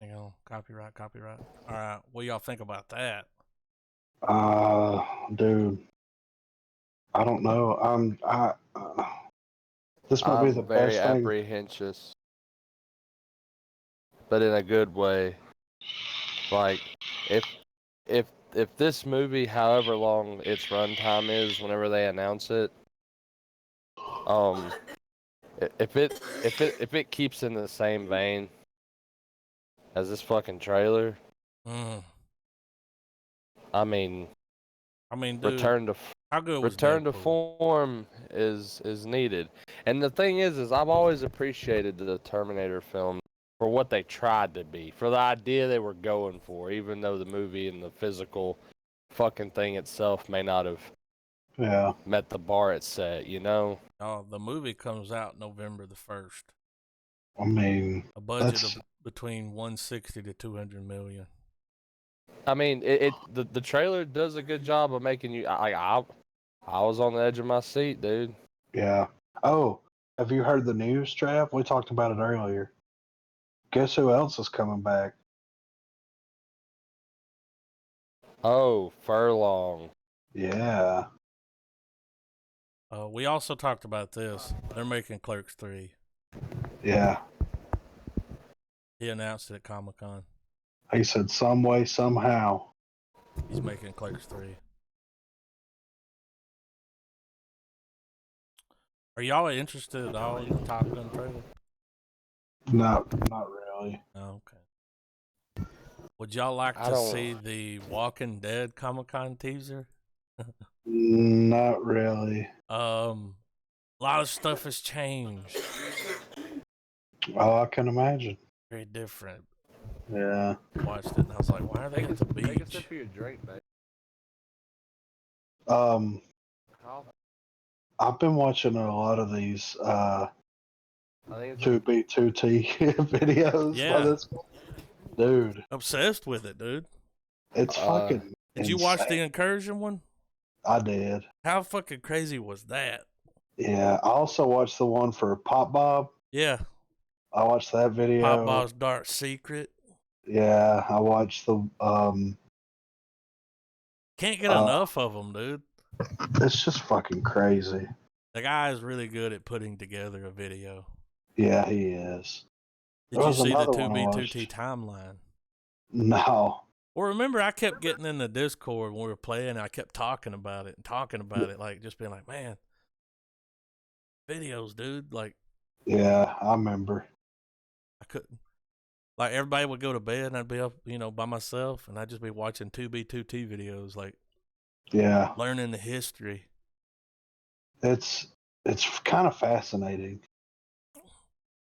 Hang on. Copyright. All right. What y'all think about that? Dude, I don't know. This might be I'm the very best thing. apprehensive, but in a good way. Like, if if this movie, however long its runtime is, whenever they announce it, um, if it keeps in the same vein as this fucking trailer, Mm. I mean, Dude, return how good was to Deadpool? form is needed. And the thing is I've always appreciated the Terminator film for what they tried to be, for the idea they were going for, even though the movie and the physical fucking thing itself may not have met the bar it set, you know? Oh, the movie comes out November the 1st. I mean, A budget of between 160 to 200 million. I mean, the trailer does a good job of making you I was on the edge of my seat, dude. yeah. Oh, have you heard the news, Trav? We talked about it earlier. Guess who else is coming back? Oh, Furlong. Yeah. We also talked about this. They're making Clerks 3. Yeah. He announced it at Comic-Con. He said some way, somehow. He's making Clerks 3. Are y'all interested at all in the Top Gun trailer? Not really. Oh, okay. Would y'all like to see the Walking Dead Comic-Con teaser? Not really. A lot of stuff has changed. Oh, I can imagine. Very different. Yeah. Watched it and I was like, why are they at the beach? Take a sip of your drink, babe. I've been watching a lot of these 2B2T videos. Yeah. Dude. Obsessed with it, dude. It's fucking Did you watch the Incursion one? I did. How fucking crazy was that? Yeah. I also watched the one for Pop Bob. Yeah. I watched that video. Pop Bob's Dark Secret. Yeah. I watched the Can't get enough of them, dude. It's just fucking crazy. The guy is really good at putting together a video. Yeah, he is. Did you see the 2B2T timeline? No. Well, remember, I kept getting in the Discord when we were playing, and I kept talking about it, like just being like, man, videos, dude. Like, yeah, I remember. I couldn't. Like, everybody would go to bed, and I'd be up, by myself, and I'd just be watching 2B2T videos, like, yeah, learning the history. It's kind of fascinating.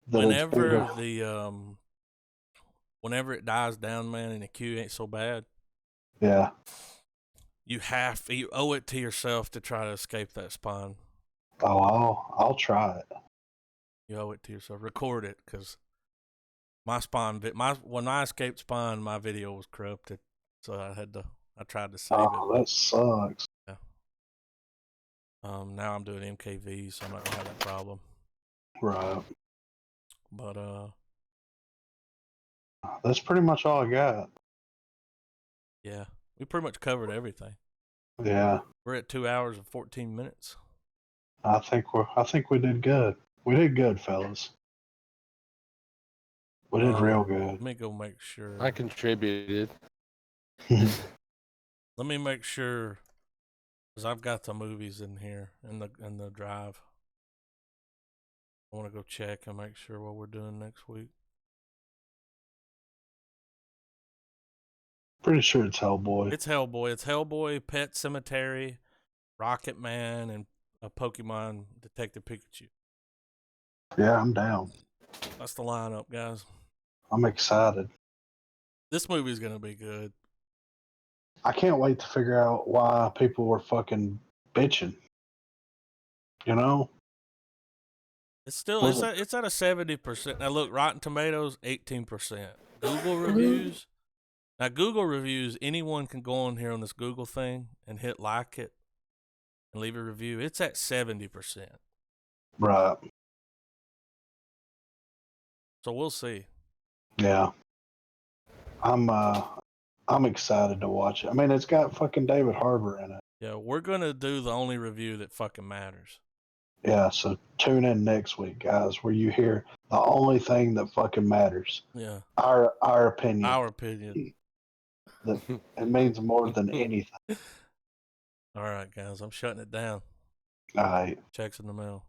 Whenever whenever it dies down, man, and the queue ain't so bad, yeah, you owe it to yourself to try to escape that spawn. Oh, I'll try it. You owe it to yourself. Record it, because my spawn when I escaped spawn, my video was corrupted, so I tried to save it. Oh, that sucks. Yeah. Now I'm doing MKV, so I'm not gonna have that problem. Right. But that's pretty much all I got. yeah, we pretty much covered everything. Yeah. We're at 2 hours and 14 minutes. I think we did good. We did good, fellas. We did real Let good. me go make sure. I contributed. Let me make sure, because I've got the movies in here in the drive. I want to go check and make sure what we're doing next week. Pretty sure it's Hellboy. It's Hellboy. It's Hellboy, Pet Cemetery, Rocket Man, and a Pokemon Detective Pikachu. Yeah, I'm down. That's the lineup, guys. I'm excited. This movie's gonna be good. I can't wait to figure out why people were fucking bitching. You know? It's still it's at a 70%. Now look, Rotten Tomatoes 18%. Google reviews. Now Google reviews, anyone can go on here on this Google thing and hit like it and leave a review. It's at 70%. Right. So we'll see. Yeah. I'm excited to watch it. I mean, it's got fucking David Harbour in it. Yeah, we're gonna do the only review that fucking matters. Yeah, so tune in next week, guys, where you hear the only thing that fucking matters. Yeah. Our opinion. Our opinion. It means more than anything. All right, guys. I'm shutting it down. All right. Checks in the mail.